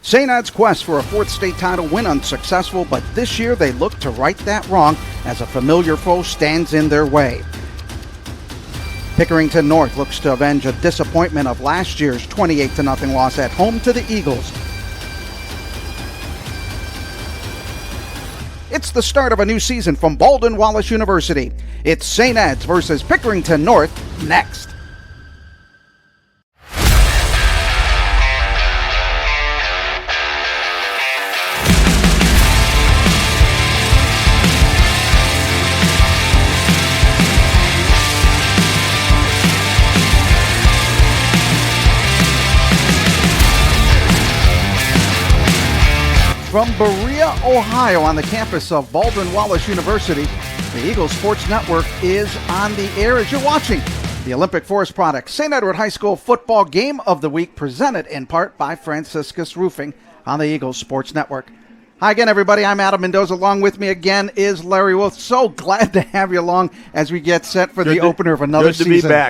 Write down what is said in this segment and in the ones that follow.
St. Ed's quest for a fourth state title went unsuccessful, but this year they look to right that wrong as a familiar foe stands in their way. Pickerington North looks to avenge a disappointment of last year's 28-0 loss at home to the Eagles. It's the start of a new season from Baldwin Wallace University. It's St. Ed's versus Pickerington North next. From Berea, Ohio, on the campus of Baldwin Wallace University, the Eagles Sports Network is on the air as you're watching the Olympic Forest Products St. Edward High School Football Game of the Week, presented in part by Franciscus Roofing on the Eagles Sports Network. Hi again, everybody. I'm Adam Mendoza. Along with me again is Larry Wolf. So glad to have you along as we get set for the opener of another season.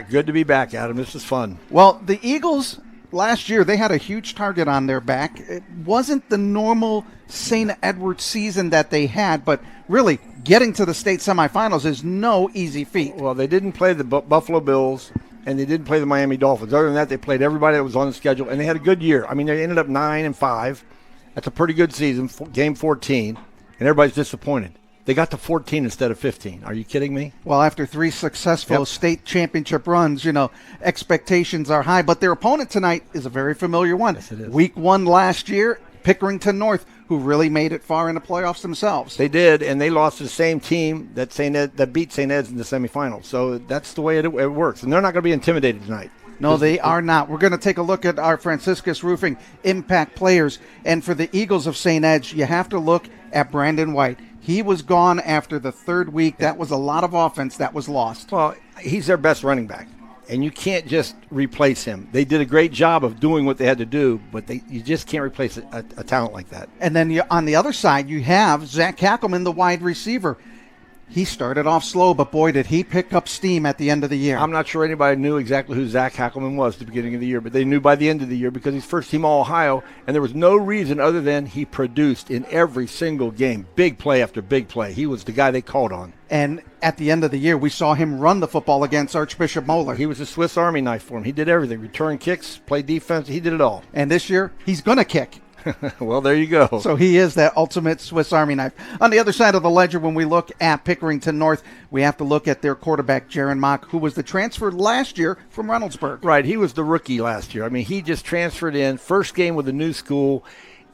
Good to be back, Adam. This is fun. Well, the Eagles last year, they had a huge target on their back. It wasn't the normal St. Edward season that they had, but really getting to the state semifinals is no easy feat. Well, they didn't play the Buffalo Bills, and they didn't play the Miami Dolphins. Other than that, they played everybody that was on the schedule, and they had a good year. I mean, they ended up 9-5. That's a pretty good season, game 14, and everybody's disappointed. They got to 14 instead of 15. Are you kidding me? Well, after 3 successful state championship runs, expectations are high. But their opponent tonight is a very familiar one. Yes, it is. Week 1 last year, Pickerington North, who really made it far in the playoffs themselves. They did, and they lost to the same team that beat St. Ed's in the semifinals. So that's the way it works. And they're not going to be intimidated tonight. No, they are not. We're going to take a look at our Franciscus Roofing impact players. And for the Eagles of St. Ed's, you have to look at Brandon White. He was gone after the 3rd week. That was a lot of offense that was lost. Well, he's their best running back, and you can't just replace him. They did a great job of doing what they had to do, but you just can't replace a talent like that. And then on the other side, you have Zach Hackelman, the wide receiver. He started off slow, but boy, did he pick up steam at the end of the year. I'm not sure anybody knew exactly who Zach Hackelman was at the beginning of the year, but they knew by the end of the year because he's first team All-Ohio, and there was no reason other than he produced in every single game, big play after big play. He was the guy they called on. And at the end of the year, we saw him run the football against Archbishop Moeller. He was a Swiss Army knife for him. He did everything. Return kicks, play defense. He did it all. And this year, he's going to kick. Well, there you go. So he is that ultimate Swiss Army knife. On the other side of the ledger, when we look at Pickerington North, we have to look at their quarterback, Jaron Mock, who was the transfer last year from Reynoldsburg. Right. He was the rookie last year. I mean, he just transferred in, first game with a new school,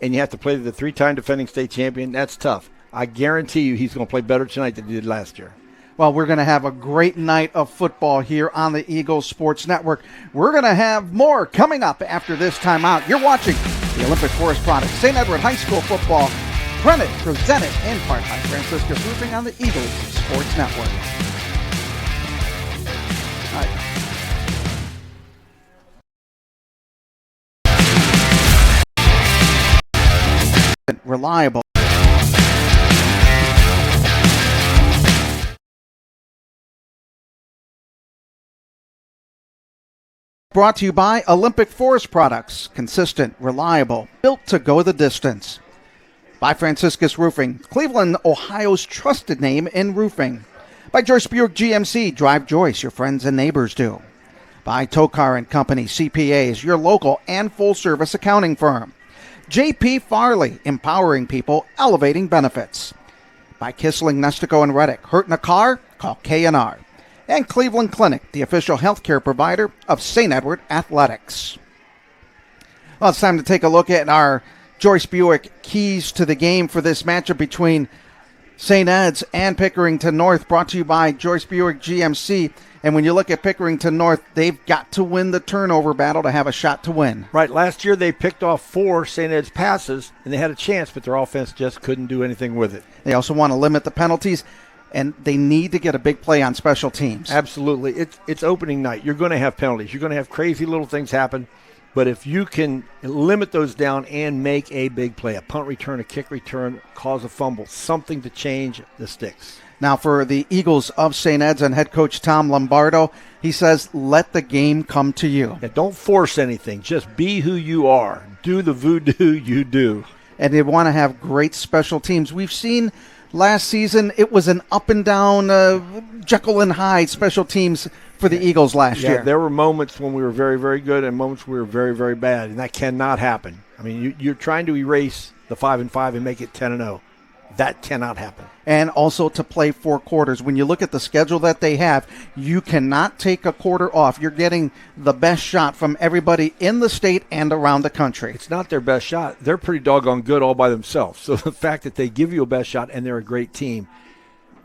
and you have to play the 3-time defending state champion. That's tough. I guarantee you he's going to play better tonight than he did last year. Well, we're going to have a great night of football here on the Eagles Sports Network. We're going to have more coming up after this timeout. You're watching the Olympic Forest Products St. Edward High School Football, presented in part by Franciscus Roofing on the Eagles Sports Network. All right. Reliable. Brought to you by Olympic Forest Products. Consistent, reliable, built to go the distance. By Franciscus Roofing, Cleveland, Ohio's trusted name in roofing. By Joyce Buick GMC, drive Joyce, your friends and neighbors do. By Tokar & Company CPAs, your local and full-service accounting firm. J.P. Farley, empowering people, elevating benefits. By Kissling, Nestico, and Reddick, hurt in a car? Call K&R. And Cleveland Clinic, the official healthcare provider of St. Edward Athletics. Well, it's time to take a look at our Joyce Buick keys to the game for this matchup between St. Ed's and Pickerington North, brought to you by Joyce Buick GMC. And when you look at Pickerington North, they've got to win the turnover battle to have a shot to win. Right. Last year they picked off 4 St. Ed's passes, and they had a chance, but their offense just couldn't do anything with it. They also want to limit the penalties, and they need to get a big play on special teams. Absolutely. It's opening night. You're going to have penalties. You're going to have crazy little things happen. But if you can limit those down and make a big play, a punt return, a kick return, cause a fumble, something to change the sticks. Now for the Eagles of St. Ed's and head coach Tom Lombardo, he says, let the game come to you. Yeah, don't force anything. Just be who you are. Do the voodoo you do. And they want to have great special teams. We've seen last season it was an up and down, Jekyll and Hyde special teams for the Eagles last year. There were moments when we were very, very good and moments we were very, very bad, and that cannot happen. I mean, you're trying to erase the 5-5 and make it 10-0. That cannot happen. And also to play 4 quarters. When you look at the schedule that they have, you cannot take a quarter off. You're getting the best shot from everybody in the state and around the country. It's not their best shot. They're pretty doggone good all by themselves. So the fact that they give you a best shot and they're a great team,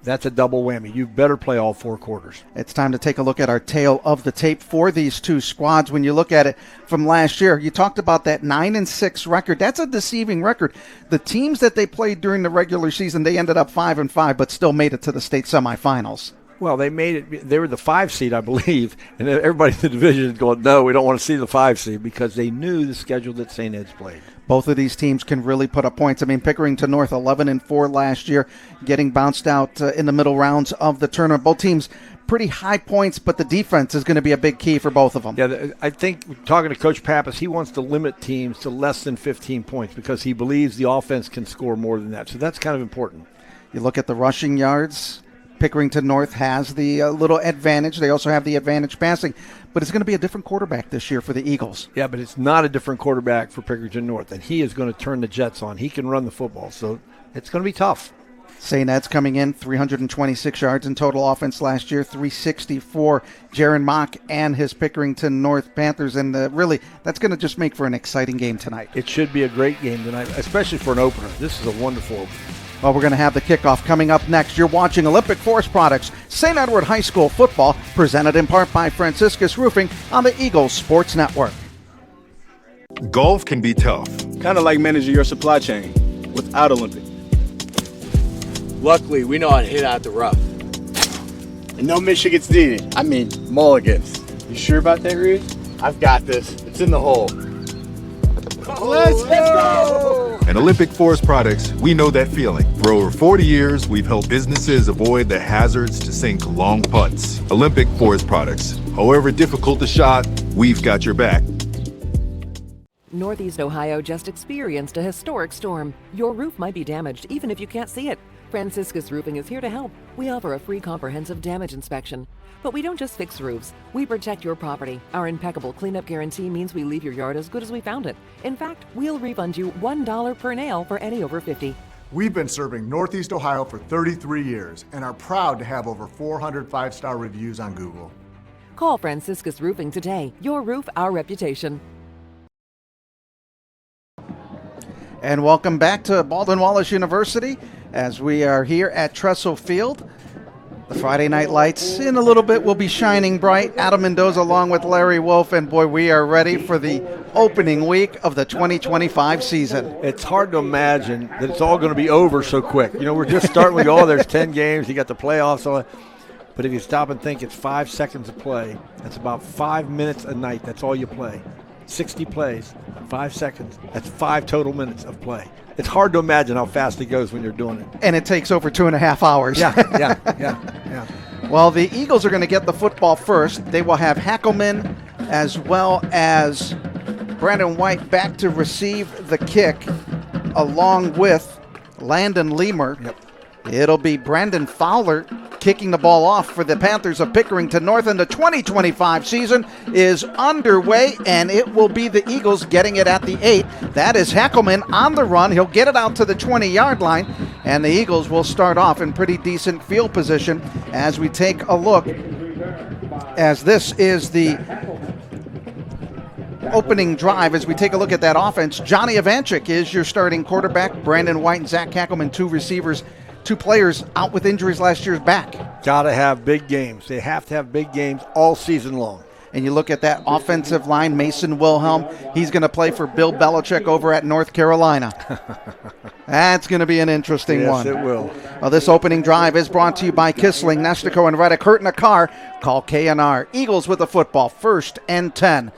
that's a double whammy. You better play all 4 quarters. It's time to take a look at our tale of the tape for these two squads. When you look at it from last year, you talked about that 9-6 record. That's a deceiving record. The teams that they played during the regular season, they ended up 5-5, but still made it to the state semifinals. Well, they made it. They were the 5 seed, I believe, and everybody in the division is going, no, we don't want to see the 5 seed because they knew the schedule that St. Ed's played. Both of these teams can really put up points. I mean, Pickerington North 11-4 last year, getting bounced out in the middle rounds of the tournament. Both teams pretty high points, but the defense is going to be a big key for both of them. Yeah, I think talking to Coach Pappas, he wants to limit teams to less than 15 points because he believes the offense can score more than that. So that's kind of important. You look at the rushing yards. Pickerington North has the little advantage. They also have the advantage passing. But it's going to be a different quarterback this year for the Eagles. Yeah, but it's not a different quarterback for Pickerington North, and he is going to turn the Jets on. He can run the football, so it's going to be tough. St. Ed's coming in 326 yards in total offense last year, 364 Jaron Mock and his Pickerington North Panthers, and really that's going to just make for an exciting game tonight. It should be a great game tonight, especially for an opener. This is a wonderful opener. Well, we're going to have the kickoff coming up next. You're watching Olympic Forest Products, St. Edward High School football, presented in part by Franciscus Roofing on the Eagles Sports Network. Golf can be tough. Kind of like managing your supply chain without Olympic. Luckily, we know how to hit out the rough. And no Michigans needed. I mean, mulligans. You sure about that, Reed? I've got this. It's in the hole. Let's go! At Olympic Forest Products, we know that feeling. For over 40 years, we've helped businesses avoid the hazards to sink long putts. Olympic Forest Products. However difficult the shot, we've got your back. Northeast Ohio just experienced a historic storm. Your roof might be damaged even if you can't see it. Franciscus Roofing is here to help. We offer a free comprehensive damage inspection. But we don't just fix roofs. We protect your property. Our impeccable cleanup guarantee means we leave your yard as good as we found it. In fact, we'll refund you $1 per nail for any over 50. We've been serving Northeast Ohio for 33 years and are proud to have over 400 5-star reviews on Google. Call Franciscus Roofing today. Your roof, our reputation. And welcome back to Baldwin Wallace University as we are here at Trestle Field. The Friday night lights in a little bit will be shining bright. Adam Mendoza along with Larry Wolf, and boy, we are ready for the opening week of the 2025 season. It's hard to imagine that it's all going to be over so quick. You know, we're just starting, we go, oh, there's 10 games, you got the playoffs, all that. But if you stop and think, it's 5 seconds of play. That's about 5 minutes a night. That's all you play. 60 plays, 5 seconds. That's 5 total minutes of play. It's hard to imagine how fast it goes when you're doing it. And it takes over 2.5 hours. Yeah. Well, the Eagles are going to get the football first. They will have Hackelman as well as Brandon White back to receive the kick along with Landon Leamer. Yep. It'll be Brandon Fowler kicking the ball off for the Panthers of Pickerington North, and the 2025 season is underway, and it will be the Eagles getting it at the 8. That is Hackelman on the run. He'll get it out to the 20-yard line, and the Eagles will start off in pretty decent field position as we take a look, as this is the opening drive. As we take a look at that offense, Johnny Ivanchik is your starting quarterback. Brandon White and Zach Hackelman, 2 receivers. 2 players out with injuries last year's back. Got to have big games. They have to have big games all season long. And you look at that offensive line, Mason Wilhelm, he's going to play for Bill Belichick over at North Carolina. That's going to be an interesting one. Yes, it will. Well, this opening drive is brought to you by Kissling, Nestico, and Reddick. Hurt in a car, call K&R. Eagles with the football, 1st and 10.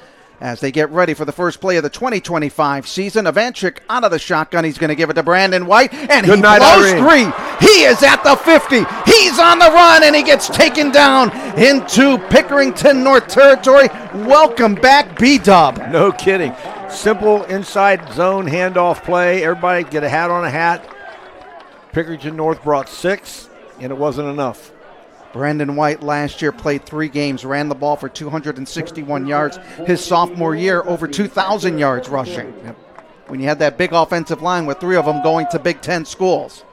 as they get ready for the first play of the 2025 season. Evanchik out of the shotgun. He's going to give it to Brandon White, and Good he night, blows Irene. 3. He is at the 50. He's on the run, and he gets taken down into Pickerington North territory. Welcome back, B-Dub. No kidding. Simple inside zone handoff play. Everybody get a hat on a hat. Pickerington North brought 6, and it wasn't enough. Brandon White last year played 3 games, ran the ball for 261 yards. His sophomore year, over 2,000 yards rushing. Yep. When you had that big offensive line with 3 of them going to Big Ten schools.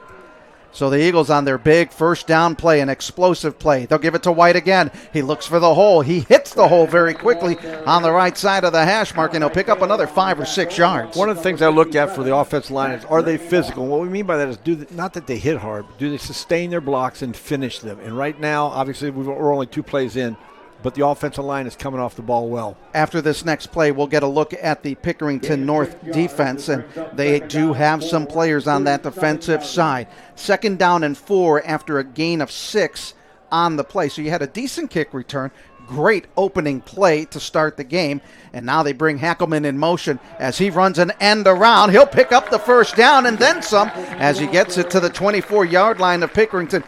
So the Eagles on their big first down play, an explosive play. They'll give it to White again. He looks for the hole. He hits the hole very quickly on the right side of the hash mark, and he'll pick up another 5 or 6 yards. One of the things I look at for the offensive line is, are they physical? What we mean by that is, not that they hit hard, but do they sustain their blocks and finish them? And right now, obviously, we're only 2 plays in, but the offensive line is coming off the ball well. After this next play, we'll get a look at the Pickerington North defense, and they do have some players on that defensive side. 2nd down and 4 after a gain of 6 on the play. So you had a decent kick return. Great opening play to start the game. And now they bring Hackelman in motion as he runs an end around. He'll pick up the first down and then some as he gets it to the 24-yard line of Pickerington.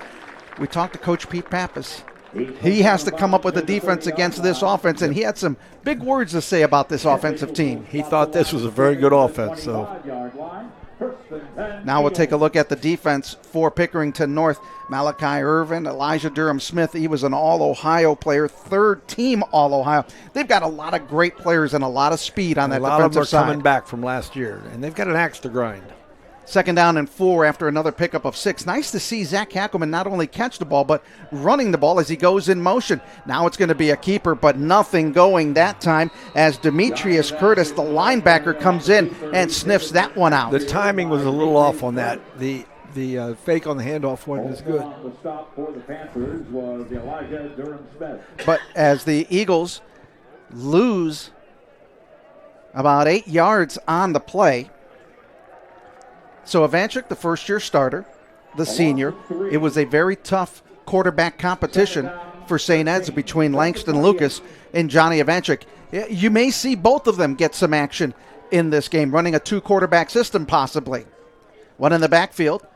We talked to Coach Pete Pappas. He has to come up with a defense against this offense, and he had some big words to say about this offensive team. He thought this was a very good offense. So now we'll take a look at the defense for Pickerington North. Malachi Irvin, Elijah Durham-Smith, he was an All-Ohio player, 3rd team All-Ohio. They've got a lot of great players and a lot of speed on that defensive side. A lot of them are coming back from last year, and they've got an axe to grind. 2nd down and 4 after another pickup of 6. Nice to see Zach Hackelman not only catch the ball, but running the ball as he goes in motion. Now it's going to be a keeper, but nothing going that time as Demetrius Curtis, the linebacker, comes in and sniffs that one out. The timing was a little off on that. The fake on the handoff wasn't as good. The stop for the Panthers was Elijah Durham-Smith. But as the Eagles lose about 8 yards on the play, so Evanchik, the first-year starter, the senior, it was a very tough quarterback competition for St. Ed's between Langston Lucas and Johnny Evanchik. You may see both of them get some action in this game, running a 2-quarterback system possibly. One in the backfield,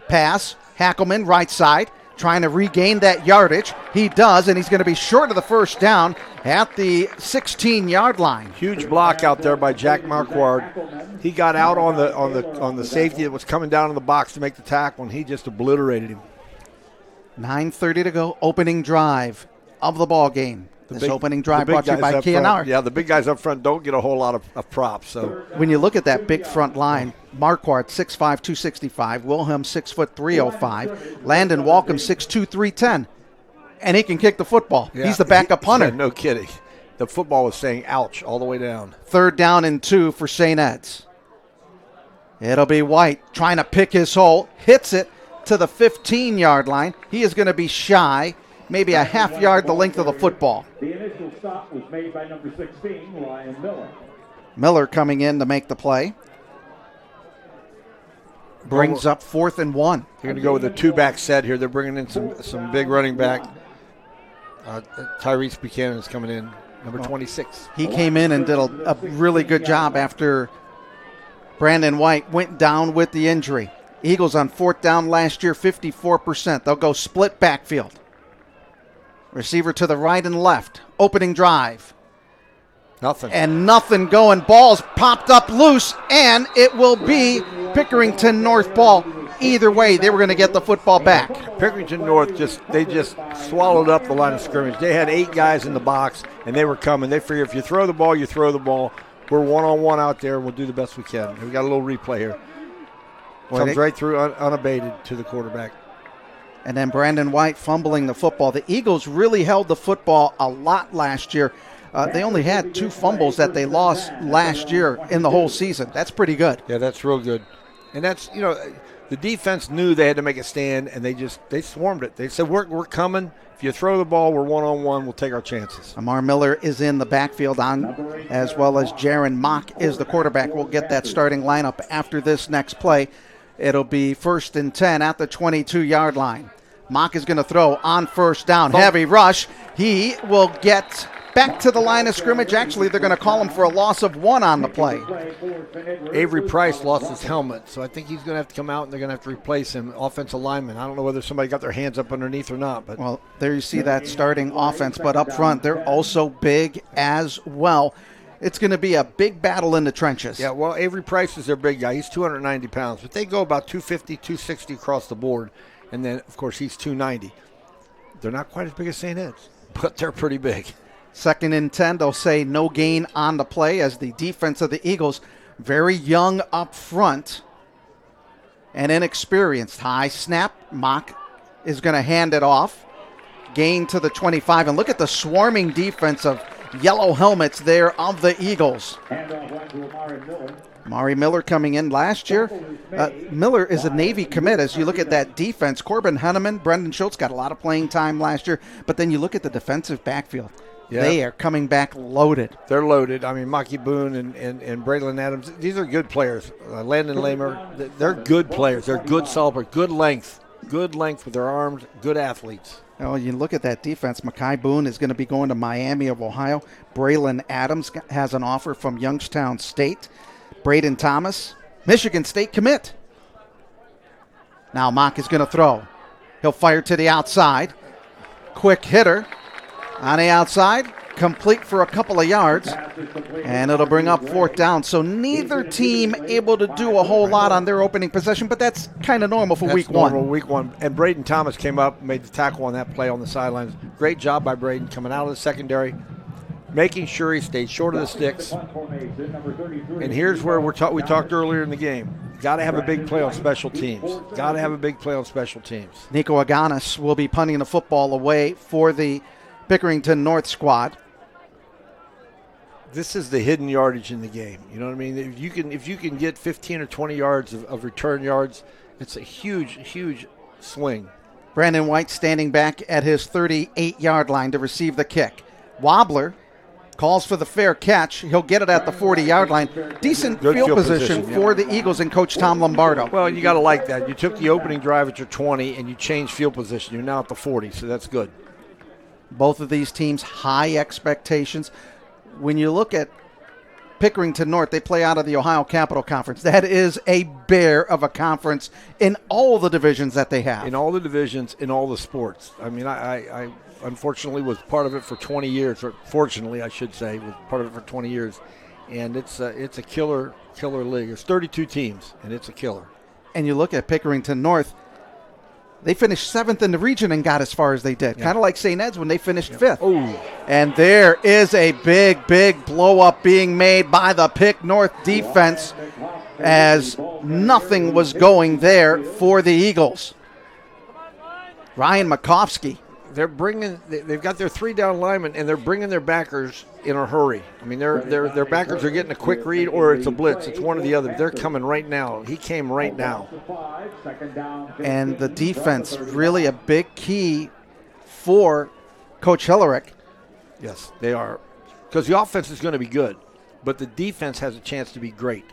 pass, Hackelman, right side, trying to regain that yardage. He does, and he's going to be short of the first down at the 16-yard line. Huge block out there by Jack Marquardt. He got out on the safety that was coming down in the box to make the tackle, and he just obliterated him. 9:30 to go, opening drive of the ball game. This opening drive brought to you by K&R. Yeah, the big guys up front don't get a whole lot of props. So when you look at that big front line, Marquardt 6'5", 265, Wilhelm 6 foot 305, Landon Walcom 6'2", 310, and he can kick the football. Yeah, he's the backup punter. Yeah, no kidding. The football was saying ouch all the way down. 3rd down and 2 for St. Ed's. It'll be White trying to pick his hole, hits it to the 15-yard line. He is going to be shy, maybe a half yard the length of the football. The initial stop was made by number 16, Ryan Miller. Miller coming in to make the play. Brings up 4th and 1. They're going to go with a 2-back set here. They're bringing in some big running back. Tyrese Buchanan is coming in, number 26. He came in and did a really good job after Brandon White went down with the injury. Eagles on 4th down last year, 54%. They'll go split backfield. Receiver to the right and left. Opening drive. Nothing. And nothing going. Ball's popped up loose, and it will be Pickerington North ball. Either way, they were going to get the football back. Pickerington North just swallowed up the line of scrimmage. They had 8 guys in the box, and they were coming. They figure if you throw the ball, you throw the ball. We're one-on-one out there, and we'll do the best we can. We got a little replay here. Comes right through unabated to the quarterback. And then Brandon White fumbling the football. The Eagles really held the football a lot last year. They only had 2 fumbles that they lost last year in the whole season. That's pretty good. Yeah, that's real good. And that's, the defense knew they had to make a stand, and they swarmed it. They said, we're coming. If you throw the ball, we're one-on-one. We'll take our chances. Amar Miller is in the backfield as well as Jaron Mock is the quarterback. We'll get that starting lineup after this next play. It'll be 1st and 10 at the 22-yard line. Mock is going to throw on 1st down. Heavy rush. He will get back to the line of scrimmage. Actually, they're going to call him for a loss of 1 on the play. Avery Price lost his helmet, so I think he's going to have to come out and they're going to have to replace him, offensive lineman. I don't know whether somebody got their hands up underneath or not. But well, there you see that starting offense, but up front, they're also big as well. It's going to be a big battle in the trenches. Yeah, well, Avery Price is their big guy. He's 290 pounds, but they go about 250, 260 across the board, and then, of course, he's 290. They're not quite as big as St. Ed's, but they're pretty big. 2nd and 10, they'll say no gain on the play as the defense of the Eagles, very young up front and inexperienced. High snap, Mock is going to hand it off. Gain to the 25, and look at the swarming defense of yellow helmets there of the Eagles. Amari Miller coming in last year. Miller is a Navy commit. As you look at that defense, Corbin Henneman, Brendan Schultz got a lot of playing time last year. But then you look at the defensive backfield. Yeah. They are coming back loaded. They're loaded. I mean, Maki Boone and Braylon Adams, these are good players. Landon Lamer, they're good players. They're good, solid, good length with their arms, good athletes. Well, you look at that defense. Makai Boone is going to be going to Miami of Ohio. Braylon Adams has an offer from Youngstown State. Braden Thomas, Michigan State commit. Now Mock is going to throw. He'll fire to the outside. Quick hitter on the outside. Complete for a couple of yards. And it'll bring up 4th down. So neither team able to do a whole lot on their opening possession, but that's kind of normal for week one. Week one. And Braden Thomas came up, made the tackle on that play on the sidelines. Great job by Braden coming out of the secondary, making sure he stayed short of the sticks. And here's where we talked earlier in the game. Got to have a big play on special teams. Nico Aganis will be punting the football away for the Pickerington North squad. This is the hidden yardage in the game. You know what I mean? If you can get 15 or 20 yards of return yards, it's a huge swing. Brandon White standing back at his 38-yard line to receive the kick. Wobbler calls for the fair catch. He'll get it at the 40-yard line. Decent field position for the Eagles and Coach Tom Lombardo. Well, you got to like that. You took the opening drive at your 20 and you changed field position. You're now at the 40, so that's good. Both of these teams, high expectations. When you look at Pickerington North, they play out of the Ohio Capital Conference. That is a bear of a conference in all the divisions that they have. In all the divisions, in all the sports. I mean, I unfortunately was part of it for 20 years, or fortunately, I should say, was part of it for 20 years. And it's a killer league. There's 32 teams, and it's a killer. And you look at Pickerington North, they finished 7th in the region and got as far as they did. Yeah. Kind of like St. Ed's when they finished 5th. Ooh. And there is a big blow-up being made by the Pick North defense as nothing was going there for the Eagles. Ryan Makovsky. They've got their 3-down linemen, and they're bringing their backers in a hurry. I mean, their backers are getting a quick read or it's a blitz. It's one or the other. They're coming right now. He came right now. And the defense, really a big key for Coach Hillerick. Yes, they are. Because the offense is going to be good, but the defense has a chance to be great.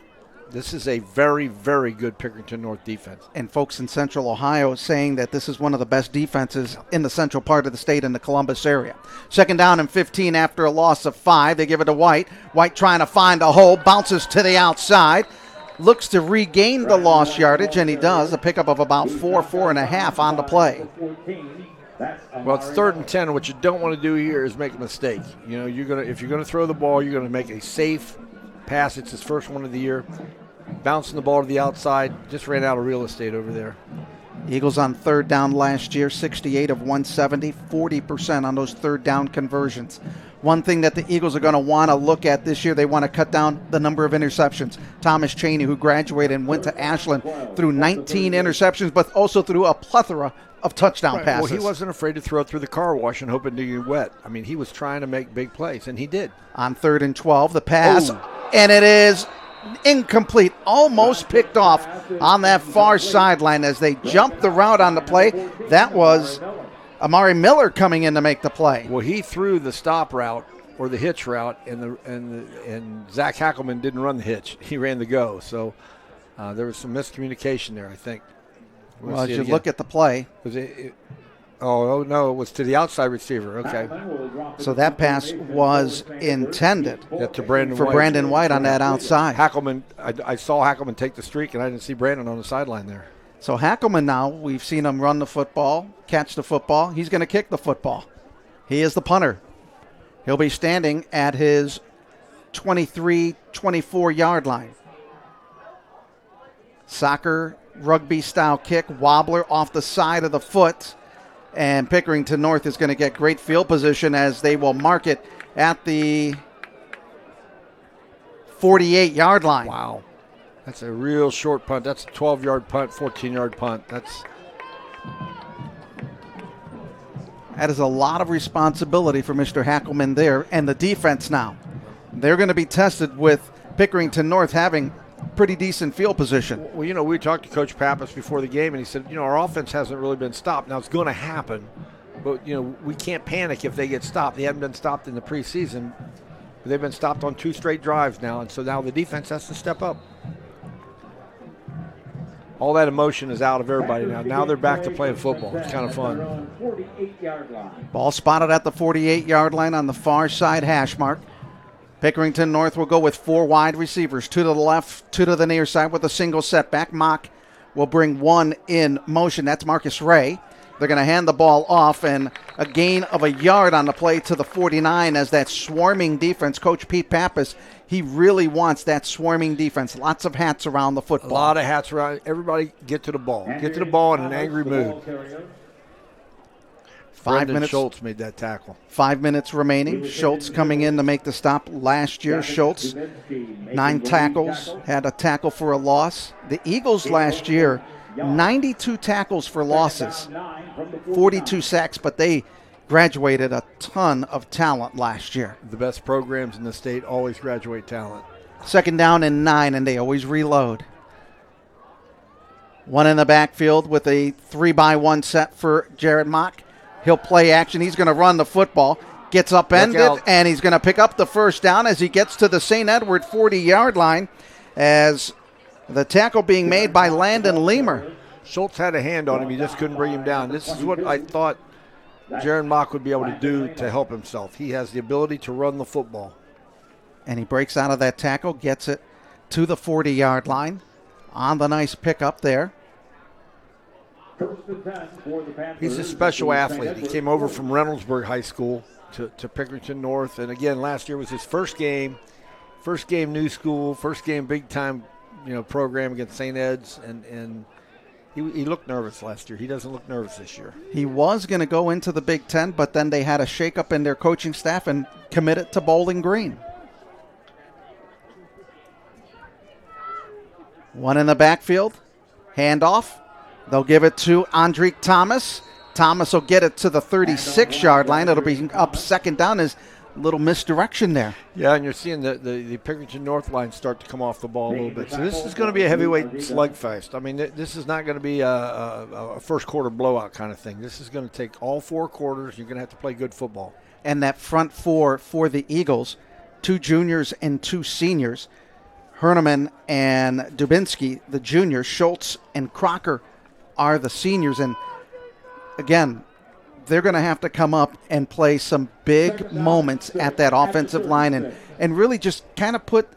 This is a very, very good Pickerington North defense. And folks in Central Ohio saying that this is one of the best defenses in the central part of the state in the Columbus area. 2nd down and 15 after a loss of 5. They give it to White. White trying to find a hole, bounces to the outside. Looks to regain the lost yardage, and he does. A pickup of about 4.5 on the play. Well, it's 3rd and 10. What you don't want to do here is make a mistake. You know, if you're going to throw the ball, you're going to make a safe pass. It's his first one of the year. Bouncing the ball to the outside. Just ran out of real estate over there. Eagles on 3rd down last year, 68 of 170, 40% on those 3rd down conversions. One thing that the Eagles are going to want to look at this year, they want to cut down the number of interceptions. Thomas Cheney, who graduated and went to Ashland, threw 19 interceptions, but also threw a plethora of touchdown passes. Well, he wasn't afraid to throw it through the car wash and hoping to get wet. I mean, he was trying to make big plays, and he did. On 3rd and 12, the pass, and it is incomplete, almost picked off on that far sideline as they jumped the route on the play. That was Amari Miller coming in to make the play. Well, he threw the stop route or the hitch route, and Zach Hackelman didn't run the hitch. He ran the go. So there was some miscommunication there, I think. Well, as you look at the play, Oh, no, it was to the outside receiver. Okay. So that pass was intended Yeah, to Brandon for White. Brandon White on that outside. Hackelman, I saw Hackelman take the streak, and I didn't see Brandon on the sideline there. So Hackelman now, we've seen him run the football, catch the football. He's going to kick the football. He is the punter. He'll be standing at his 23, 24-yard line. Soccer, rugby-style kick, wobbler off the side of the foot. And Pickerington North is going to get great field position as they will mark it at the 48-yard line. Wow. That's a real short punt. That's a 12-yard punt, 14-yard punt. That is a lot of responsibility for Mr. Hackelman there. And the defense now, they're going to be tested with Pickerington North having pretty decent field position. Well, we talked to Coach Pappas before the game, and he said, our offense hasn't really been stopped. Now, it's going to happen, but, we can't panic if they get stopped. They haven't been stopped in the preseason. They've been stopped on 2 straight drives now, and so now the defense has to step up. All that emotion is out of everybody now. Now they're back to playing football. It's kind of fun. Ball spotted at the 48-yard line on the far side hash mark. Pickerington North will go with 4 wide receivers, 2 to the left, 2 to the near side with a single setback. Mock will bring 1 in motion. That's Marcus Ray. They're going to hand the ball off, and a gain of a yard on the play to the 49 as that swarming defense. Coach Pete Pappas, he really wants that swarming defense. Lots of hats around the football. A lot of hats around. Everybody get to the ball. Get to the ball in an angry mood. 5 minutes. Schultz made that tackle. 5 minutes remaining. Schultz coming in to make the stop last year. Schultz, 9 tackles, had a tackle for a loss. The Eagles last year, 92 tackles for losses, 42 sacks, but they graduated a ton of talent last year. The best programs in the state always graduate talent. 2nd down and 9, and they always reload. 1 in the backfield with a 3-by-1 set for Jared Mock. He'll play action. He's going to run the football. Gets upended, and he's going to pick up the 1st down as he gets to the St. Edward 40-yard line as the tackle being made by Landon Leamer. Schultz had a hand on him. He just couldn't bring him down. This is what I thought Jaron Mock would be able to do to help himself. He has the ability to run the football. And he breaks out of that tackle, gets it to the 40-yard line on the nice pickup there. He's a special athlete. He came over from Reynoldsburg High School to Pickerington North. And again, last year was his first game new school, first game big time, program against St. Ed's, and he looked nervous last year. He doesn't look nervous this year. He was going to go into the Big Ten, but then they had a shakeup in their coaching staff and committed to Bowling Green. 1 in the backfield, handoff. They'll give it to Andrique Thomas. Thomas will get it to the 36-yard line. It'll be up 2nd down. Is a little misdirection there. Yeah, and you're seeing the Pickerington North line start to come off the ball a little bit. So this is going to be a heavyweight slugfest. I mean, this is not going to be a first quarter blowout kind of thing. This is going to take all 4 quarters. You're going to have to play good football. And that front 4 for the Eagles, 2 juniors and 2 seniors. Herneman and Dubinsky, the juniors. Schultz and Crocker are the seniors. And again, they're going to have to come up and play some big moments at that offensive line and really just kind of put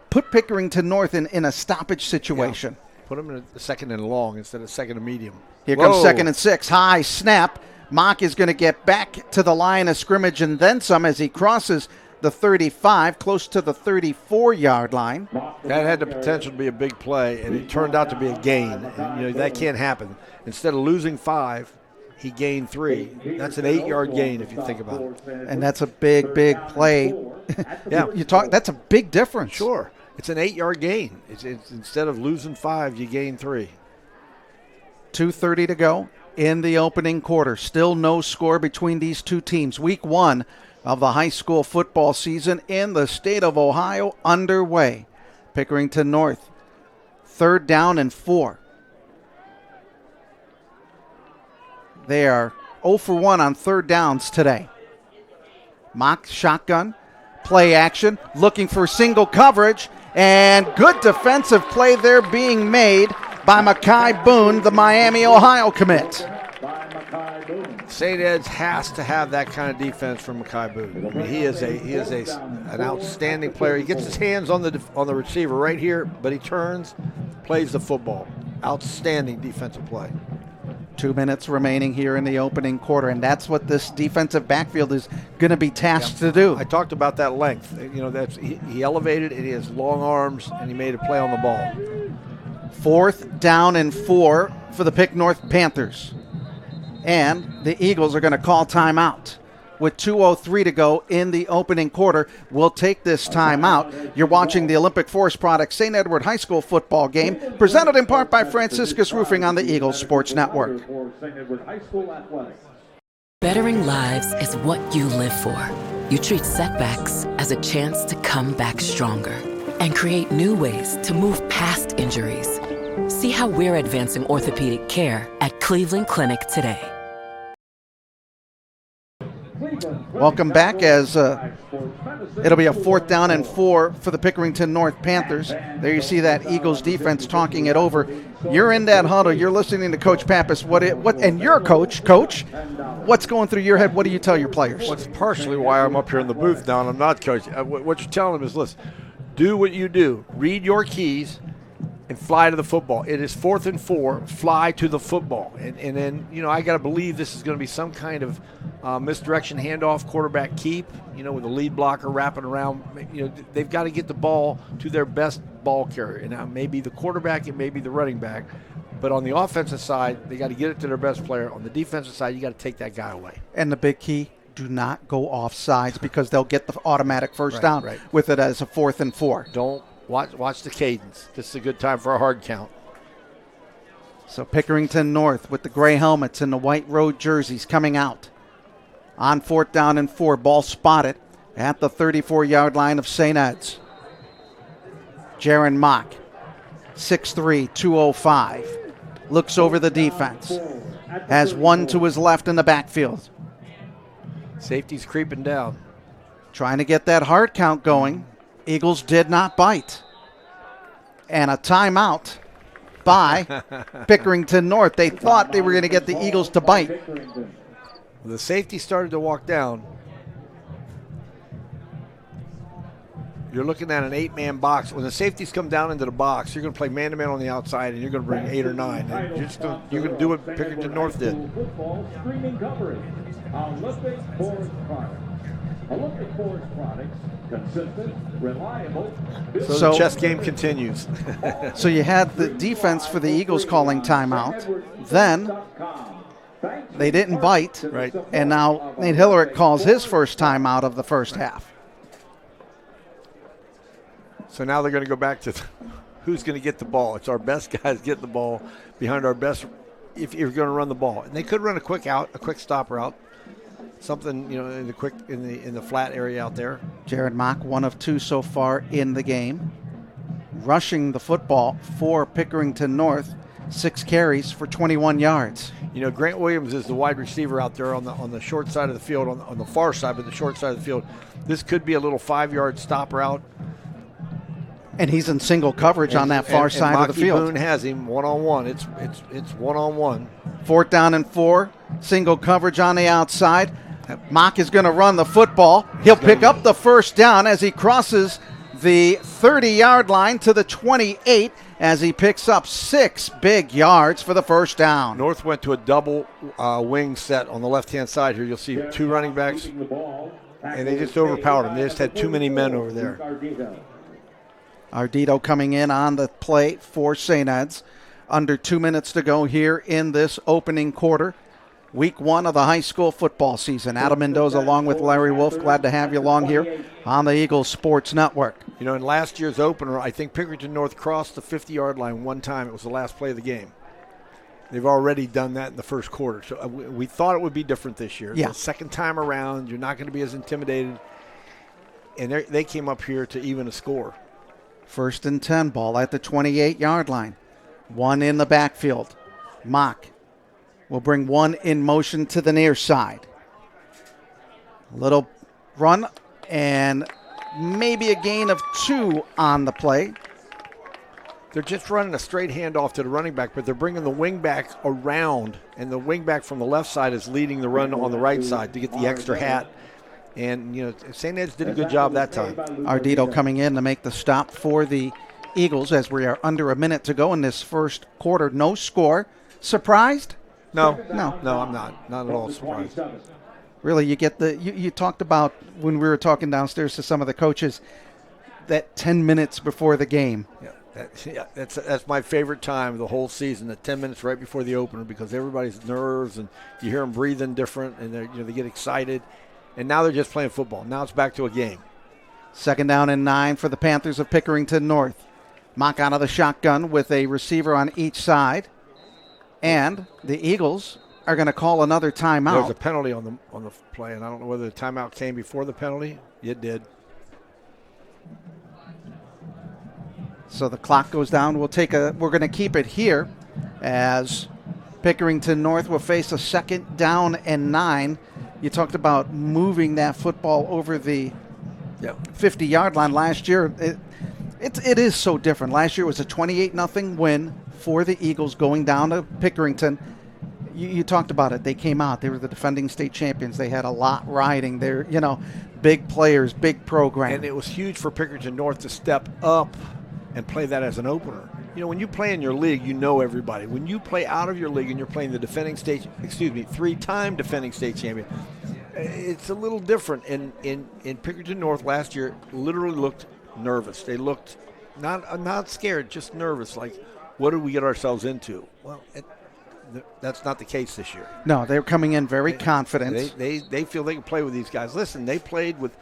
Pickerington North in a stoppage situation. Yeah. Put them in a 2nd and long instead of 2nd and medium. Here comes 2nd and 6. High snap. Mock is going to get back to the line of scrimmage and then some as he crosses the 35, close to the 34-yard line. That had the potential to be a big play, and it turned out to be a gain. And, that can't happen. Instead of losing 5, he gained 3. That's an 8-yard gain if you think about it. And that's a big, big play. Yeah, that's a big difference. Sure. It's an 8-yard gain. It's instead of losing 5, you gain 3. 2:30 to go in the opening quarter. Still no score between these two teams. Week 1 of the high school football season in the state of Ohio underway. Pickerington North, 3rd down and 4. They are 0 for 1 on 3rd downs today. Mock shotgun, play action, looking for single coverage, and good defensive play there being made by Makai Boone, the Miami, Ohio commit. St. Ed's has to have that kind of defense from Mekhi Boone. I mean, he is an outstanding player. He gets his hands on the receiver right here, but he turns, plays the football. Outstanding defensive play. 2 minutes remaining here in the opening quarter, and that's what this defensive backfield is going to be tasked to do. I talked about that length. He elevated, and he has long arms, and he made a play on the ball. 4th down and 4 for the Pick North Panthers. And the Eagles are going to call timeout. With 2:03 to go in the opening quarter, we'll take this timeout. You're watching the Olympic Forest Products St. Edward High School football game, presented in part by Franciscus Roofing on the Eagles Sports Network. Bettering lives is what you live for. You treat setbacks as a chance to come back stronger and create new ways to move past injuries. See how we're advancing orthopedic care at Cleveland Clinic today. Welcome back as it'll be a 4th down and 4 for the Pickerington North Panthers. There you see that Eagles defense talking it over. You're in that huddle. You're listening to Coach Pappas. And you're a coach. What's going through your head? What do you tell your players? Well, it's partially why I'm up here in the booth now, and I'm not coach. What you're telling them is, listen, do what you do. Read your keys and fly to the football. It is 4th and 4. Fly to the football. And then, I got to believe this is going to be some kind of misdirection handoff, quarterback keep, with the lead blocker wrapping around. They've got to get the ball to their best ball carrier. And now maybe the quarterback, it may be the running back. But on the offensive side, they got to get it to their best player. On the defensive side, you got to take that guy away. And the big key, do not go off sides because they'll get the automatic first down with it as a 4th and 4. Don't watch the cadence. This is a good time for a hard count. So Pickerington North with the gray helmets and the white road jerseys coming out. On 4th down and 4, ball spotted at the 34-yard line of St. Ed's. Jaron Mock, 6'3", 205, looks over the defense. Has one to his left in the backfield. Safety's creeping down. Trying to get that hard count going. Eagles did not bite. And a timeout by Pickerington North. They thought they were going to get the Eagles to bite. The safety started to walk down. You're looking at an 8-man box. When the safeties come down into the box, you're going to play man-to-man on the outside, and you're going to bring 8 or 9. And you're going to do what Pickerington North did. Olympic Forest Products, consistent, reliable. So the chess game continues. So you had the defense for the Eagles calling timeout. Then they didn't bite. Right. And now Nate Hillerick calls his first timeout of the first half. So now they're going to go back to who's going to get the ball. It's our best guys get the ball behind our best if you're going to run the ball. And they could run a quick stop route. Something, in the flat area out there. Jared Mock, 1 of 2 so far in the game. Rushing the football for Pickerington North, 6 carries for 21 yards. Grant Williams is the wide receiver out there on the short side of the field, on the far side, but the short side of the field. This could be a little 5-yard stop route. And he's in single coverage on that far side of the field. Boone has him one-on-one. It's one-on-one. 4th down and 4, single coverage on the outside. Mock is going to run the football. He'll pick up the first down as he crosses the 30-yard line to the 28 as he picks up 6 big yards for the first down. North went to a double wing set on the left-hand side here. You'll see 2 running backs, and they just overpowered them. They just had too many men over there. Ardito coming in on the play for St. Ed's. Under 2 minutes to go here in this opening quarter. Week 1 of the high school football season. Adam Mendoza along with Larry Wolf. Glad to have you along here on the Eagles Sports Network. In last year's opener, I think Pickerington North crossed the 50-yard line one time. It was the last play of the game. They've already done that in the first quarter. So we thought it would be different this year. Yeah. The second time around, you're not going to be as intimidated. And they came up here to even a score. 1st and 10, ball at the 28-yard line. 1 in the backfield. Mock will bring 1 in motion to the near side. A little run and maybe a gain of 2 on the play. they're just running a straight handoff to the running back, but they're bringing the wing back around, and the wing back from the left side is leading the run on the right side to get the extra hat. And, St. Ed's did a good job that time. Ardito coming in to make the stop for the Eagles as we are under a minute to go in this first quarter. No score. Surprised? No, I'm not. Not at all surprised. Really, you get you talked about when we were talking downstairs to some of the coaches that 10 minutes before the game. That's my favorite time of the whole season, the 10 minutes right before the opener, because everybody's nerves and you hear them breathing different and they get excited. And now they're just playing football. Now it's back to a game. 2nd down and 9 for the Panthers of Pickerington North. Mock out of the shotgun with a receiver on each side. And the Eagles are going to call another timeout. There's a penalty on the play, and I don't know whether the timeout came before the penalty. It did. So the clock goes down. We're going to keep it here as Pickerington North will face a 2nd down and 9. You talked about moving that football over the 50-yard line last year. It is so different. Last year it was a 28-0 win for the Eagles going down to Pickerington. You talked about it. They came out. They were the defending state champions. They had a lot riding. They're, big players, big program. And it was huge for Pickerington North to step up and play that as an opener. When you play in your league, you know everybody. When you play out of your league and you're playing the 3-time defending state champion, it's a little different. In Pickerington North last year, literally looked nervous. They looked not scared, just nervous. Like, what did we get ourselves into? Well, that's not the case this year. No, they're coming in very confident. They feel they can play with these guys. Listen, they played with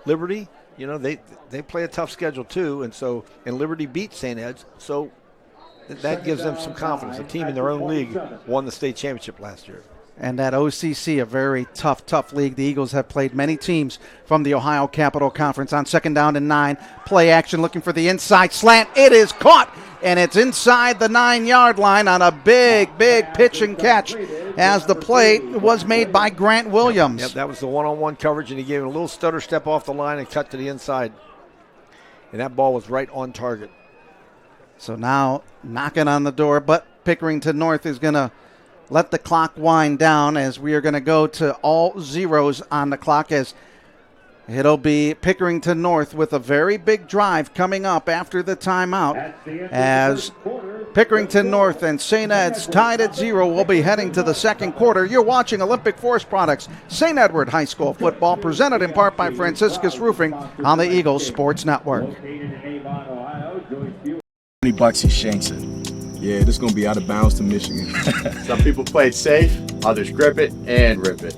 Liberty. They play a tough schedule too, and Liberty beat St. Ed's, so that gives them some confidence. A team in their own league won the state championship last year. And that OCC, a very tough league. The Eagles have played many teams from the Ohio Capital Conference. On 2nd down and 9, play action looking for the inside slant. It is caught, and it's inside the 9-yard line on a big pitch and catch as the play was made by Grant Williams. Yep, that was the one-on-one coverage, and he gave him a little stutter step off the line and cut to the inside. And that ball was right on target. So now knocking on the door, but Pickerington North is going to let the clock wind down as we are going to go to all zeros on the clock as it'll be Pickerington North with a very big drive coming up after the timeout as Pickerington North and St. Ed's tied at 0. We'll be heading to the second quarter. You're watching Olympic Forest Products St. Edward High School football, presented in part by Franciscus Roofing on the Eagles Sports Network. $20 he shanks it. Yeah, this is going to be out of bounds to Michigan. Some people play it safe, others grip it and rip it.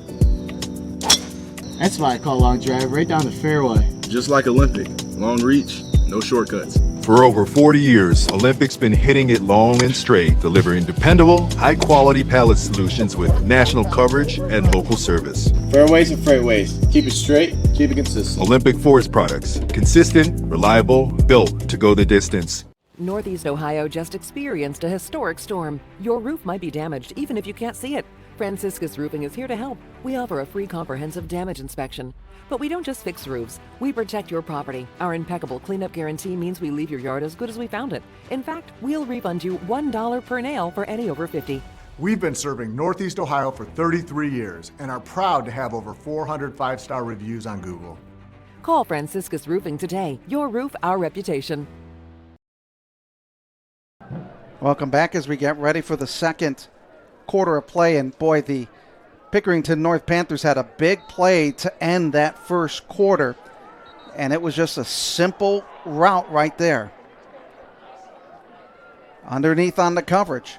That's why I call long drive right down the fairway. Just like Olympic. Long reach, no shortcuts. For over 40 years, Olympic's been hitting it long and straight, delivering dependable, high-quality pallet solutions with national coverage and local service. Fairways and freightways. Keep it straight, keep it consistent. Olympic Forest Products. Consistent, reliable, built to go the distance. Northeast Ohio just experienced a historic storm. Your roof might be damaged even if you can't see it. Franciscus Roofing is here to help. We offer a free comprehensive damage inspection. But we don't just fix roofs, we protect your property. Our impeccable cleanup guarantee means we leave your yard as good as we found it. In fact, we'll refund you $1 per nail for any over 50. We've been serving Northeast Ohio for 33 years and are proud to have over 400 5-star reviews on Google. Call Franciscus Roofing today. Your roof, our reputation. Welcome back as we get ready for the second quarter of play. And boy, the Pickerington North Panthers had a big play to end that first quarter. And it was just a simple route right there. Underneath on the coverage.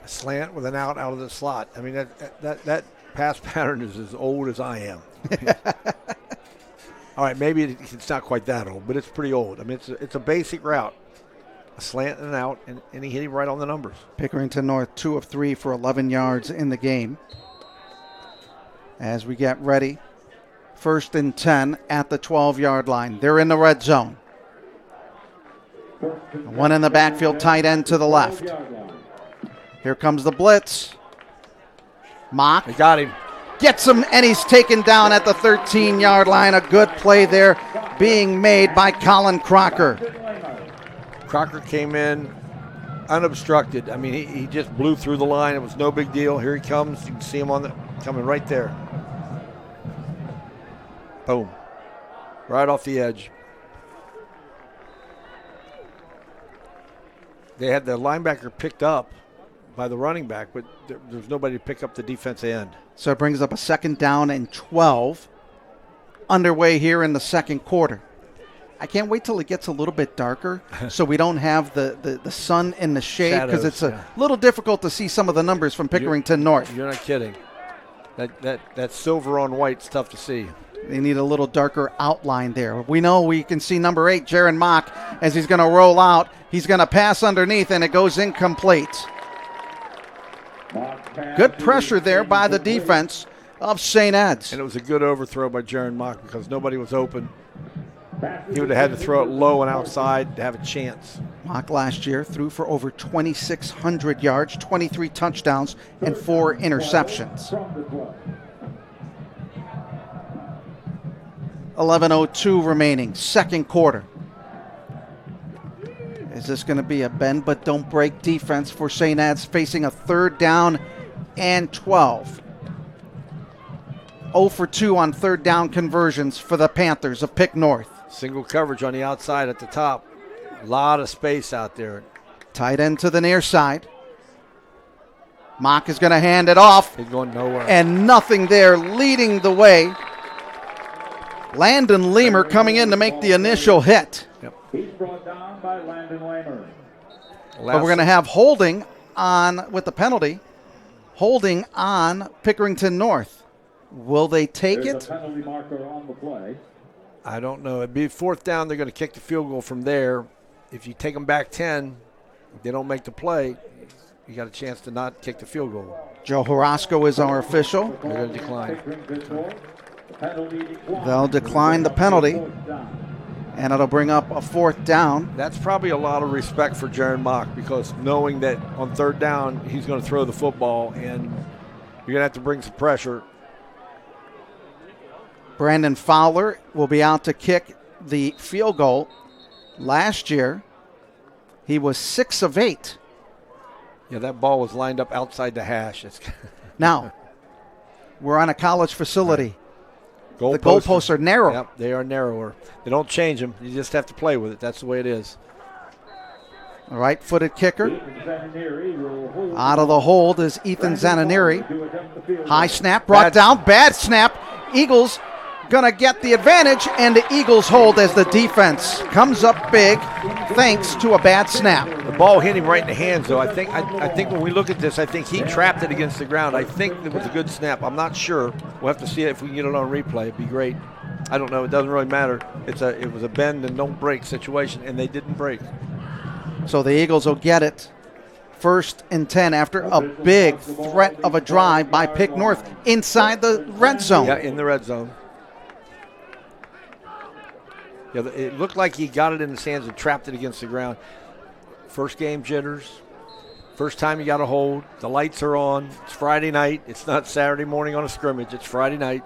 A slant with an out of the slot. I mean, that pass pattern is as old as I am. All right, maybe it's not quite that old, but it's pretty old. I mean, it's a basic route. A slant and an out, and he hit him right on the numbers. Pickerington North 2 of 3 for 11 yards in the game. As we get ready, 1st and 10 at the 12-yard line. They're in the red zone. One in the backfield, tight end to the left. Here comes the blitz. Mock. They got him. Gets him, and he's taken down at the 13-yard line. A good play there being made by Colin Crocker. Crocker came in unobstructed. I mean, he just blew through the line. It was no big deal. Here he comes. You can see him coming right there. Boom. Right off the edge. They had the linebacker picked up by the running back, but there's nobody to pick up the defensive end. So it brings up a 2nd down and 12 underway here in the second quarter. I can't wait till it gets a little bit darker so we don't have the sun in the shade, because it's a little difficult to see some of the numbers from Pickerington North. You're not kidding. That silver on white's tough to see. They need a little darker outline there. We know we can see number 8, Jaron Mock, as he's going to roll out. He's going to pass underneath, and it goes incomplete. Good pressure there by the defense of St. Ed's. And it was a good overthrow by Jaron Mock because nobody was open. He would have had to throw it low and outside to have a chance. Mock last year threw for over 2,600 yards, 23 touchdowns, and 4 interceptions. 11:02 remaining, second quarter. Is this going to be a bend but don't break defense for St. Ed's, facing a 3rd down and 12? 0 for 2 on 3rd down conversions for the Panthers of Pick North. Single coverage on the outside at the top. A lot of space out there. Tight end to the near side. Mock is going to hand it off. He's going nowhere. And nothing there, leading the way. Landon Leamer coming in to make the initial hit. Yep. He's brought down by Landon Leamer. But we're going to have holding on with the penalty. Holding on Pickerington North. Will they take There's it? a penalty marker on the play. I don't know. It'd be 4th down. They're going to kick the field goal from there. If you take them back 10, if they don't make the play, you got a chance to not kick the field goal. Joe Horosco is our official. They're going to decline. They'll decline the penalty, and it'll bring up a 4th down. That's probably a lot of respect for Jaron Mock, because knowing that on 3rd down he's going to throw the football and you're going to have to bring some pressure. Brandon Fowler will be out to kick the field goal. Last year, he was 6 of 8. Yeah, that ball was lined up outside the hash. Now, we're on a college facility. The Goalposts goalposts are narrow. Yep, they are narrower. They don't change them. You just have to play with it. That's the way it is. All right-footed kicker. Out of the hold is Ethan Zananiri. High snap, brought down. Bad snap. Eagles going to get the advantage, and the Eagles hold as the defense comes up big thanks to a bad snap. The ball hit him right in the hands, though. I think when we look at this, I think he trapped it against the ground. I think it was a good snap. I'm not sure. We'll have to see it if we can get it on replay. It'd be great. I don't know. It doesn't really matter. It was a bend and don't break situation, and they didn't break. So the Eagles will get it. 1st and 10 after a big threat of a drive by Pick North inside the red zone. Yeah, in the red zone. Yeah, it looked like he got it in his hands and trapped it against the ground. First game jitters. First time you got a hold. The lights are on. It's Friday night. It's not Saturday morning on a scrimmage. It's Friday night.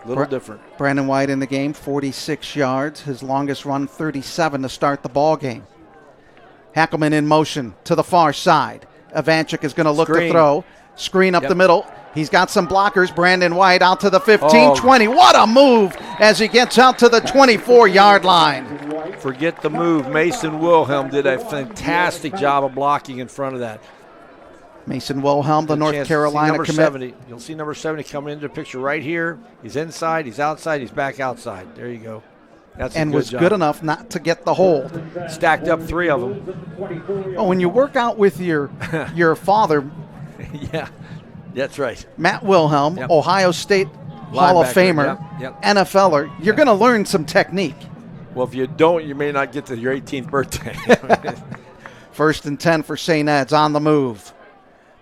A little different. Brandon White in the game, 46 yards. His longest run, 37 to start the ball game. Hackelman in motion to the far side. Ivanchik is going to look to throw. Screen up the middle. He's got some blockers. Brandon White out to the 15, 20. What a move as he gets out to the 24-yard line. Forget the move. Mason Wilhelm did a fantastic job of blocking in front of that. Mason Wilhelm, the North Carolina commit. 70. You'll see number 70 coming into the picture right here. He's inside, he's outside, he's back outside. There you go. That's and was good enough not to get the hold. Stacked up 3 of them. Oh, when you work out with your father. Yeah, that's right. Matt Wilhelm, yep. Ohio State Hall of Famer, yep. NFLer. You're going to learn some technique. Well, if you don't, you may not get to your 18th birthday. 1st and 10 for St. Ed's on the move.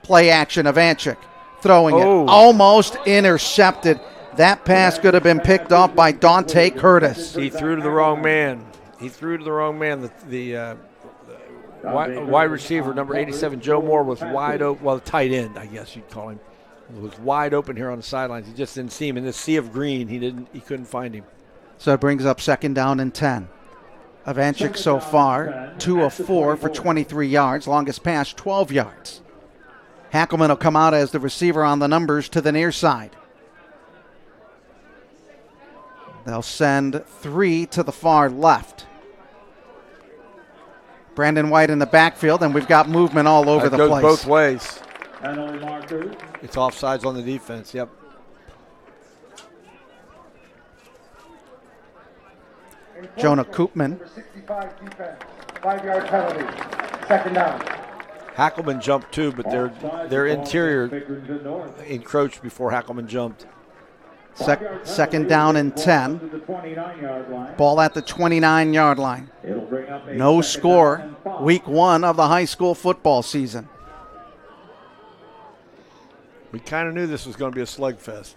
Play action, Ivanchik throwing it. Almost intercepted. That pass could have been picked off by Dante Curtis. He threw to the wrong man. The wide receiver, number 87, Joe Moore, was wide open. Well, the tight end, I guess you'd call him, was wide open here on the sidelines. He just didn't see him in this sea of green. He couldn't find him. So it brings up 2nd down and 10. Ivanchik so far, 2 of 4 for 23 yards. Longest pass, 12 yards. Hackelman will come out as the receiver on the numbers to the near side. They'll send 3 to the far left. Brandon White in the backfield, and we've got movement all over the place. place. Both ways. Penalty markers. It's offsides on the defense, yep. Jonah Koopman. 5-yard penalty. Second down. Hackelman jumped too, but their interior encroached before Hackelman jumped. Second down and 10. Ball at the 29-yard line. No score. Week 1 of the high school football season. We kind of knew this was going to be a slugfest.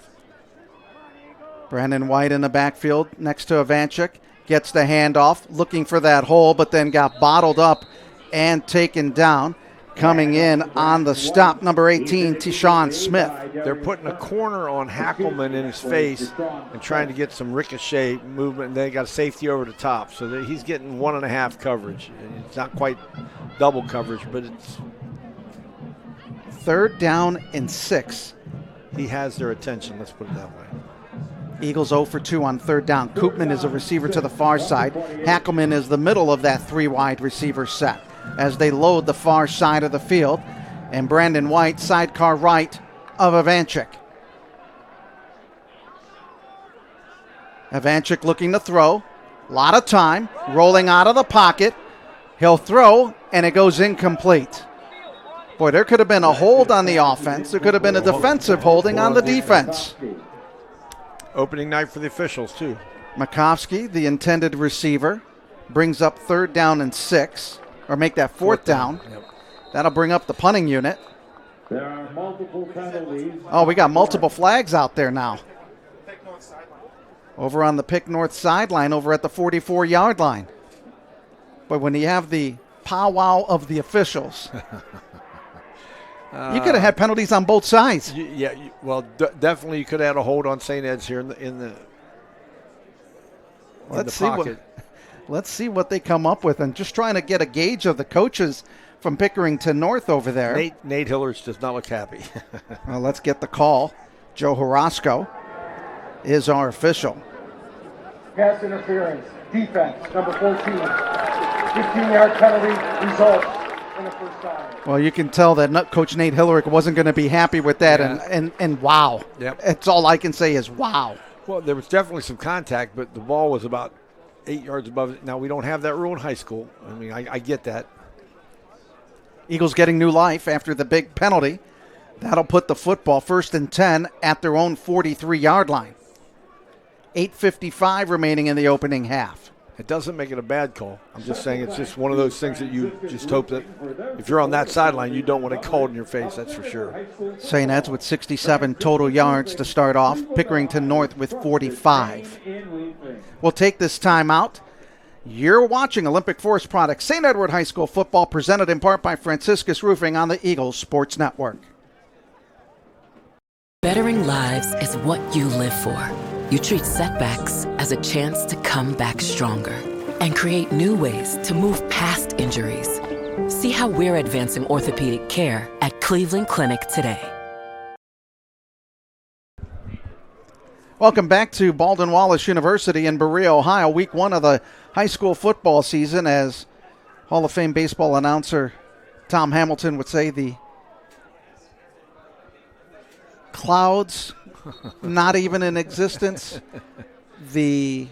Brandon White in the backfield next to Ivanchik. Gets the handoff, looking for that hole, but then got bottled up and taken down. Coming in on the stop, number 18, Tishawn Smith. They're putting a corner on Hackelman in his face and trying to get some ricochet movement, and they got a safety over the top. So that he's getting 1.5 coverage. It's not quite double coverage, but it's... 3rd down and 6. He has their attention, let's put it that way. Eagles 0 for 2 on 3rd down. Koopman is a receiver to the far side. Hackelman is the middle of that 3-wide receiver set as they load the far side of the field. And Brandon White, sidecar right of Ivanchik. Ivanchik looking to throw. A lot of time. Rolling out of the pocket. He'll throw, and it goes incomplete. Boy, there could have been a hold on the offense. There could have been a defensive holding on the defense. Opening night for the officials, too. Makovsky, the intended receiver, brings up 3rd down and 6, or make that 4th down. Yep. That'll bring up the punting unit. There are multiple penalties. Oh, we got multiple flags out there now. Over on the Pick North sideline, over at the 44-yard line. But when you have the powwow of the officials, you could have had penalties on both sides. Definitely you could have had a hold on St. Ed's here in the pocket. Let's see what they come up with. And just trying to get a gauge of the coaches from Pickerington North over there. Nate Hillers does not look happy. Well, let's get the call. Joe Horosco is our official. Pass interference. Defense, number 14. 15-yard penalty results in a first down. Well, you can tell that Coach Nate Hillerick wasn't going to be happy with that. Yeah. And wow. Yep. That's all I can say is wow. Well, there was definitely some contact, but the ball was about 8 yards above it. Now, we don't have that rule in high school. I mean, I get that. Eagles getting new life after the big penalty. That'll put the football 1st and 10 at their own 43-yard line. 8:55 remaining in the opening half. It doesn't make it a bad call. I'm just saying it's just one of those things that you just hope that if you're on that sideline, you don't want it called in your face, that's for sure. St. Ed's with 67 total yards to start off. Pickerington North with 45. We'll take this time out. You're watching Olympic Forest Products, St. Edward High School football, presented in part by Franciscus Roofing on the Eagles Sports Network. Bettering lives is what you live for. You treat setbacks as a chance to come back stronger and create new ways to move past injuries. See how we're advancing orthopedic care at Cleveland Clinic today. Welcome back to Baldwin Wallace University in Berea, Ohio. Week 1 of the high school football season, as Hall of Fame baseball announcer Tom Hamilton would say, the clouds not even in existence, the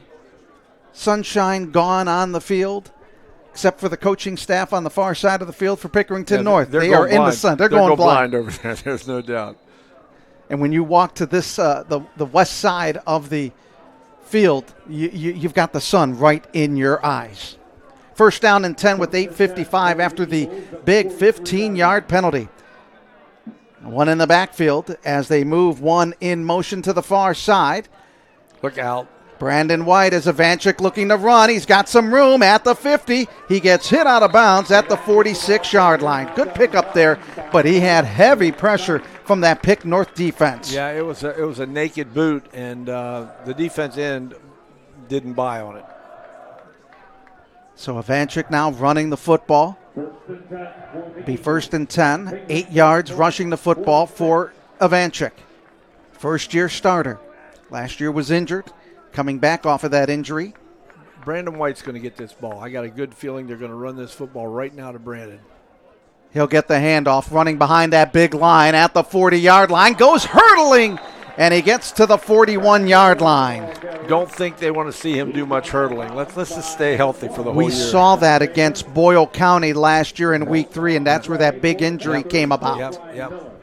sunshine gone on the field, except for the coaching staff on the far side of the field for Pickerington North. They are in the sun. They're going blind over there. There's no doubt. And when you walk to this, the west side of the field, you've got the sun right in your eyes. 1st down and 10 with 8:55 after the big 15-yard penalty. One in the backfield as they move one in motion to the far side. Look out. Brandon White is Ivanchik looking to run. He's got some room at the 50. He gets hit out of bounds at the 46-yard line. Good pickup there, but he had heavy pressure from that Pick North defense. Yeah, it was a naked boot, and the defense end didn't buy on it. So Ivanchik now running the football. Be 1st and 10, 8 yards rushing the football for Ivanchik. First-year starter. Last year was injured, coming back off of that injury. Brandon White's going to get this ball. I got a good feeling they're going to run this football right now to Brandon. He'll get the handoff, running behind that big line at the 40-yard line, goes hurdling, and he gets to the 41-yard line. Don't think they want to see him do much hurdling. Let's just stay healthy for the whole year. We saw that against Boyle County last year in week 3, and that's where that big injury came about. Yep.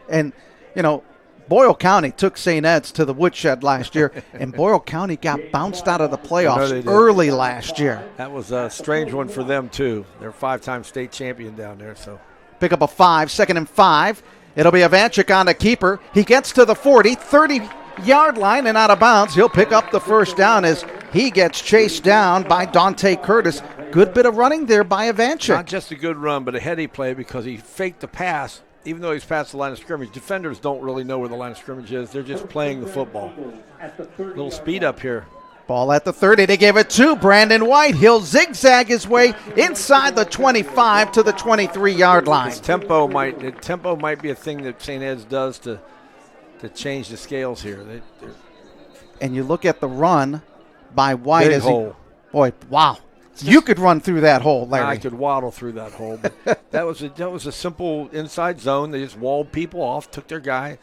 And, you know, Boyle County took St. Ed's to the woodshed last year, and Boyle County got bounced out of the playoffs early last year. That was a strange one for them, too. They're 5-time state champion down there. So pick up a 5, 2nd and 5. It'll be Ivanchik on the keeper. He gets to the 40, 30-yard line and out of bounds. He'll pick up the first down as he gets chased down by Dante Curtis. Good bit of running there by Ivanchik. Not just a good run, but a heady play because he faked the pass. Even though he's past the line of scrimmage, defenders don't really know where the line of scrimmage is. They're just playing the football. Little speed up here. Ball at the 30. They give it to Brandon White. He'll zigzag his way inside the 25 to the 23-yard line. Tempo might be a thing that St. Ed's does to change the scales here. And you look at the run by White. Big hole. Boy, wow. You could run through that hole, Larry. I could waddle through that hole. But that was a simple inside zone. They just walled people off, took their guy.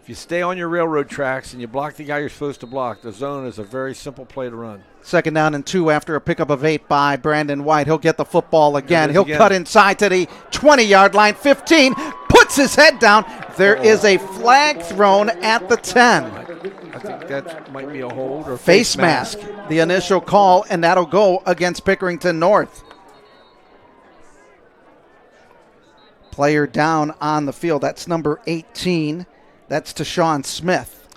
If you stay on your railroad tracks and you block the guy you're supposed to block, the zone is a very simple play to run. 2nd down and 2 after a pickup of 8 by Brandon White. He'll get the football again. He'll cut inside to the 20-yard line, 15, puts his head down. There is a flag thrown at the 10. I think that might be a hold or face mask. The initial call, and that'll go against Pickerington North. Player down on the field. That's number 18. That's Tashawn Smith.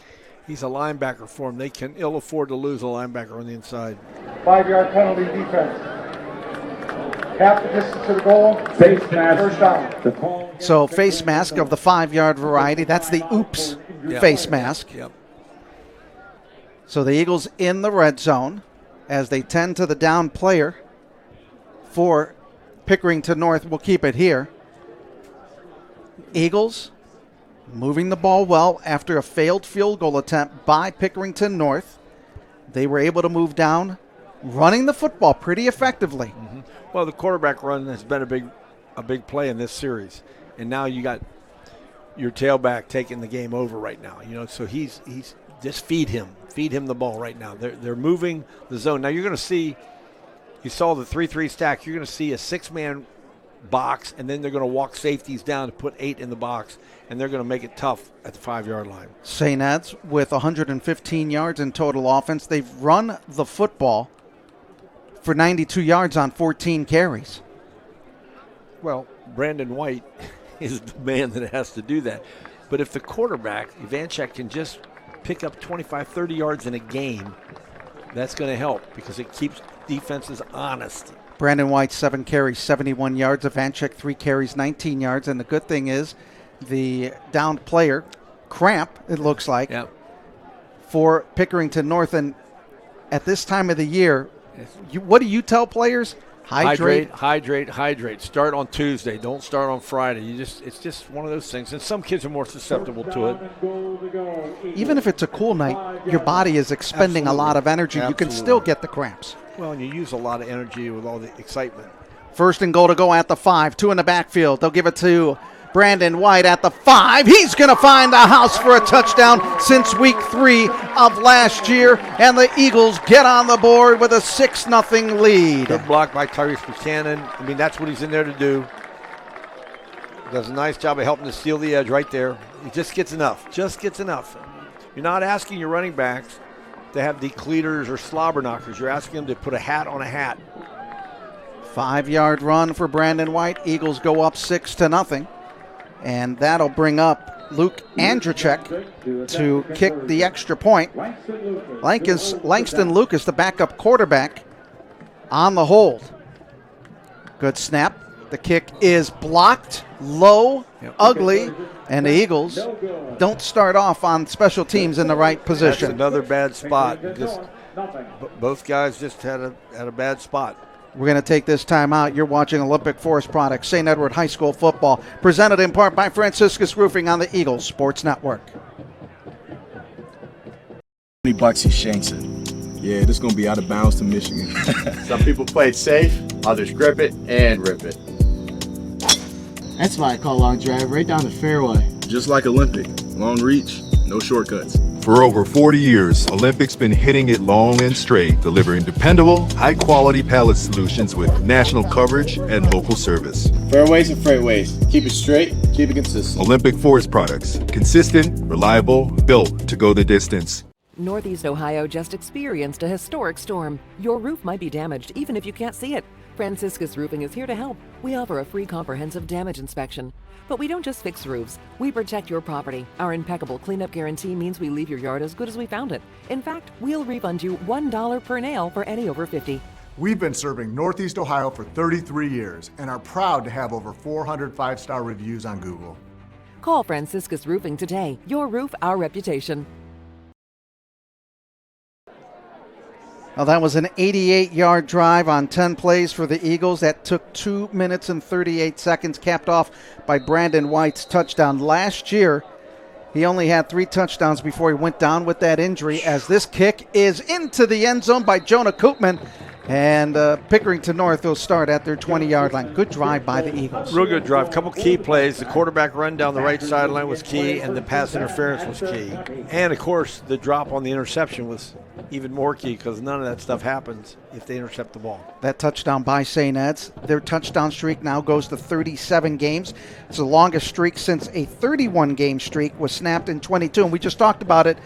He's a linebacker for him. They can ill afford to lose a linebacker on the inside. 5-yard penalty defense. Half the distance to the goal. Face mask. First down. So face mask of the 5-yard variety. That's the oops face mask. Yep. So the Eagles in the red zone as they tend to the down player for Pickerington North. We'll keep it here. Eagles moving the ball well after a failed field goal attempt by Pickerington North. They were able to move down, running the football pretty effectively. Mm-hmm. Well, the quarterback run has been a big play in this series, and now you got your tailback taking the game over right now. You know, so he's just feed him the ball right now. They're moving the zone. Now you're going to see, you saw the 3-3 stack. You're going to see a 6-man box, and then they're going to walk safeties down to put 8 in the box, and they're going to make it tough at the 5-yard line. St. Ed's with 115 yards in total offense. They've run the football for 92 yards on 14 carries. Well, Brandon White is the man that has to do that. But if the quarterback, Ivanchik, can just pick up 25, 30 yards in a game, that's going to help because it keeps defenses honest. Brandon White, 7 carries, 71 yards. Ivanchik, 3 carries, 19 yards. And the good thing is the downed player, Cramp, it looks like, for Pickerington North. And at this time of the year, what do you tell players? Hydrate. Start on Tuesday. Don't start on Friday. It's just one of those things. And some kids are more susceptible to it. Even if it's a cool night, your body is expending a lot of energy. You can still get the cramps. Well, and you use a lot of energy with all the excitement. 1st and goal to go at the 5. 2 in the backfield. They'll give it to Brandon White at the 5. He's going to find the house for a touchdown since week 3 of last year. And the Eagles get on the board with a 6-0 lead. Good block by Tyrese Buchanan. I mean, that's what he's in there to do. Does a nice job of helping to steal the edge right there. He just gets enough. You're not asking your running backs to have decleaters or slobber knockers. You're asking them to put a hat on a hat. 5-yard run for Brandon White. Eagles go up 6-0. And that'll bring up Luke Andrzejczyk to kick the extra point. Langston Lucas, the backup quarterback, on the hold. Good snap. The kick is blocked, low, ugly, and the Eagles don't start off on special teams in the right position. That's another bad spot. Both guys just had a bad spot. We're going to take this time out. You're watching Olympic Forest Products, St. Edward High School football, presented in part by Franciscus Roofing on the Eagles Sports Network. $20 he shanks it. Yeah, this is going to be out of bounds to Michigan. Some people play it safe, others grip it and rip it. That's why I call long drive right down the fairway. Just like Olympic. Long reach, no shortcuts. For over 40 years, Olympic's been hitting it long and straight, delivering dependable, high-quality pallet solutions with national coverage and local service. Fairways and freightways. Keep it straight, keep it consistent. Olympic Forest Products. Consistent, reliable, built to go the distance. Northeast Ohio just experienced a historic storm. Your roof might be damaged even if you can't see it. Franciscus Roofing is here to help. We offer a free comprehensive damage inspection. But we don't just fix roofs, we protect your property. Our impeccable cleanup guarantee means we leave your yard as good as we found it. In fact, we'll refund you $1 per nail for any over 50. We've been serving Northeast Ohio for 33 years and are proud to have over 400 5-star reviews on Google. Call Franciscus Roofing today. Your roof, our reputation. Well, that was an 88-yard drive on 10 plays for the Eagles. That took 2 minutes and 38 seconds, capped off by Brandon White's touchdown. Last year, he only had 3 touchdowns before he went down with that injury, as this kick is into the end zone by Jonah Koopman. And Pickerington North will start at their 20-yard line. Good drive by the Eagles. Real good drive. Couple key plays. The quarterback run down the right sideline was key, and the pass interference was key. And, of course, the drop on the interception was even more key because none of that stuff happens if they intercept the ball. That touchdown by St. Ed's. Their touchdown streak now goes to 37 games. It's the longest streak since a 31-game streak was snapped in 22. And we just talked about it.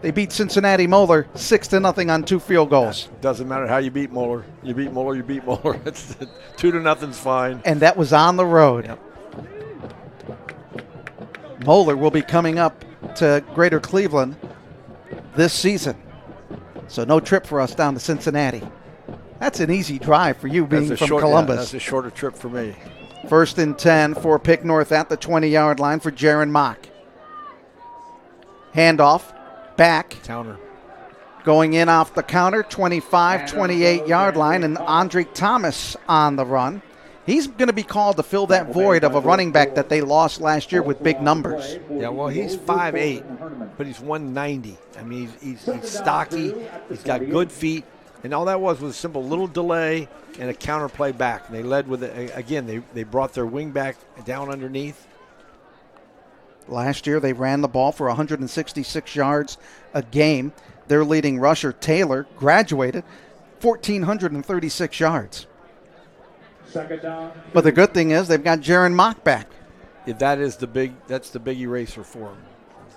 They beat Cincinnati Moeller 6-0 on 2 field goals. Doesn't matter how you beat Moeller. You beat Moeller, you beat Moeller. It's 2-0's fine. And that was on the road. Yep. Moeller will be coming up to Greater Cleveland this season. So no trip for us down to Cincinnati. That's an easy drive for you being from Columbus. Yeah, that's a shorter trip for me. 1st and 10 for Pick North at the 20-yard line for Jaron Mock. Handoff. Back. Counter. Going in off the counter, 25, 28-yard line, and Andre Thomas on the run. He's going to be called to fill that void of a running back that they lost last year with big numbers. Yeah, well, he's 5'8", but he's 190. I mean, he's stocky. He's got good feet. And all that was a simple little delay and a counter play back. And they led with it. Again, they brought their wing back down underneath. Last year, they ran the ball for 166 yards a game. Their leading rusher, Taylor, graduated 1,436 yards. But the good thing is they've got Jaron Mock back. Yeah, that's the big eraser for him.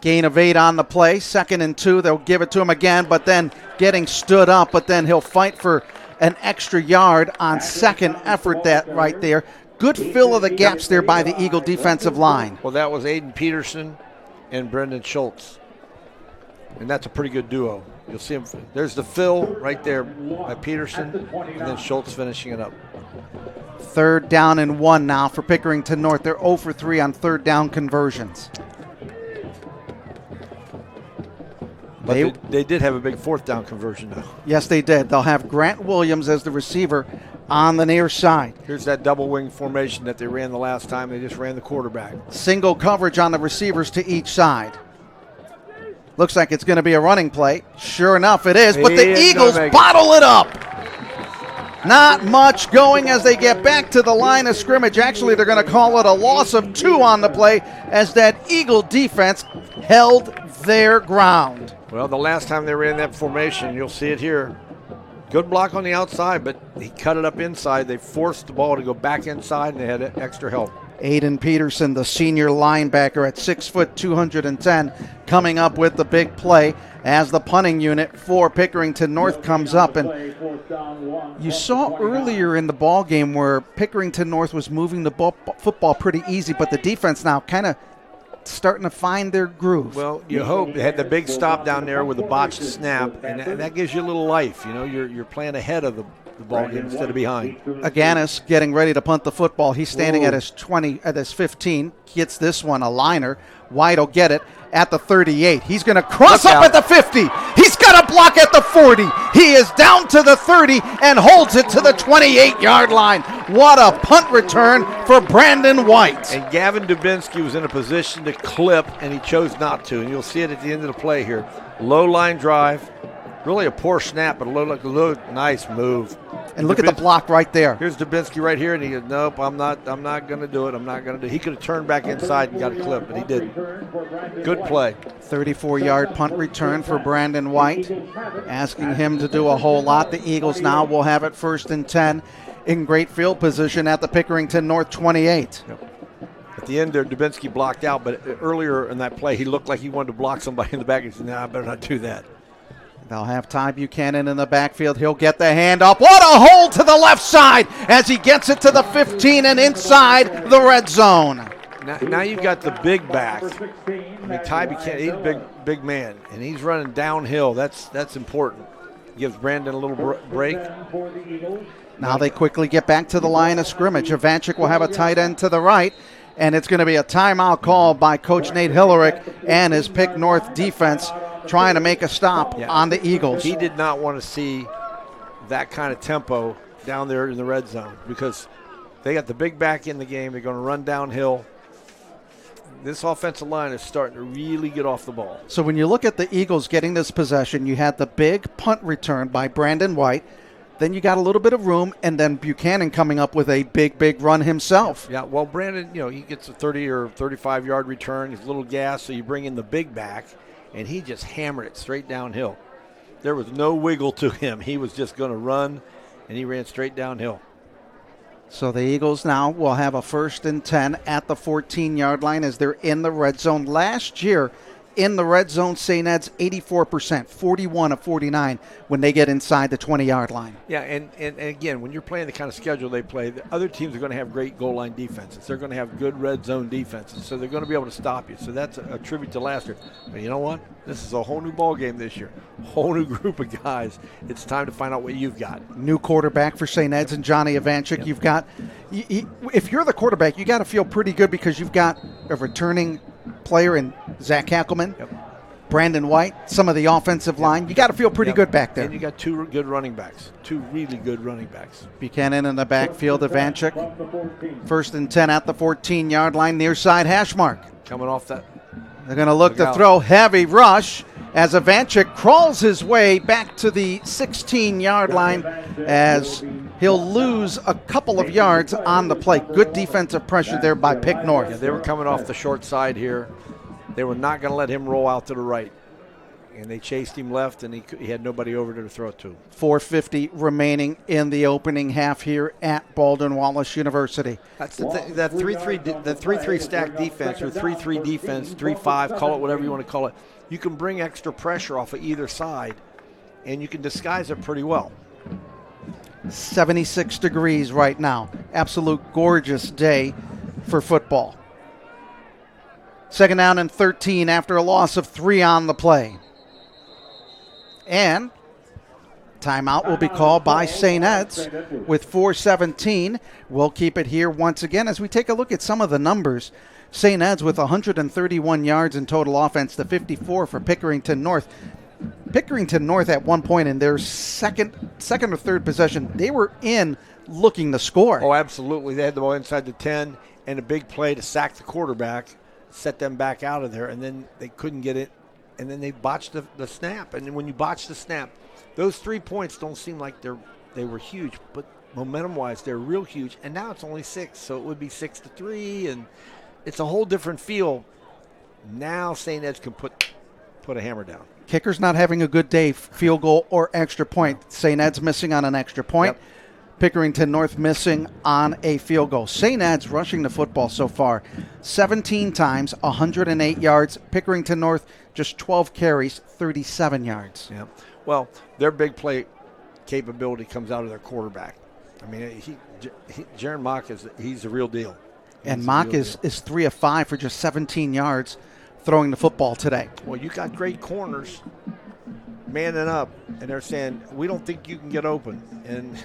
Gain of 8 on the play. 2nd and 2. They'll give it to him again, but then getting stood up. But then he'll fight for an extra yard on second effort that right there. Good fill of the gaps there by the Eagle defensive line. Well, that was Aiden Peterson and Brendan Schultz. And that's a pretty good duo. You'll see him. There's the fill right there by Peterson, and then Schultz finishing it up. 3rd down and 1 now for Pickerington North. They're 0 for 3 on 3rd down conversions. But they did have a big 4th down conversion, though. Yes, they did. They'll have Grant Williams as the receiver on the near side. Here's that double wing formation that they ran the last time. They just ran the quarterback. Single coverage on the receivers to each side. Looks like it's going to be a running play. Sure enough, it is. But the Eagles bottle it up. Not much going as they get back to the line of scrimmage. Actually, they're going to call it a loss of 2 on the play as that Eagle defense held their ground. Well, the last time they ran that formation, you'll see it here. Good block on the outside, but he cut it up inside. They forced the ball to go back inside, and they had extra help. Aiden Peterson, the senior linebacker at 6 foot 210, coming up with the big play as the punting unit for Pickerington North comes up. And you saw earlier in the ball game where Pickerington North was moving the football pretty easy, but the defense now kind of starting to find their groove. Well, you hope. They had the big stop down there with a botched snap, and that gives you a little life. You know, you're playing ahead of the the ball game instead of behind. Aganis getting ready to punt the football. He's standing at his 15. Gets this one, a liner. White will get it at the 38. He's going to cross up at the 50. He's got a block at the 40. He is down to the 30 and holds it to the 28-yard line. What a punt return for Brandon White. And Gavin Dubinsky was in a position to clip, and he chose not to. And you'll see it at the end of the play here. Low line drive. Really a poor snap, but a low nice move. And look at the block right there. Here's Dubinsky right here, and he goes, nope, I'm not going to do it. I'm not going to do it. He could have turned back inside and got a clip, but he didn't. Good play. 34-yard punt return for Brandon White, asking him to do a whole lot. The Eagles now will have it 1st and 10 in great field position at the Pickerington North 28. Yep. At the end there, Dubinsky blocked out, but earlier in that play, he looked like he wanted to block somebody in the back. He said, I better not do that. They'll have Ty Buchanan in the backfield. He'll get the handoff. What a hole to the left side as he gets it to the 15 and inside the red zone. Now you've got the big back. I mean, Ty Buchanan, he's a big man, and he's running downhill. That's important. Gives Brandon a little break. Now they quickly get back to the line of scrimmage. Ivanchik will have a tight end to the right, and it's going to be a timeout call by Coach Nate Hillerick and his Pick North defense, trying to make a stop on the Eagles. He did not want to see that kind of tempo down there in the red zone because they got the big back in the game. They're going to run downhill. This offensive line is starting to really get off the ball. So when you look at the Eagles getting this possession, you had the big punt return by Brandon White. Then you got a little bit of room, and then Buchanan coming up with a big run himself. Yeah, well, Brandon, he gets a 30 or 35-yard return. He's a little gas, so you bring in the big back. And he just hammered it straight downhill. There was no wiggle to him. He was just going to run, and he ran straight downhill. So the Eagles now will have a 1st and 10 at the 14-yard line as they're in the red zone. Last year in the red zone, St. Ed's 84%, 41 of 49 when they get inside the 20-yard line. Yeah, and again, when you're playing the kind of schedule they play, the other teams are going to have great goal line defenses. They're going to have good red zone defenses, so they're going to be able to stop you. So that's a tribute to last year. But you know what? This is a whole new ball game this year. Whole new group of guys. It's time to find out what you've got. New quarterback for St. Ed's and Johnny Ivanchik. Yep. You've got, if you're the quarterback, you got to feel pretty good because you've got a returning player in Zach Hackelman, Brandon White, some of the offensive line. You got to feel pretty good back there. And you got two good running backs, two really good running backs. Buchanan in the backfield, Ivanchik. 1st and 10 at the 14-yard line, near side hash mark. Coming off that. They're going to look to throw, heavy rush as Ivanchik crawls his way back to the 16-yard line as he'll lose a couple of yards on the play. Good defensive pressure there by Pick North. Yeah, they were coming off the short side here. They were not going to let him roll out to the right. And they chased him left, and he had nobody over there to throw it to. 4:50 remaining in the opening half here at Baldwin Wallace University. That's the thing, that 3-3 stack defense, or 3-3 defense, 3-5, call it whatever you want to call it. You can bring extra pressure off of either side, and you can disguise it pretty well. 76 degrees right now. Absolute gorgeous day for football. 2nd down and 13 after a loss of 3 on the play. And timeout will be called by St. Ed's with 4:17. We'll keep it here once again as we take a look at some of the numbers. St. Ed's with 131 yards in total offense to 54 for Pickerington North. Pickerington North at one point in their second or third possession, they were in looking to score. Oh, absolutely. They had the ball inside the 10 and a big play to sack the quarterback, set them back out of there, and then they couldn't get it. And then they botched the snap. And when you botch the snap, those 3 points don't seem like they were huge, but momentum-wise, they're real huge. And now it's only 6, so it would be 6-3, and it's a whole different feel. Now St. Ed's can put a hammer down. Kicker's not having a good day, field goal or extra point. St. Ed's missing on an extra point. Yep. Pickerington North missing on a field goal. St. Ed's rushing the football so far 17 times, 108 yards. Pickerington North just 12 carries, 37 yards. Yeah. Well, their big play capability comes out of their quarterback. I mean, Jaron Mock he's the real deal. And Mock is 3 of 5 for just 17 yards throwing the football today. Well, you got great corners. manning up, and they're saying, we don't think you can get open. And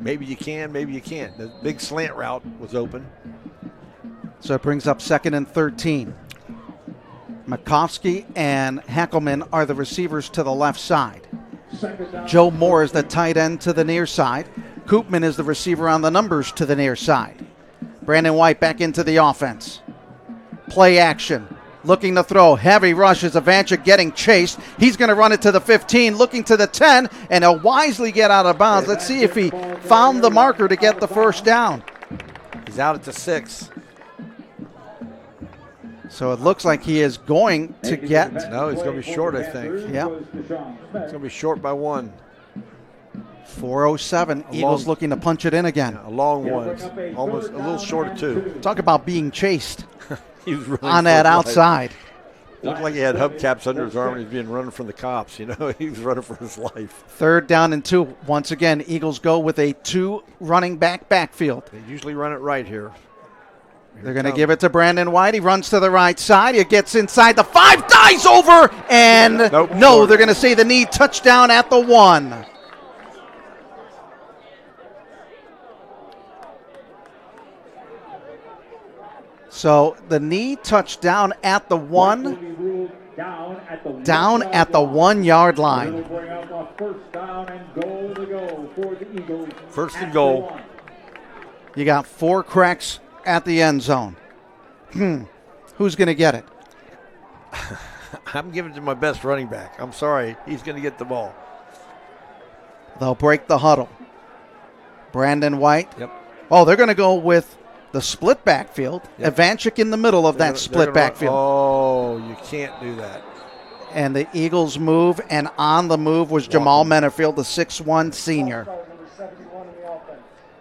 maybe you can, maybe you can't. The big slant route was open. So it brings up 2nd and 13. Makovsky and Hackelman are the receivers to the left side. Joe Moore is the tight end to the near side. Koopman is the receiver on the numbers to the near side. Brandon White back into the offense. Play action. Looking to throw. Heavy rush is Ivanchik getting chased. He's going to run it to the 15, looking to the 10, and he'll wisely get out of bounds. Let's see if he found the marker to get the first down. He's out at the 6. So it looks like he is going to get. No, he's going to be short, I think. Yeah. He's going to be short by 1. 4:07. Eagles looking to punch it in again. Yeah, a long one. Almost a little short of 2. Talk about being chased He was really on that outside. Looked like he had hubcaps under his arm and he's being running from the cops. You know, he was running for his life. 3rd down and 2. Once again, Eagles go with a 2 running back backfield. They usually run it right here. They're going to give it to Brandon White. He runs to the right side. He gets inside the 5, dives over, and nope, no, short. They're going to say the knee touchdown at the 1. So the knee touchdown at the 1, down at the 1 yard line. First and goal. You got 4 cracks at the end zone. Who's going to get it? I'm giving it to my best running back. I'm sorry. He's going to get the ball. They'll break the huddle. Brandon White. Yep. Oh, they're going to go with the split backfield. Yep. Ivanchik in the middle of that split backfield. Oh, you can't do that. And the Eagles move, and on the move was Jamal Mennerfield, the 6'1 senior.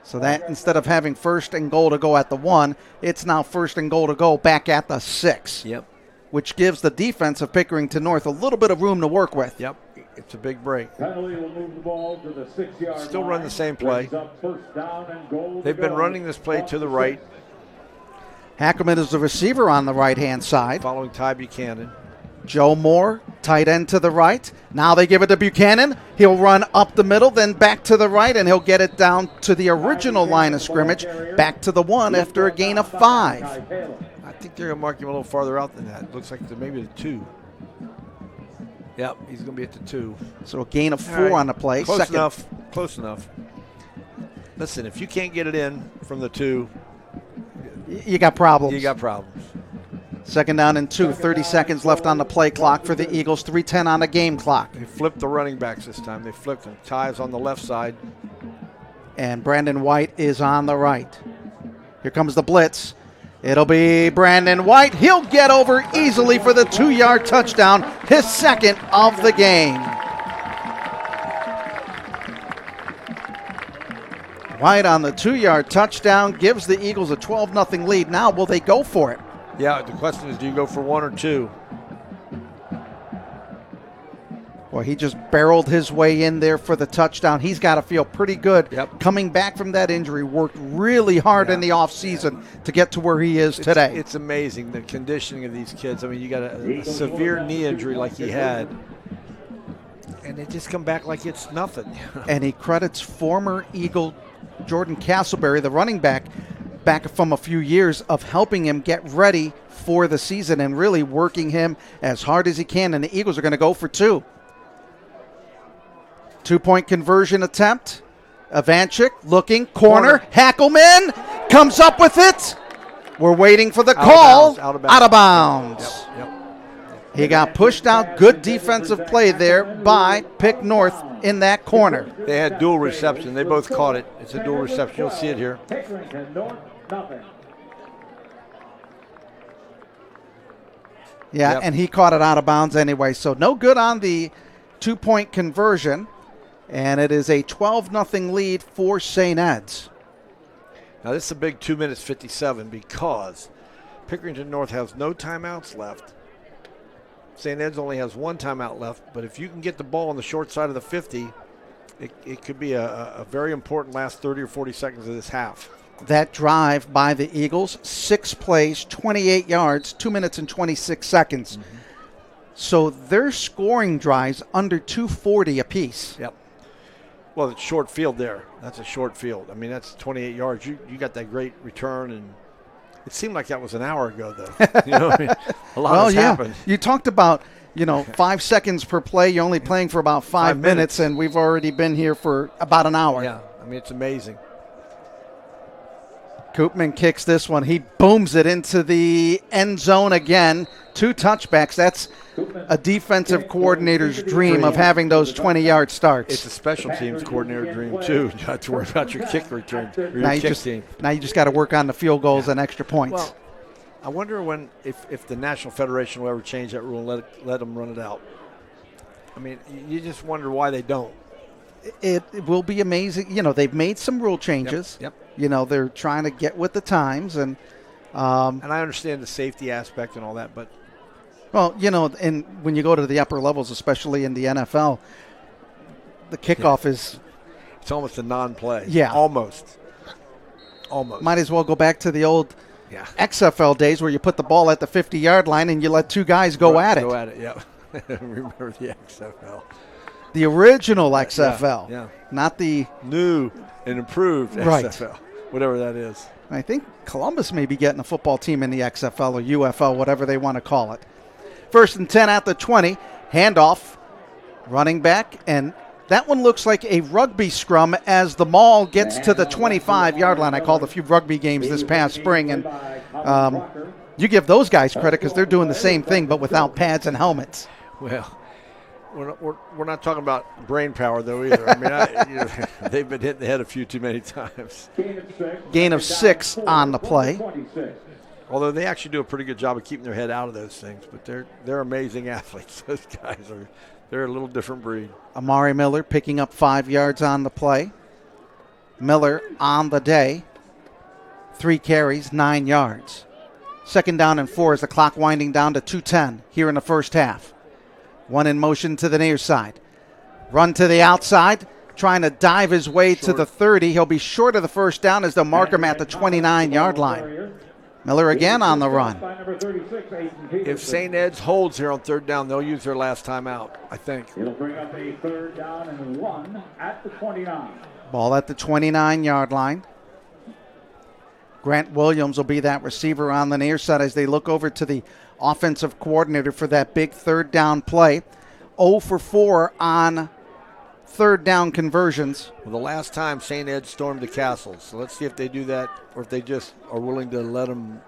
So that instead of having 1st and goal to go at the 1, it's now 1st and goal to go back at the 6. Yep. Which gives the defense of Pickerington North a little bit of room to work with. Yep. It's a big break. Penalty will move the ball to the 6-yard Still line. run the same play. First down and goal They've been running this play to the right. Hackelman is the receiver on the right-hand side. Following Ty Buchanan. Joe Moore, tight end to the right. Now they give it to Buchanan. He'll run up the middle, then back to the right, and he'll get it down to the original line of scrimmage, back to the 1 after a gain of 5. I think they're going to mark him a little farther out than that. Looks like maybe the 2. Yep, he's going to be at the 2. So a gain of 4 on the play. Close enough. Close enough. Listen, if you can't get it in from the 2, you got problems. You got problems. 2nd down and 2, 30 seconds left on the play clock for the Eagles, 3:10 on the game clock. They flipped the running backs this time. They flipped them. Ty's on the left side. And Brandon White is on the right. Here comes the blitz. It'll be Brandon White. He'll get over easily for the 2-yard touchdown, his 2nd of the game. White on the 2-yard touchdown gives the Eagles a 12-0 lead. Now, will they go for it? Yeah, the question is, do you go for 1 or 2? Well, he just barreled his way in there for the touchdown. He's got to feel pretty good. Yep. Coming back from that injury, worked really hard in the offseason to get to where he is today. It's amazing, the conditioning of these kids. I mean, you got a severe knee injury like he had, and they just come back like it's nothing. And he credits former Eagle Jordan Castleberry, the running back from a few years, of helping him get ready for the season and really working him as hard as he can. And the Eagles are going to go for 2. 2-point conversion attempt. Ivanchik looking, corner. Hackelman comes up with it. We're waiting for the call. Out of bounds. Yep. He got pushed out. Good defensive play there by Pick North in that corner. They had dual reception. They both caught it. It's a dual reception. You'll see it here. Yeah, Yep. and he caught it out of bounds anyway. So no good on the 2-point conversion. And it is a 12-0 lead for St. Ed's. Now, this is a big 2 minutes 57 because Pickerington North has no timeouts left. St. Ed's only has 1 timeout left. But if you can get the ball on the short side of the 50, it could be a very important last 30 or 40 seconds of this half. That drive by the Eagles, 6 plays, 28 yards, 2 minutes and 26 seconds. So they're scoring drives under 240 apiece. Yep. Well, it's short field there. That's a short field. I mean, that's 28 yards. You got that great return, and it seemed like that was an hour ago, though. You know what I mean? A lot has happened. You talked about, 5 seconds per play. You're only playing for about 5 minutes, and we've already been here for about an hour. Yeah, I mean, it's amazing. Koopman kicks this one. He booms it into the end zone again. 2 touchbacks. That's a defensive coordinator's dream of having those 20-yard starts. It's a special teams coordinator dream, too. You have to worry about your kick return. Now you just got to work on the field goals and extra points. Well, I wonder if the National Federation will ever change that rule and let them run it out. I mean, you just wonder why they don't. It will be amazing. They've made some rule changes. Yep. They're trying to get with the times. And I understand the safety aspect and all that, but. Well, and when you go to the upper levels, especially in the NFL, the kickoff is. It's almost a non-play. Yeah. Almost. Might as well go back to the old XFL days where you put the ball at the 50-yard line and you let 2 guys go at it. Go at it, yeah. Remember the XFL. The original XFL. Yeah. Not the new and improved XFL. Whatever that is. I think Columbus may be getting a football team in the XFL or UFL, whatever they want to call it. 1st and 10 at the 20. Handoff. Running back. And that one looks like a rugby scrum as the Maul gets to the 25-yard line. I called a few rugby games this past spring, and you give those guys credit because they're doing the same thing but without pads and helmets. Well, we're not talking about brain power, though, either. I mean, they've been hit in the head a few too many times. Gain of 6 on the play. Although they actually do a pretty good job of keeping their head out of those things, but they're amazing athletes. Those guys they're a little different breed. Amari Miller picking up 5 yards on the play. Miller on the day. 3 carries, 9 yards. 2nd down and 4 as the clock winding down to 2:10 here in the first half. 1 in motion to the near side. Run to the outside, trying to dive his way to the 30. He'll be short of the first down as they'll mark him at the 29-yard line. Miller again on the run. If St. Ed's holds here on 3rd down, they'll use their last timeout, I think. It'll bring up a 3rd down and 1 at the 29. Ball at the 29-yard line. Grant Williams will be that receiver on the near side as they look over to the offensive coordinator for that big 3rd down play. 0 for 4 on 3rd down conversions. Well, the last time St. Ed stormed the castle, so let's see if they do that or if they just are willing to let them.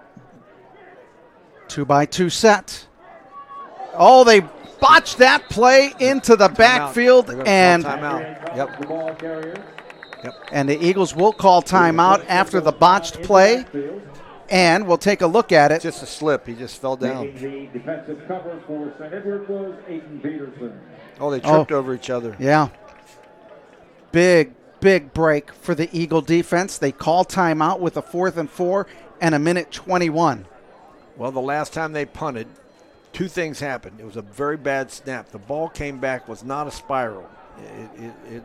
2-by-2 set. Oh, they botched that play into the backfield and and the Eagles will call timeout after the botched play. And we'll take a look at it. Just a slip. He just fell down. The defensive cover for St. Edward was Aiden Peterson. Oh, they tripped over each other. Yeah. Big break for the Eagle defense. They call timeout with a 4th and 4 and a minute 21. Well, the last time they punted, 2 things happened. It was a very bad snap. The ball came back, was not a spiral. It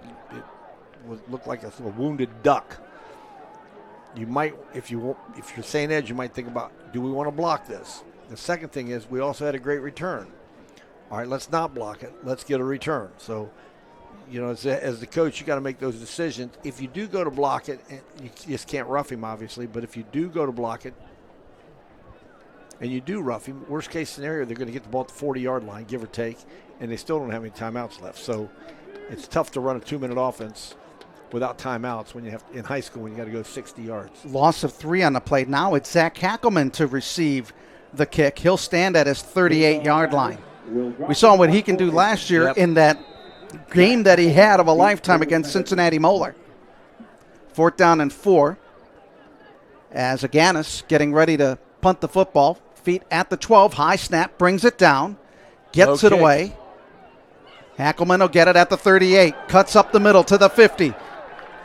looked like a wounded duck. You might, if you're St. Ed, you might think about, do we want to block this? The second thing is we also had a great return. All right, let's not block it. Let's get a return. So, as the coach, you got to make those decisions. If you do go to block it, and you just can't rough him, obviously, but if you do go to block it and you do rough him, worst case scenario, they're going to get the ball at the 40-yard line, give or take, and they still don't have any timeouts left. So it's tough to run a 2-minute offense without timeouts when you have in high school when you got to go 60 yards. Loss of 3 on the play. Now it's Zach Hackelman to receive the kick. He'll stand at his 38-yard line. We saw what he can do last year in that game that he had of a lifetime against Cincinnati Moeller. 4th down and 4 as Aganis getting ready to punt the football. Feet at the 12. High snap, brings it down, gets it away. Hackelman will get it at the 38. Cuts up the middle to the 50.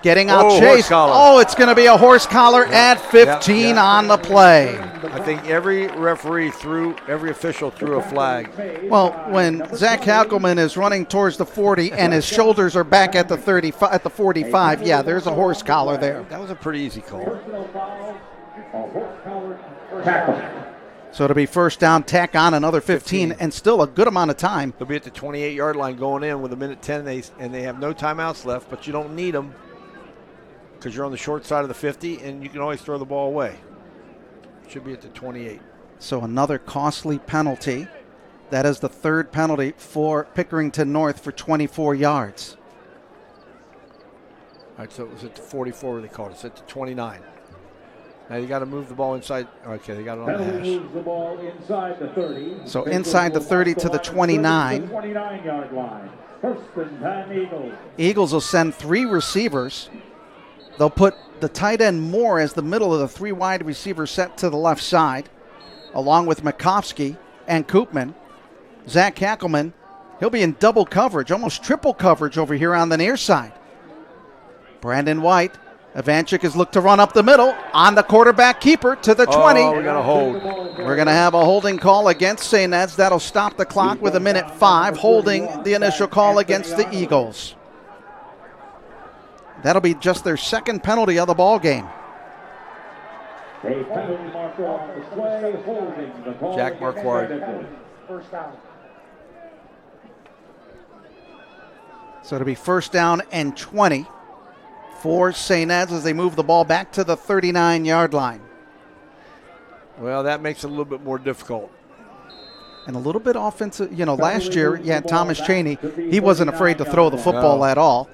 Getting out chase. Oh, it's going to be a horse collar at 15 on the play. I think every official threw a flag. Well, when Zach Hackelman is running towards the 40 and his shoulders are back at the 45, there's a horse collar there. That was a pretty easy call. So it'll be first down, tack on another 15, and still a good amount of time. They'll be at the 28-yard line going in with a minute 10, and they have no timeouts left, but you don't need them because you're on the short side of the 50, and you can always throw the ball away. Should be at the 28. So another costly penalty. That is the third penalty for Pickerington North for 24 yards. All right, so it was at the 44 where they called it. It's at the 29. Now you got to move the ball inside. Okay, they got it on the hash. Moves the ball inside the 30. So inside the 30 to the 29. 29-yard line. First and 10 Eagles. Eagles will send 3 receivers. They'll put the tight end Moore as the middle of the 3 wide receivers set to the left side, along with Makovsky and Koopman. Zach Hackelman, he'll be in double coverage, almost triple coverage over here on the near side. Brandon White, Ivanchik has looked to run up the middle on the quarterback keeper to the 20. Oh, we got a hold. We're going to have a holding call against St. Ed's. That'll stop the clock with 1:05, holding the initial call against the Eagles. That'll be just their second penalty of the ball game. Jack Marquardt. First down. So it'll be first down and 20 for St. Ed's as they move the ball back to the 39-yard line. Well, that makes it a little bit more difficult. And a little bit offensive. You know, last year you had Thomas Cheney. He wasn't afraid to throw the football at all.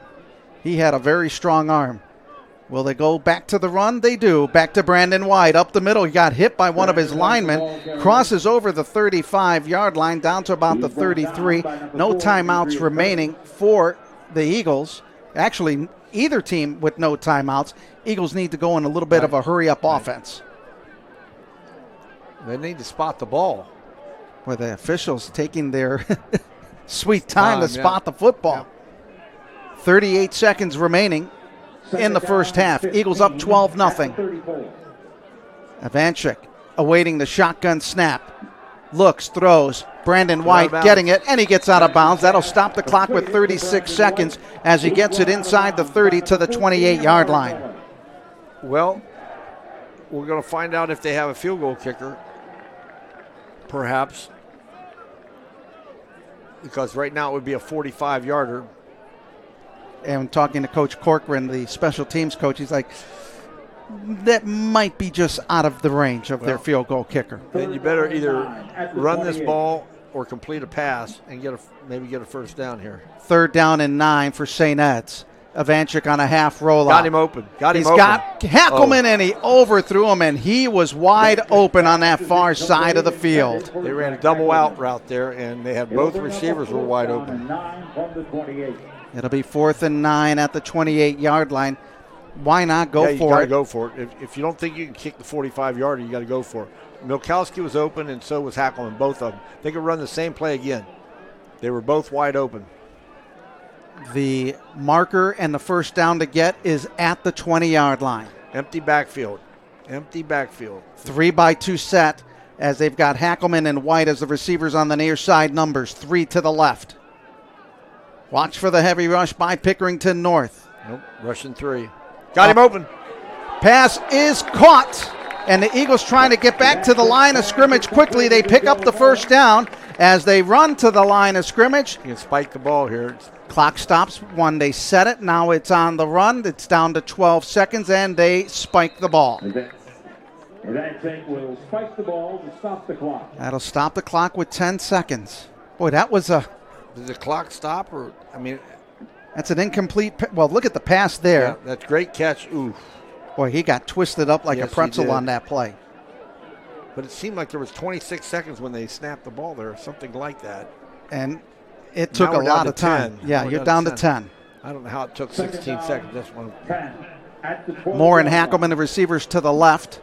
He had a very strong arm. Will they go back to the run? They do. Back to Brandon White. Up the middle. He got hit by one of his linemen. Crosses over the 35-yard line down to about the 33. No timeouts remaining for the Eagles. Actually, either team with no timeouts. Eagles need to go in a little bit of a hurry-up offense. They need to spot the ball. Where the officials taking their sweet time to spot the football. 38 seconds remaining in the first half. Eagles up 12-0. Ivanchik awaiting the shotgun snap. Looks, throws. Brandon White getting it, and he gets out of bounds. That'll stop the clock with 36 seconds as he gets it inside the 30 to the 28-yard line. Well, we're going to find out if they have a field goal kicker, perhaps, because right now it would be a 45-yarder. And talking to Coach Corcoran, the special teams coach, he's like, that might be just out of the range of their field goal kicker. Then you better either run this ball or complete a pass and maybe get a first down here. Third down and 9 for St. Ed's. Ivanchik on a half rollout. Got him open. He's got Hackelman, and he overthrew him, and he was wide open on that far side of the field. They ran a double out route there, and they had both receivers were wide open. It'll be 4th and 9 at the 28-yard line. Why not go for it? You got to go for it. If you don't think you can kick the 45-yarder, you got to go for it. Milkowski was open, and so was Hackelman, both of them. They could run the same play again. They were both wide open. The marker and the first down to get is at the 20-yard line. Empty backfield. 3-by-2 set as they've got Hackelman and White as the receivers on the near side numbers. 3 to the left. Watch for the heavy rush by Pickerington North. Nope, rushing 3. Got him open. Pass is caught, and the Eagles trying to get back to the line of scrimmage quickly. They pick up the first down as they run to the line of scrimmage. You can spike the ball here. Clock stops when they set it. Now it's on the run. It's down to 12 seconds, and they spike the ball. That will spike the ball to stop the clock. That'll stop the clock with 10 seconds. Boy, that was a... Did the clock stop? That's an incomplete... Well, look at the pass there. Yeah, that's great catch. Ooh. Boy, he got twisted up like a pretzel on that play. But it seemed like there was 26 seconds when they snapped the ball there, something like that. And it took a lot of time. Yeah, you're down to 10. I don't know how it took 16 seconds. That's one. Moore and Hackelman, the receivers to the left.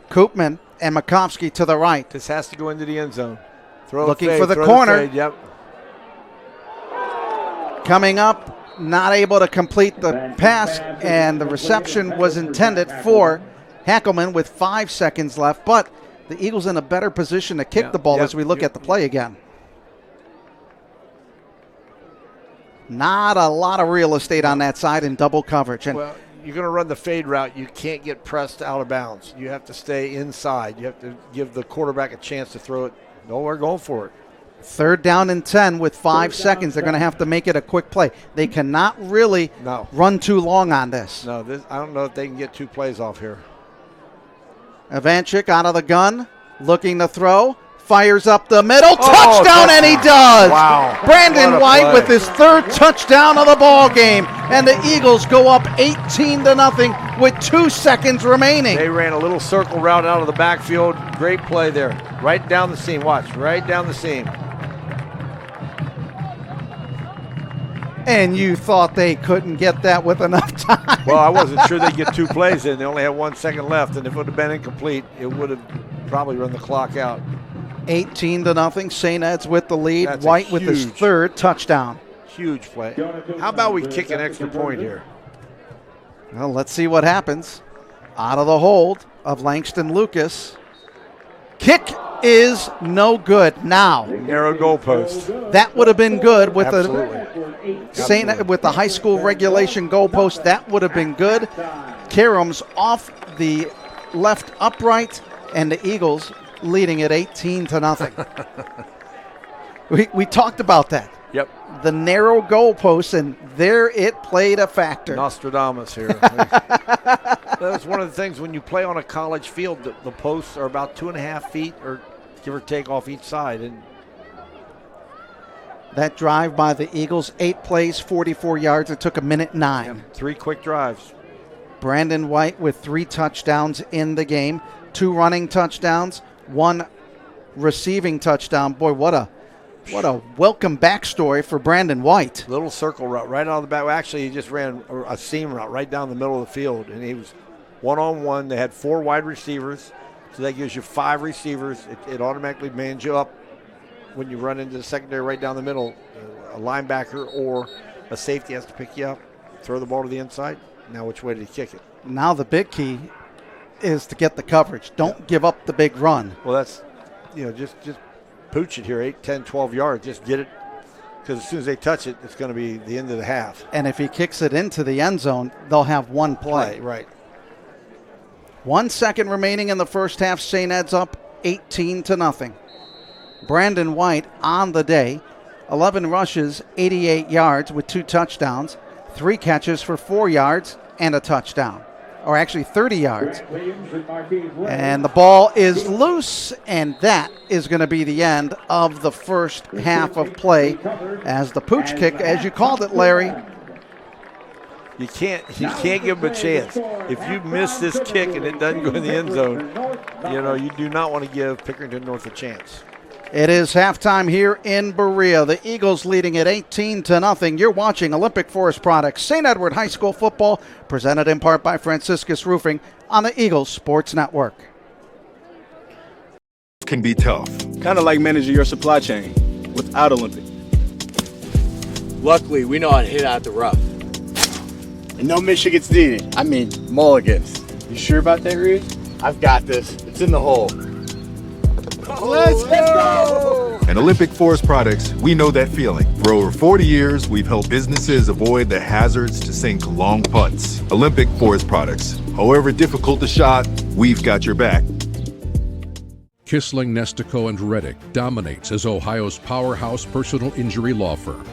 Koopman and Makovsky to the right. This has to go into the end zone. Looking for the corner. Yep. Coming up, not able to complete the pass, and the reception was intended for Hackelman with 5 seconds left, but the Eagles in a better position to kick the ball as we look at the play again. Not a lot of real estate on that side in double coverage. And you're going to run the fade route, you can't get pressed out of bounds. You have to stay inside. You have to give the quarterback a chance to throw it. No, we're going for it. 3rd down and 10 with 5 seconds. They're going to have to make it a quick play. They cannot really run too long on this. No, I don't know if they can get 2 plays off here. Ivanchik out of the gun, looking to throw. Fires up the middle, touchdown, and he does. Wow. Brandon White with his 3rd touchdown of the ball game, and the Eagles go up 18-0 with 2 seconds remaining. They ran a little circle route out of the backfield. Great play there. Right down the seam. Watch, right down the seam. And you thought they couldn't get that with enough time. Well, I wasn't sure they'd get 2 plays in. They only had 1 second left, and if it would have been incomplete, it would have probably run the clock out. 18-0. St. Ed's with the lead. That's White with his 3rd touchdown. Huge play. How about we kick an extra point here? Well, let's see what happens. Out of the hold of Langston Lucas. Kick is no good now. Narrow goalpost. That would have been good with Absolutely. with the high school regulation goalpost. That would have been good. Karams off the left upright, and the Eagles leading at 18-0. We talked about that. Yep. The narrow goalposts, and there it played a factor. Nostradamus here. That's one of the things when you play on a college field, the posts are about 2.5 feet or give or take off each side. And that drive by the Eagles, 8 plays, 44 yards. It took 1:09. 3 quick drives. Brandon White with 3 touchdowns in the game, 2 running touchdowns, 1 receiving touchdown. Boy, what a welcome backstory for Brandon White. Little circle route right out of the back. Actually, he just ran a seam route right down the middle of the field, and he was one-on-one. They had 4 wide receivers, so that gives you 5 receivers. It automatically mans you up when you run into the secondary right down the middle. A linebacker or a safety has to pick you up, throw the ball to the inside. Now which way did he kick it? Now the big key is to get the coverage. Don't give up the big run. Well, that's, just pooch it here, 8, 10, 12 yards. Just get it, because as soon as they touch it, it's going to be the end of the half. And if he kicks it into the end zone, they'll have 1 play. Right. 1 second remaining in the first half. St. Ed's up 18-0. Brandon White on the day, 11 rushes, 88 yards with 2 touchdowns, 3 catches for 4 yards and a touchdown. Or actually 30 yards. And the ball is loose, and that is going to be the end of the first half of play as the pooch kick, as you called it, Larry. You can't give him a chance. If you miss this kick and it doesn't go in the end zone, you do not want to give Pickerington North a chance. It is halftime here in Berea. The Eagles leading at 18-0. You're watching Olympic Forest Products St. Edward High School football, presented in part by Franciscus Roofing on the Eagles Sports Network. Can be tough. Kind of like managing your supply chain without Olympic. Luckily, we know how to hit out the rough. And no Michigans needed. I mean, mulligans. You sure about that, Reed? I've got this. It's in the hole. Let's go! At Olympic Forest Products, we know that feeling. For over 40 years, we've helped businesses avoid the hazards to sink long putts. Olympic Forest Products. However difficult the shot, we've got your back. Kissling, Nestico, and Reddick dominates as Ohio's powerhouse personal injury law firm.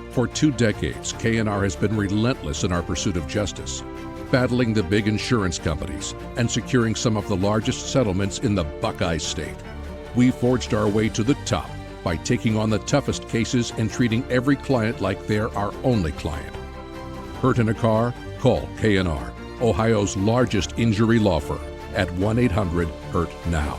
For 2 decades, K&R has been relentless in our pursuit of justice, battling the big insurance companies and securing some of the largest settlements in the Buckeye State. We forged our way to the top by taking on the toughest cases and treating every client like they're our only client. Hurt in a car? Call K&R, Ohio's largest injury law firm, at 1-800-HURT-NOW.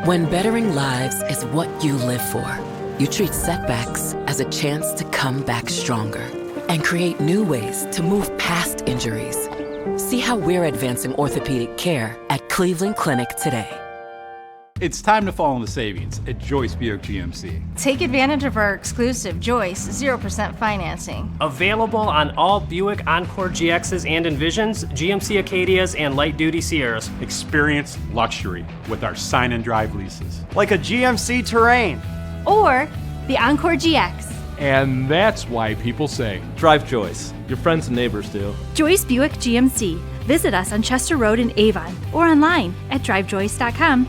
When bettering lives is what you live for, you treat setbacks as a chance to come back stronger and create new ways to move past injuries. See how we're advancing orthopedic care at Cleveland Clinic today. It's time to fall in the savings at Joyce Buick GMC. Take advantage of our exclusive Joyce 0% financing. Available on all Buick Encore GXs and Envisions, GMC Acadias, and light-duty Sierras. Experience luxury with our sign and drive leases. Like a GMC Terrain. Or the Encore GX. And that's why people say, drive Joyce. Your friends and neighbors do. Joyce Buick GMC. Visit us on Chester Road in Avon or online at drivejoyce.com.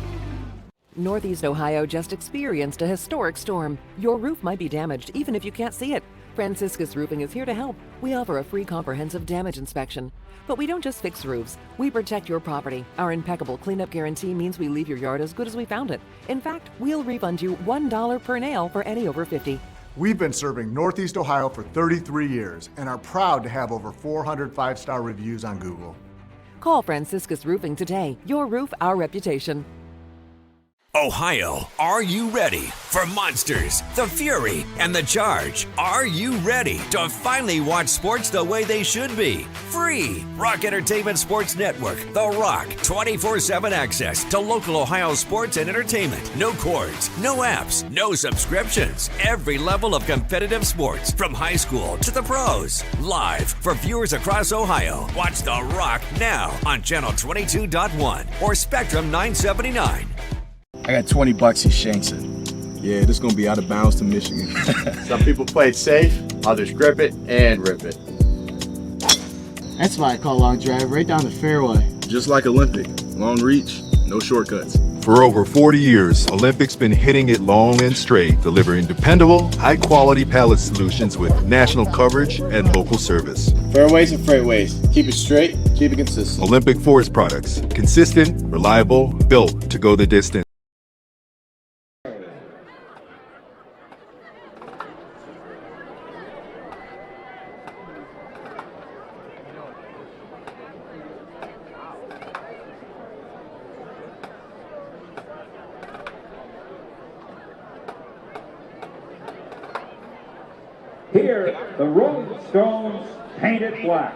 Northeast Ohio just experienced a historic storm. Your roof might be damaged even if you can't see it. Franciscus Roofing is here to help. We offer a free comprehensive damage inspection. But we don't just fix roofs, we protect your property. Our impeccable cleanup guarantee means we leave your yard as good as we found it. In fact, we'll refund you $1 per nail for any over 50. We've been serving Northeast Ohio for 33 years and are proud to have over 400 5-star reviews on Google. Call Franciscus Roofing today. Your roof, our reputation. Ohio, are you ready for Monsters, The Fury, and The Charge? Are you ready to finally watch sports the way they should be? Free Rock Entertainment Sports Network, The Rock, 24/7 access to local Ohio sports and entertainment. No cords, no apps, no subscriptions. Every level of competitive sports, from high school to the pros. Live for viewers across Ohio. Watch The Rock now on Channel 22.1 or Spectrum 979. I got $20 he shanks it. Yeah, this is gonna be out of bounds to Michigan. Some people play it safe, others grip it and rip it. That's why I call long drive right down the fairway. Just like Olympic, long reach, no shortcuts. For over 40 years, Olympic's been hitting it long and straight, delivering dependable, high-quality pallet solutions with national coverage and local service. Fairways and freightways. Keep it straight, keep it consistent. Olympic Forest Products. Consistent, reliable, built to go the distance. Here, the Rolling Stones painted black.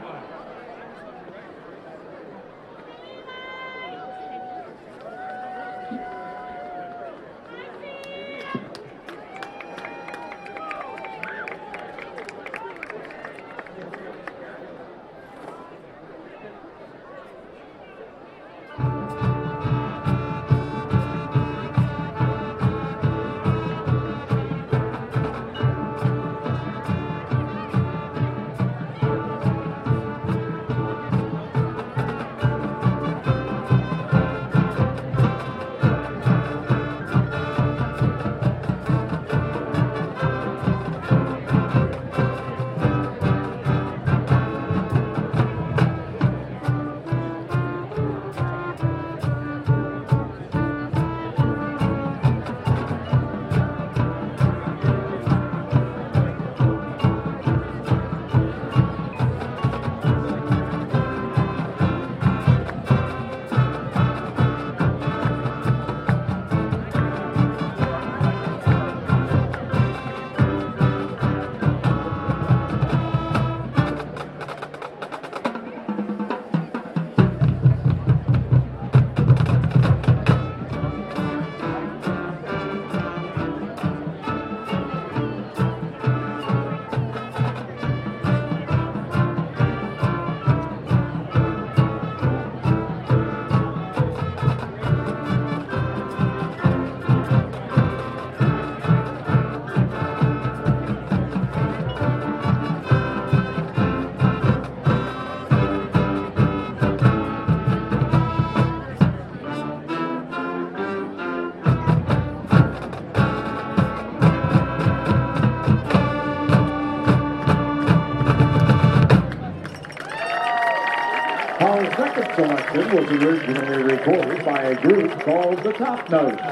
Selection was originally recorded by a group called the Top Notes.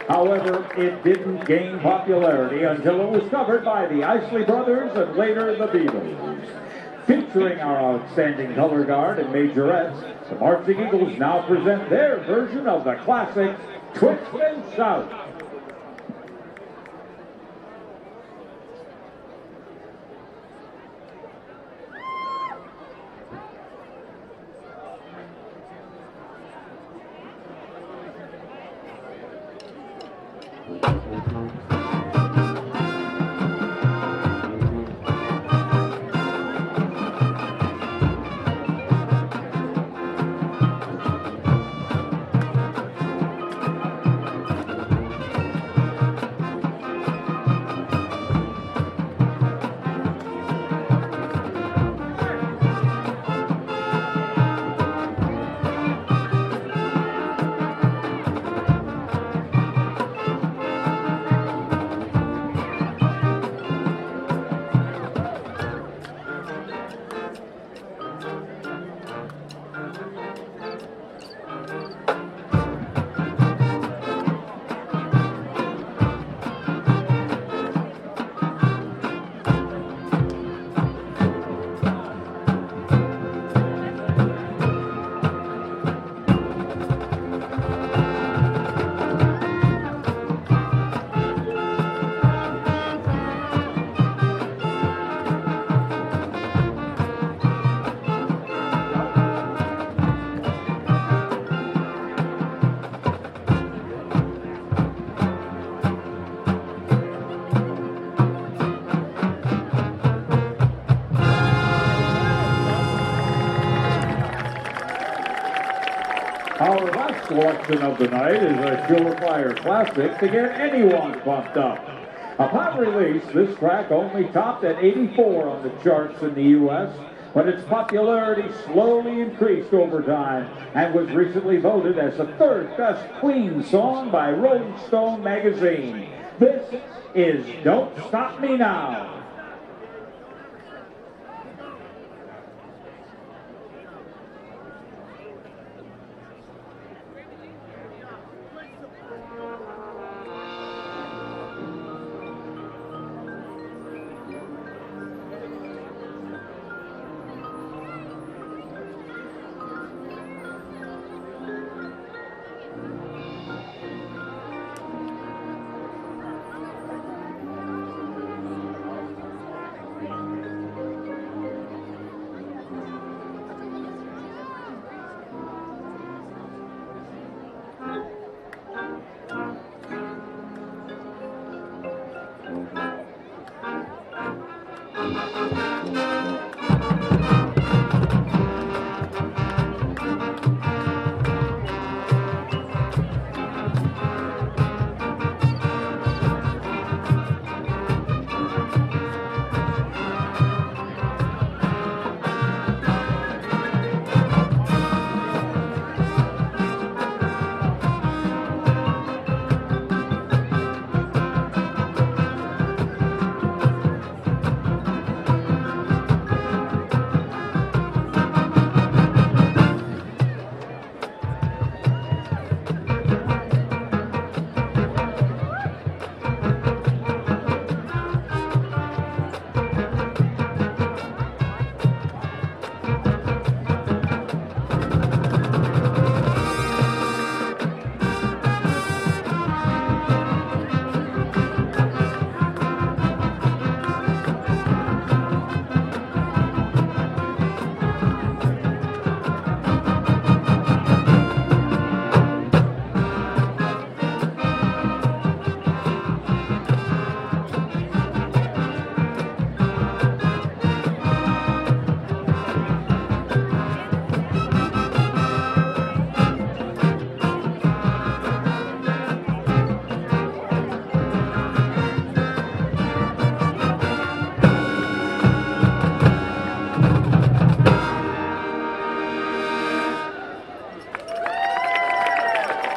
However, it didn't gain popularity until it was covered by the Isley Brothers and later the Beatles. Featuring our outstanding color guard and majorettes, the Marching Eagles now present their version of the classic Twist and Shout. Our last selection of the night is a Surefire Classic to get anyone pumped up. Upon release, this track only topped at 84 on the charts in the U.S., but its popularity slowly increased over time and was recently voted as the third best Queen song by Rolling Stone magazine. This is Don't Stop Me Now.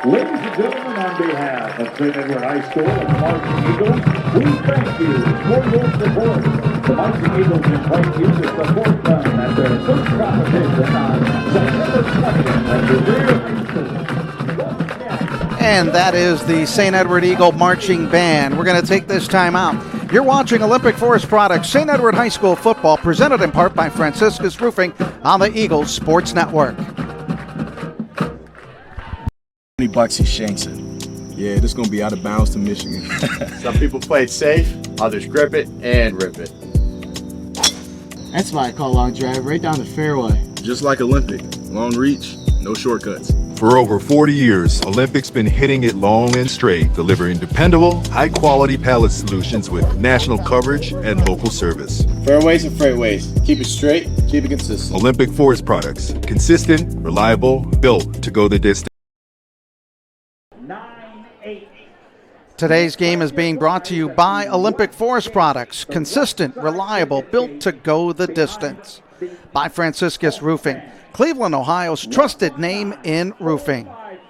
Ladies and gentlemen, on behalf of St. Edward High School and the Marching Eagles, we thank you for your support. The Marching Eagles invite you to support them at their first competition on September 2nd at Revere High School. And that is the St. Edward Eagle Marching Band. We're going to take this time out. You're watching Olympic Forest Products St. Edward High School football, presented in part by Franciscus Roofing on the Eagles Sports Network. $20 he shanks it. Yeah, this is going to be out of bounds to Michigan. Some people play it safe, others grip it and rip it. That's why I call long drive right down the fairway. Just like Olympic. Long reach, no shortcuts. For over 40 years, Olympic's been hitting it long and straight, delivering dependable, high-quality pallet solutions with national coverage and local service. Fairways and freightways. Keep it straight, keep it consistent. Olympic Forest Products. Consistent, reliable, built to go the distance. Today's game is being brought to you by Olympic Forest Products. Consistent, reliable, built to go the distance. By Franciscus Roofing, Cleveland, Ohio's trusted name in roofing.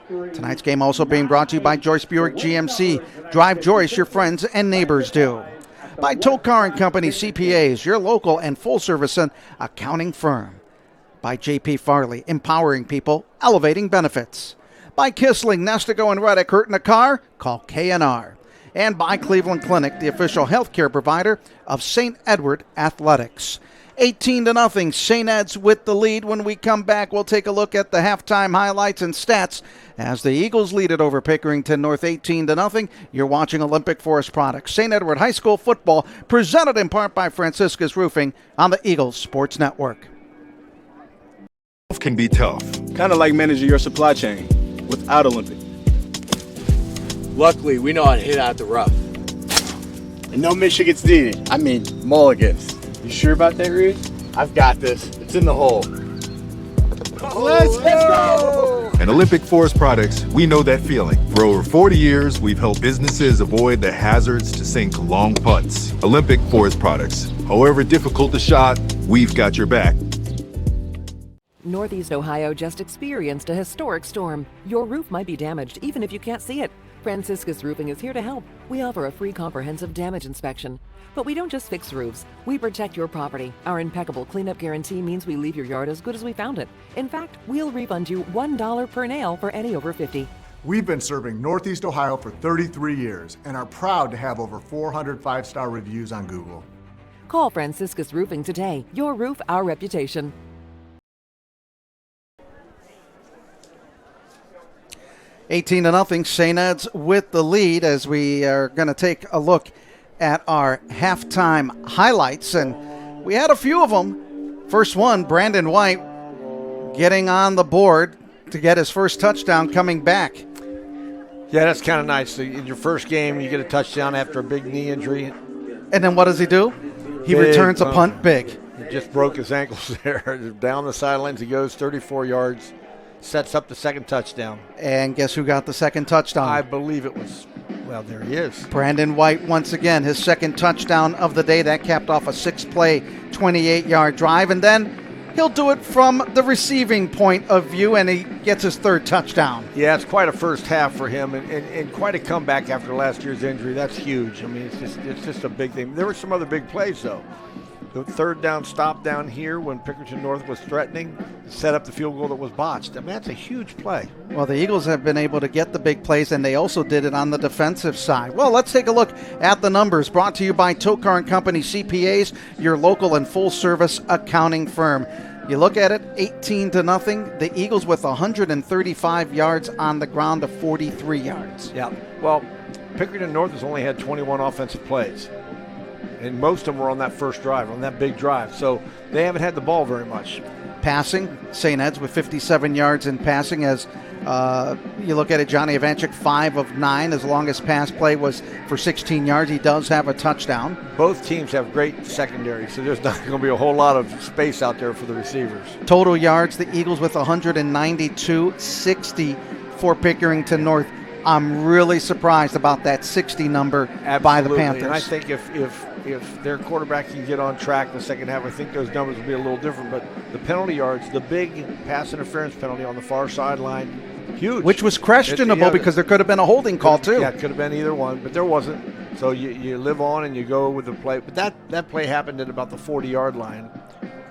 Tonight's game also being brought to you by Joyce Buick GMC. Drive Joyce, your friends and neighbors do. By Tokar & Company CPAs, your local and full-service accounting firm. By J.P. Farley, empowering people, elevating benefits. By Kissling, Nestico, and Reddick. Hurt in a car? Call K&R. And by Cleveland Clinic, the official healthcare provider of St. Edward Athletics. 18-0, St. Ed's with the lead. When we come back, we'll take a look at the halftime highlights and stats as the Eagles lead it over Pickerington North 18-0. You're watching Olympic Forest Products St. Edward High School football, presented in part by Franciscus Roofing on the Eagles Sports Network. Can be tough. Kind of like managing your supply chain without Olympic. Luckily, we know how to hit out the rough. And no Michigans needed. I mean, mulligans. You sure about that, Reed? I've got this. It's in the hole. Let's go! And Olympic Forest Products, we know that feeling. For over 40 years, we've helped businesses avoid the hazards to sink long putts. Olympic Forest Products. However difficult the shot, we've got your back. Northeast Ohio just experienced a historic storm. Your roof might be damaged even if you can't see it. Franciscus Roofing is here to help. We offer a free comprehensive damage inspection. But we don't just fix roofs, we protect your property. Our impeccable cleanup guarantee means we leave your yard as good as we found it. In fact, we'll refund you $1 per nail for any over 50. We've been serving Northeast Ohio for 33 years and are proud to have over 400 five-star reviews on Google. Call Franciscus Roofing today. Your roof, our reputation. 18-0, St. Ed's with the lead as we are going to take a look at our halftime highlights. And we had a few of them. First one, Brandon White getting on the board to get his first touchdown coming back. Yeah, that's kind of nice. So in your first game, you get a touchdown after a big knee injury. And then what does he do? He returns a punt big. He just broke his ankles there. Down the sidelines he goes, 34 yards. Sets up the second touchdown. And guess who got the second touchdown? I believe it was, well, there he is. Brandon White once again, his second touchdown of the day. That capped off a 6-play, 28-yard drive. And then he'll do it from the receiving point of view, and he gets his third touchdown. Yeah, it's quite a first half for him, and quite a comeback after last year's injury. That's huge. I mean, it's just a big thing. There were some other big plays, though. The third down stop down here when Pickerington North was threatening set up the field goal that was botched. I mean, that's a huge play. Well, the Eagles have been able to get the big plays, and they also did it on the defensive side. Well, let's take a look at the numbers brought to you by Tokar & Company CPAs, your local and full-service accounting firm. You look at it, 18-0. The Eagles with 135 yards on the ground to 43 yards. Yeah, well, Pickerington North has only had 21 offensive plays. And most of them were on that first drive, on that big drive. So they haven't had the ball very much. Passing, St. Ed's with 57 yards in passing. As you look at it, Johnny Ivanchik, 5 of 9. His longest pass play was for 16 yards. He does have a touchdown. Both teams have great secondary, so there's not going to be a whole lot of space out there for the receivers. Total yards, the Eagles with 192, 60 for Pickerington North. I'm really surprised about that 60 number by the Panthers. And I think if their quarterback can get on track the second half, I think those numbers will be a little different. But the penalty yards, the big pass interference penalty on the far sideline, huge. Which was questionable because there could have been a holding call too. Yeah, it could have been either one, but there wasn't. So you live on and you go with the play. But that play happened at about the 40-yard line.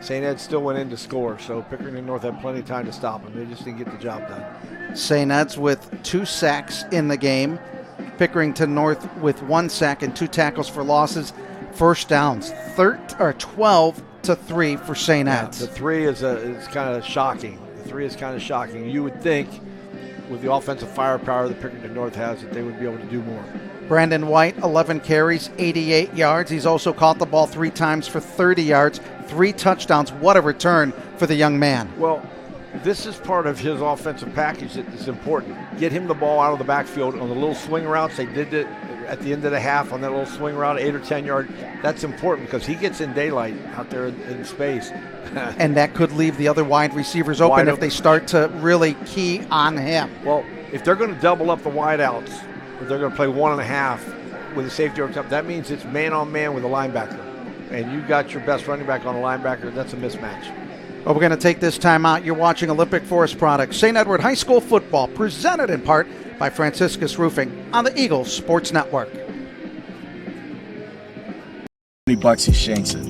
St. Ed still went in to score, so Pickerington North had plenty of time to stop them. They just didn't get the job done. St. Ed's with 2 sacks in the game. Pickerington North with 1 sack and 2 tackles for losses. First downs, 12-3 for St. Ed's. The 3 is kind of shocking. You would think with the offensive firepower that Pickerington North has that they would be able to do more. Brandon White, 11 carries, 88 yards. He's also caught the ball 3 times for 30 yards, 3 touchdowns. What a return for the young man. Well, this is part of his offensive package that is important. Get him the ball out of the backfield on the little swing routes. They did it at the end of the half on that little swing route, 8 or 10 yard. That's important because he gets in daylight out there in space. And that could leave the other wide receivers open if they start to really key on him. Well, if they're going to double up the wideouts, if they're going to play 1.5 with a safety over top, that means it's man-on-man with a linebacker. And you got your best running back on a linebacker, that's a mismatch. Well, we're going to take this time out. You're watching Olympic Forest Products, St. Edward High School football, presented in part by Franciscus Roofing on the Eagles Sports Network. $20 he shanks it.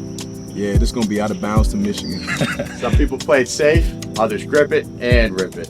Yeah, this is going to be out of bounds to Michigan. Some people play it safe, others grip it and rip it.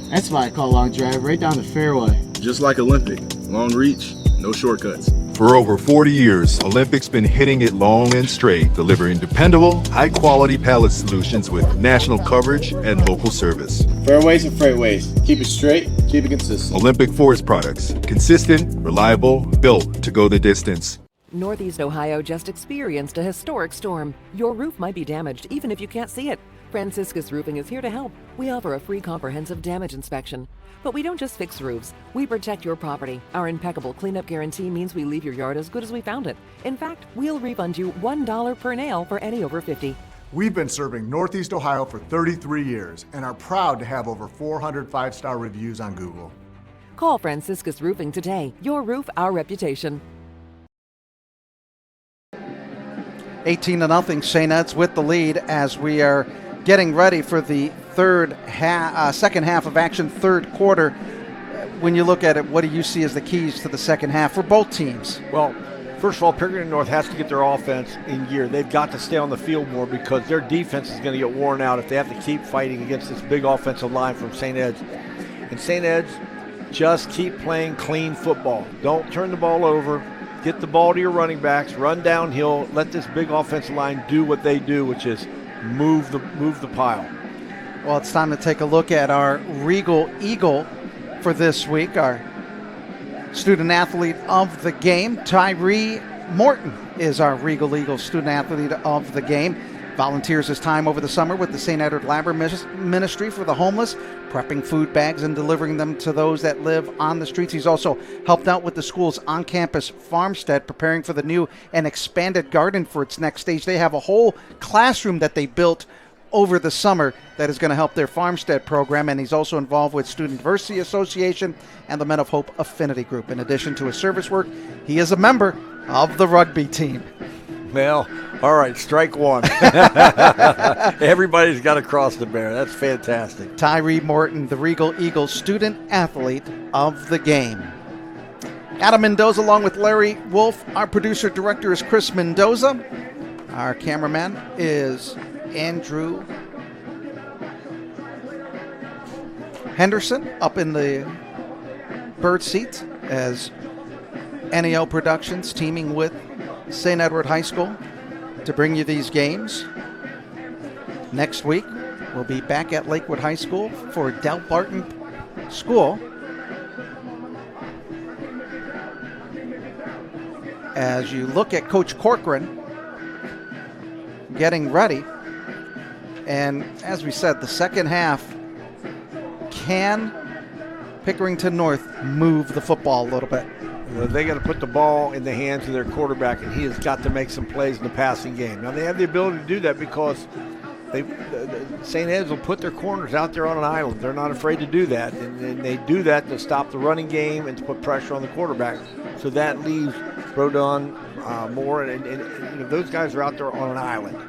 That's why I call long drive right down the fairway. Just like Olympic, long reach, no shortcuts. For over 40 years, Olympic's been hitting it long and straight, delivering dependable, high-quality pallet solutions with national coverage and local service. Fairways and freightways. Keep it straight, keep it consistent. Olympic Forest Products. Consistent, reliable, built to go the distance. Northeast Ohio just experienced a historic storm. Your roof might be damaged even if you can't see it. Franciscus Roofing is here to help. We offer a free comprehensive damage inspection. But we don't just fix roofs, we protect your property. Our impeccable cleanup guarantee means we leave your yard as good as we found it. In fact, we'll refund you $1 per nail for any over 50. We've been serving Northeast Ohio for 33 years and are proud to have over 400 5-star reviews on Google. Call Franciscus Roofing today. Your roof, our reputation. 18-0, St. Ed's with the lead as we are getting ready for the second half of action, third quarter. When you look at it, what do you see as the keys to the second half for both teams? Well, first of all, Pickerington North has to get their offense in gear. They've got to stay on the field more because their defense is going to get worn out if they have to keep fighting against this big offensive line from St. Ed's. And St. Ed's, just keep playing clean football. Don't turn the ball over. Get the ball to your running backs. Run downhill. Let this big offensive line do what they do, which is move the pile. Well, it's time to take a look at our Regal Eagle for this week. Our student athlete of the game, Tyree Morton, is our Regal Eagle student athlete of the game. Volunteers his time over the summer with the St. Edward Labor Ministry for the homeless, prepping food bags and delivering them to those that live on the streets. He's also helped out with the school's on-campus farmstead, preparing for the new and expanded garden for its next stage. They have a whole classroom that they built over the summer that is going to help their farmstead program, and he's also involved with Student Diversity Association and the Men of Hope Affinity Group. In addition to his service work, he is a member of the rugby team. Well, all right, strike one. Everybody's got to cross the bear. That's fantastic. Tyree Morton, the Regal Eagles student athlete of the game. Adam Mendoza along with Larry Wolf. Our producer director is Chris Mendoza. Our cameraman is Andrew Henderson up in the bird seat as NEL Productions teaming with St. Edward High School to bring you these games. Next week, we'll be back at Lakewood High School for Del Barton School as you look at Coach Corcoran getting ready. And as we said, the second half, can Pickerington North move the football a little bit? They got to put the ball in the hands of their quarterback, and he has got to make some plays in the passing game. Now, they have the ability to do that because St. Ed's will put their corners out there on an island. They're not afraid to do that, and they do that to stop the running game and to put pressure on the quarterback. So that leaves Rodon, Moore, and those guys are out there on an island.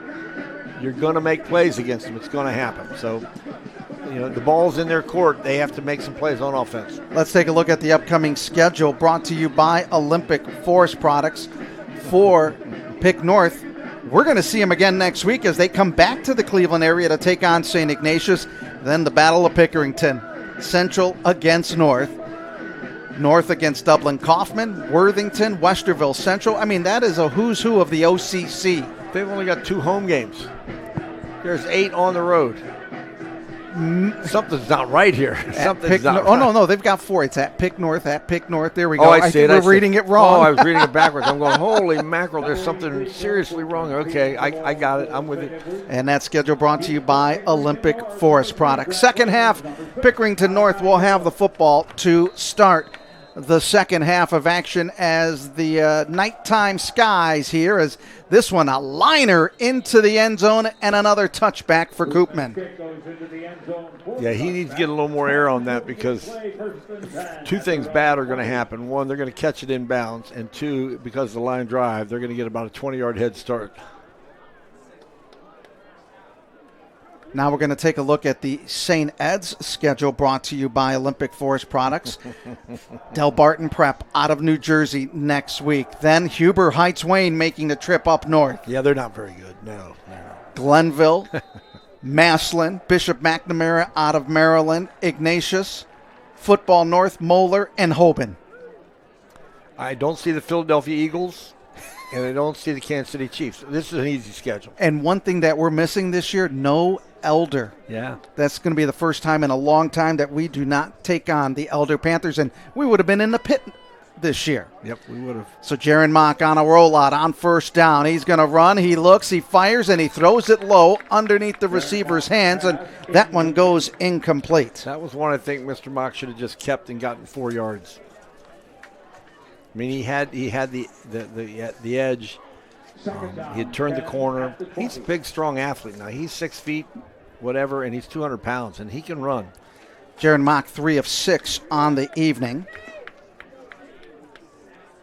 You're going to make plays against them. It's going to happen. So, the ball's in their court. They have to make some plays on offense. Let's take a look at the upcoming schedule brought to you by Olympic Forest Products for Pick North. We're going to see them again next week as they come back to the Cleveland area to take on St. Ignatius. Then the Battle of Pickerington. Central against North. North against Dublin Kaufman, Worthington, Westerville Central. I mean, that is a who's who of the OCC. They've only got 2 home games. There's 8 on the road. Something's not right here. Something's not right. Oh, no, they've got 4. It's at Pick North, at Pick North. There we go. Oh, I see it. We're reading it wrong. Oh, I was reading it backwards. I'm going, holy mackerel, there's something seriously wrong. Okay, I got it. I'm with it. And that schedule brought to you by Olympic Forest Products. Second half, Pickerington North will have the football to start the second half of action as the nighttime skies here as this one a liner into the end zone and another touchback for Koopman. Yeah, he needs to get a little more air on that because 2 things bad are going to happen. 1, they're going to catch it in bounds, and 2, because of the line drive, they're going to get about a 20-yard head start. Now we're going to take a look at the St. Ed's schedule brought to you by Olympic Forest Products. Del Barton Prep out of New Jersey next week. Then Huber Heights Wayne making the trip up north. Yeah, they're not very good. No. Glenville, Massillon, Bishop McNamara out of Maryland, Ignatius, Football North, Moeller, and Hoban. I don't see the Philadelphia Eagles. And I don't see the Kansas City Chiefs. This is an easy schedule. And one thing that we're missing this year, no Elder. Yeah. That's going to be the first time in a long time that we do not take on the Elder Panthers, and we would have been in the pit this year. Yep, we would have. So Jaron Mock on a rollout on first down. He's going to run. He looks, he fires, and he throws it low underneath the receiver's hands, and that one goes incomplete. That was one I think Mr. Mock should have just kept and gotten 4 yards. I mean, he had the edge, He had turned the corner. He's a big, strong athlete now. He's 6 feet, whatever, and he's 200 pounds, and he can run. Jaron Mock 3 of 6 on the evening.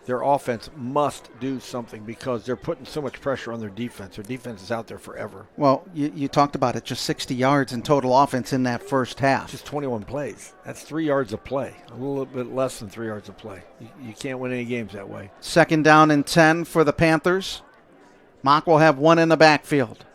Their offense must do something because they're putting so much pressure on their defense. Their defense is out there forever. Well, you talked about it, just 60 yards in total offense in that first half. Just 21 plays. That's 3 yards of play, a little bit less than 3 yards of play. You can't win any games that way. 2nd down and 10 for the Panthers. Mock will have one in the backfield.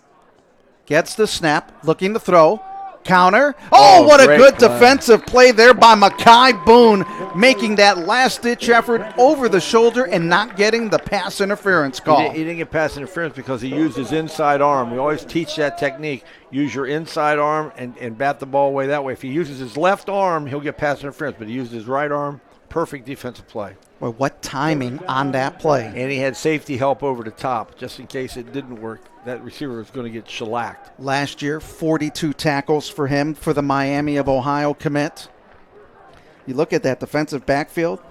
Gets the snap, looking to throw. Counter. Oh, what a good defensive play there by Mekhi Boone, making that last-ditch effort over the shoulder and not getting the pass interference call. He didn't get pass interference because he used his inside arm. We always teach that technique. Use your inside arm and bat the ball away that way. If he uses his left arm, he'll get pass interference, but he used his right arm. Perfect defensive play. Well, what timing on that play. And he had safety help over the top just in case it didn't work. That receiver was going to get shellacked. Last year, 42 tackles for him for the Miami of Ohio commit. You look at that defensive backfield,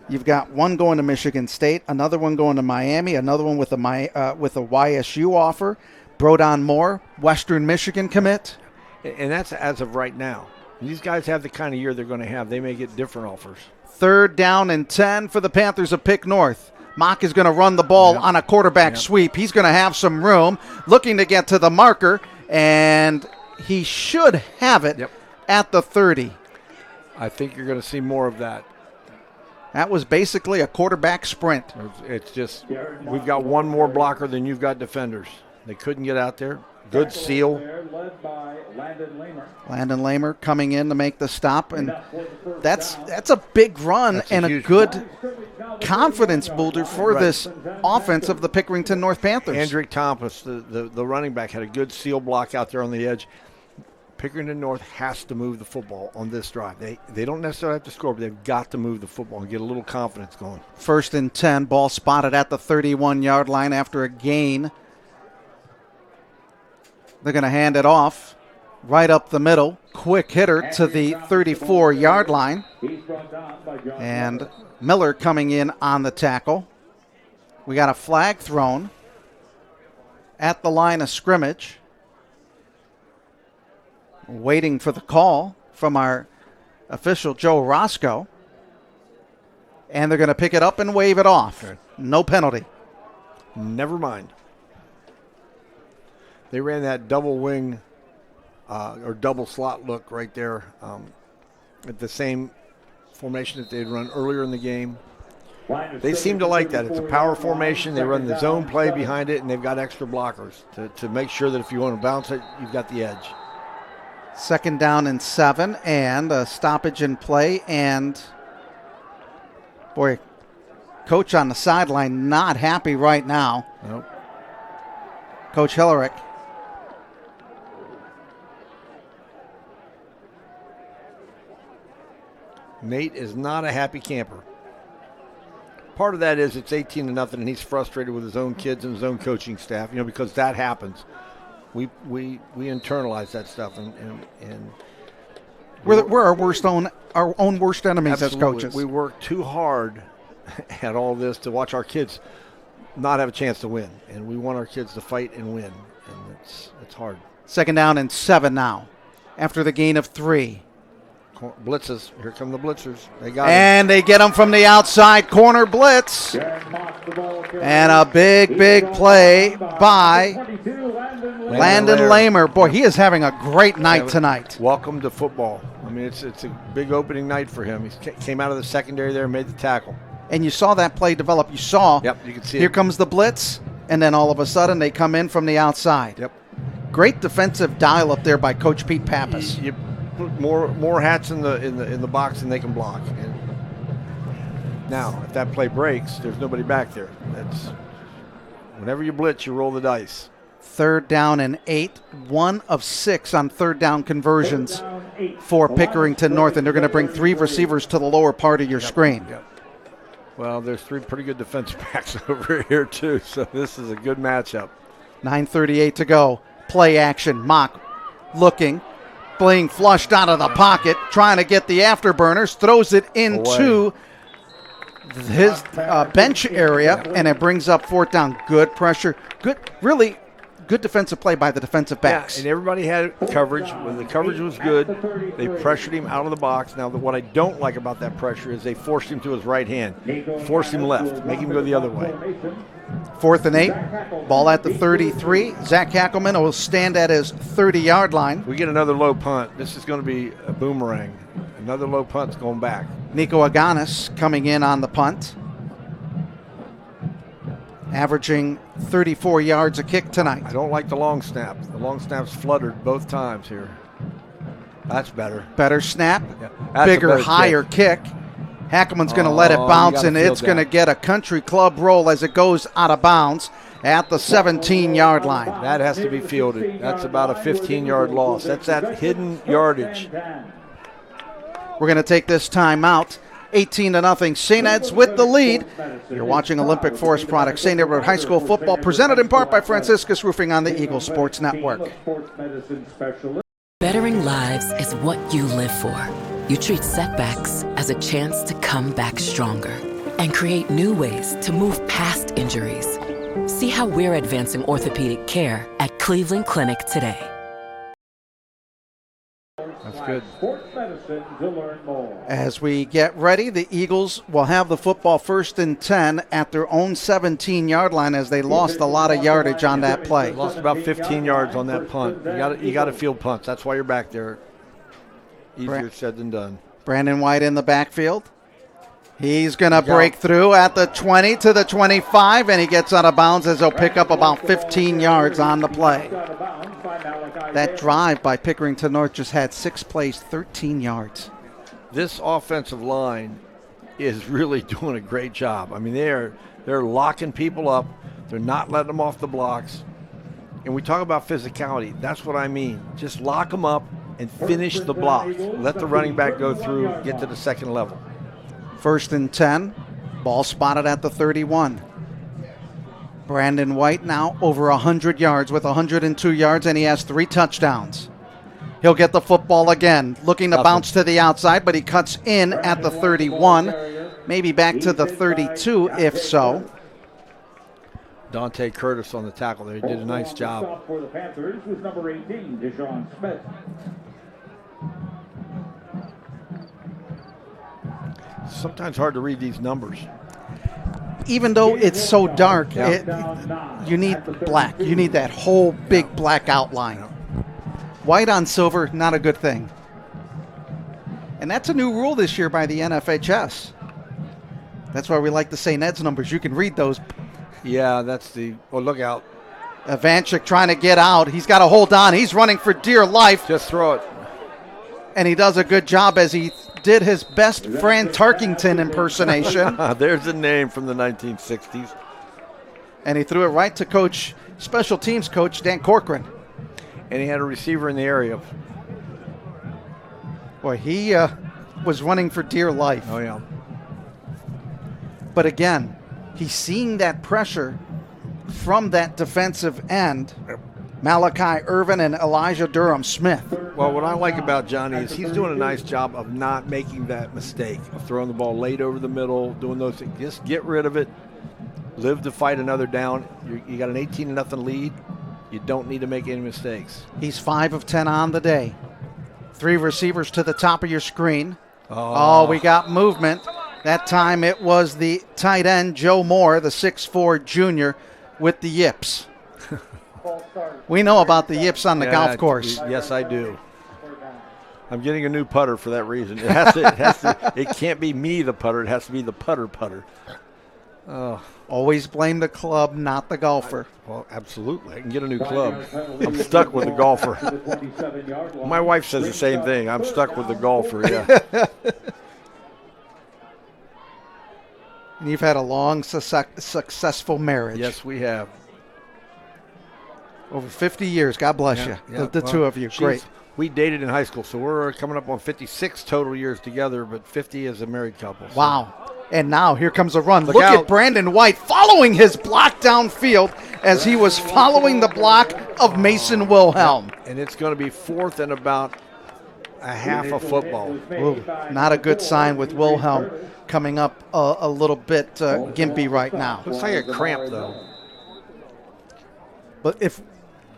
you've got one going to Michigan State, another one going to Miami, another one with a YSU offer. Brodon Moore, Western Michigan commit. And that's as of right now. These guys have the kind of year they're going to have. They may get different offers. 3rd down and 10 for the Panthers of Pick North. Mock is going to run the ball on a quarterback sweep. He's going to have some room, looking to get to the marker, and he should have it at the 30. I think you're going to see more of that. That was basically a quarterback sprint. It's just we've got one more blocker than you've got defenders. They couldn't get out there. Good seal. Landon Lamer coming in to make the stop, and that's a big run and a good confidence builder for this offense of the Pickerington North Panthers. Hendrick Thomas, the running back, had a good seal block out there on the edge. Pickerington North has to move the football on this drive. They don't necessarily have to score, but they've got to move the football and get a little confidence going. 1st and 10, ball spotted at the 31-yard line after a gain. They're going to hand it off right up the middle. Quick hitter to the 34-yard line. And Miller coming in on the tackle. We got a flag thrown at the line of scrimmage. Waiting for the call from our official, Joe Roscoe. And they're going to pick it up and wave it off. No penalty. Never mind. They ran that double wing or double slot look right there at the same formation that they'd run earlier in the game. They seem to like that. It's a power formation. They run the zone play behind it, and they've got extra blockers to make sure that if you want to bounce it, you've got the edge. 2nd down and 7, and a stoppage in play. And, boy, coach on the sideline not happy right now. Nope. Coach Hillerick. Nate is not a happy camper. Part of that is it's 18-0, and he's frustrated with his own kids and his own coaching staff, because that happens. We internalize that stuff, and we're our own worst enemies as coaches. We work too hard at all this to watch our kids not have a chance to win, and we want our kids to fight and win, and it's hard. 2nd down and 7 now, after the gain of 3. Blitzes. Here come the blitzers. They got and they get them from the outside corner blitz. And a big play by Landon Lamer. Boy, he is having a great night tonight. Welcome to football. I mean, it's a big opening night for him. He came out of the secondary there and made the tackle. And you saw that play develop. You saw. Yep, you can see Here comes the blitz, and then all of a sudden they come in from the outside. Yep. Great defensive dial up there by Coach Pete Pappas. You put more hats in the box than they can block. And now, if that play breaks, there's nobody back there. That's whenever you blitz, you roll the dice. 3rd down and 8, 1 of 6 on 3rd down conversions for Pickerington North, and they're going to bring 3 receivers to the lower part of your screen. Yep. Well, there's 3 pretty good defensive backs over here too, so this is a good matchup. 9:38 to go. Play action. Mock looking, being flushed out of the pocket, trying to get the afterburners, throws it into his bench area, and it brings up fourth down. Good pressure. Really good defensive play by the defensive backs. Yeah, and everybody had coverage. When the coverage was good, they pressured him out of the box. Now, what I don't like about that pressure is they forced him to his right hand, forced him left, make him go the other way. 4th and 8, ball at the 33. Zach Hackelman will stand at his 30-yard line. We get another low punt. This is going to be a boomerang. Another low punt's going back. Nico Aganis coming in on the punt, averaging 34 yards a kick tonight. I don't like the long snap. The long snap's fluttered both times here. That's better. Better snap, yeah, bigger, higher kick. Hackelman's going to let it bounce, and it's going to get a country club roll as it goes out of bounds at the 17-yard line. That has to be fielded. That's about a 15-yard loss. That's that hidden yardage. We're going to take this time out. 18-0, St. Ed's with the lead. You're watching Olympic Forest Products, St. Edward High School football, presented in part by Franciscus Roofing on the Eagle Sports Network. Bettering lives is what you live for. You treat setbacks as a chance to come back stronger and create new ways to move past injuries. See how we're advancing orthopedic care at Cleveland Clinic today. That's good. As we get ready, the Eagles will have the football 1st and 10 at their own 17-yard line as they lost a lot of yardage on that play. Lost about 15 yards on that punt. You got to field punts. That's why you're back there. Easier said than done. Brandon White in the backfield. He's going to break through at the 20 to the 25, and he gets out of bounds as he'll pick up about 15 yards on the play. That drive by Pickerington North just had 6 plays, 13 yards. This offensive line is really doing a great job. I mean, they're locking people up. They're not letting them off the blocks. And we talk about physicality. That's what I mean. Just lock them up and finish the block. Let the running back go through, get to the second level. 1st and 10, ball spotted at the 31. Brandon White now over 100 yards with 102 yards, and he has 3 touchdowns. He'll get the football again, looking to bounce to the outside, but he cuts in at the 31, maybe back to the 32 if so. Dante Curtis on the tackle there. He did a nice job. For the Panthers was number 18, Deshaun Smith. Sometimes hard to read these numbers. Even though it's so dark, you need black. You need that whole big black outline. White on silver, not a good thing. And that's a new rule this year by the NFHS. That's why we like the St. Ed's numbers. You can read those. Yeah, that's the... Oh, look out. Ivanchik trying to get out. He's got to hold on. He's running for dear life. Just throw it. And he does a good job as he did his best Fran Tarkington impersonation. There's a name from the 1960s. And he threw it right to special teams coach Dan Corcoran. And he had a receiver in the area. Boy, he was running for dear life. Oh, yeah. But again, he's seeing that pressure from that defensive end, Malachi Irvin and Elijah Durham-Smith. Well, what I like about Johnny is he's doing a nice job of not making that mistake of throwing the ball late over the middle, doing those things. Just get rid of it. Live to fight another down. You got an 18-0 lead. You don't need to make any mistakes. He's 5 of 10 on the day. 3 receivers to the top of your screen. Oh, we got movement. That time it was the tight end, Joe Moore, the 6'4 junior, with the yips. We know about the yips on the golf course. Yes, I do. I'm getting a new putter for that reason. It can't be me, the putter. It has to be the putter. Always blame the club, not the golfer. Well, absolutely. I can get a new club. I'm stuck with the golfer. My wife says the same thing. I'm stuck with the golfer, yeah. And you've had a long, successful marriage. Yes, we have. Over 50 years. God bless you. The two of you. Great. We dated in high school, so we're coming up on 56 total years together, but 50 as a married couple. So. Wow. And now here comes a run. Look at Brandon White following his block downfield as he was following the block of Mason Wilhelm. And it's going to be 4th and about a half of football. Ooh, not a good sign with Wilhelm coming up a little bit gimpy right now. Looks like a cramp, though. But if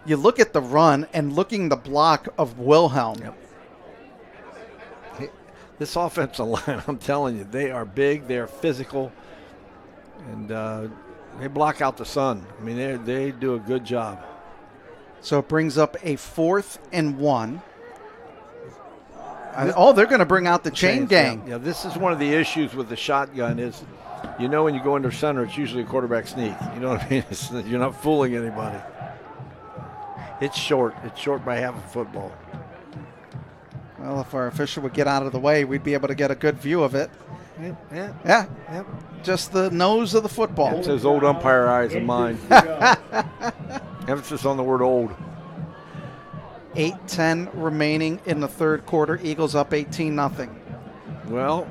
you look at the run and looking the block of Wilhelm. This offensive line, I'm telling you, they are big, they are physical, and they block out the sun. I mean, they do a good job. So it brings up a 4th and 1. They're going to bring out the chain gang. Yeah, this is one of the issues with the shotgun is, when you go under center, it's usually a quarterback sneak. You know what I mean? You're not fooling anybody. It's short. It's short by half a football. Well, if our official would get out of the way, we'd be able to get a good view of it. Yeah. Just the nose of the football. It's those old umpire eyes of mine. Emphasis on the word old. 8:10 remaining in the third quarter. Eagles up 18-0. Well,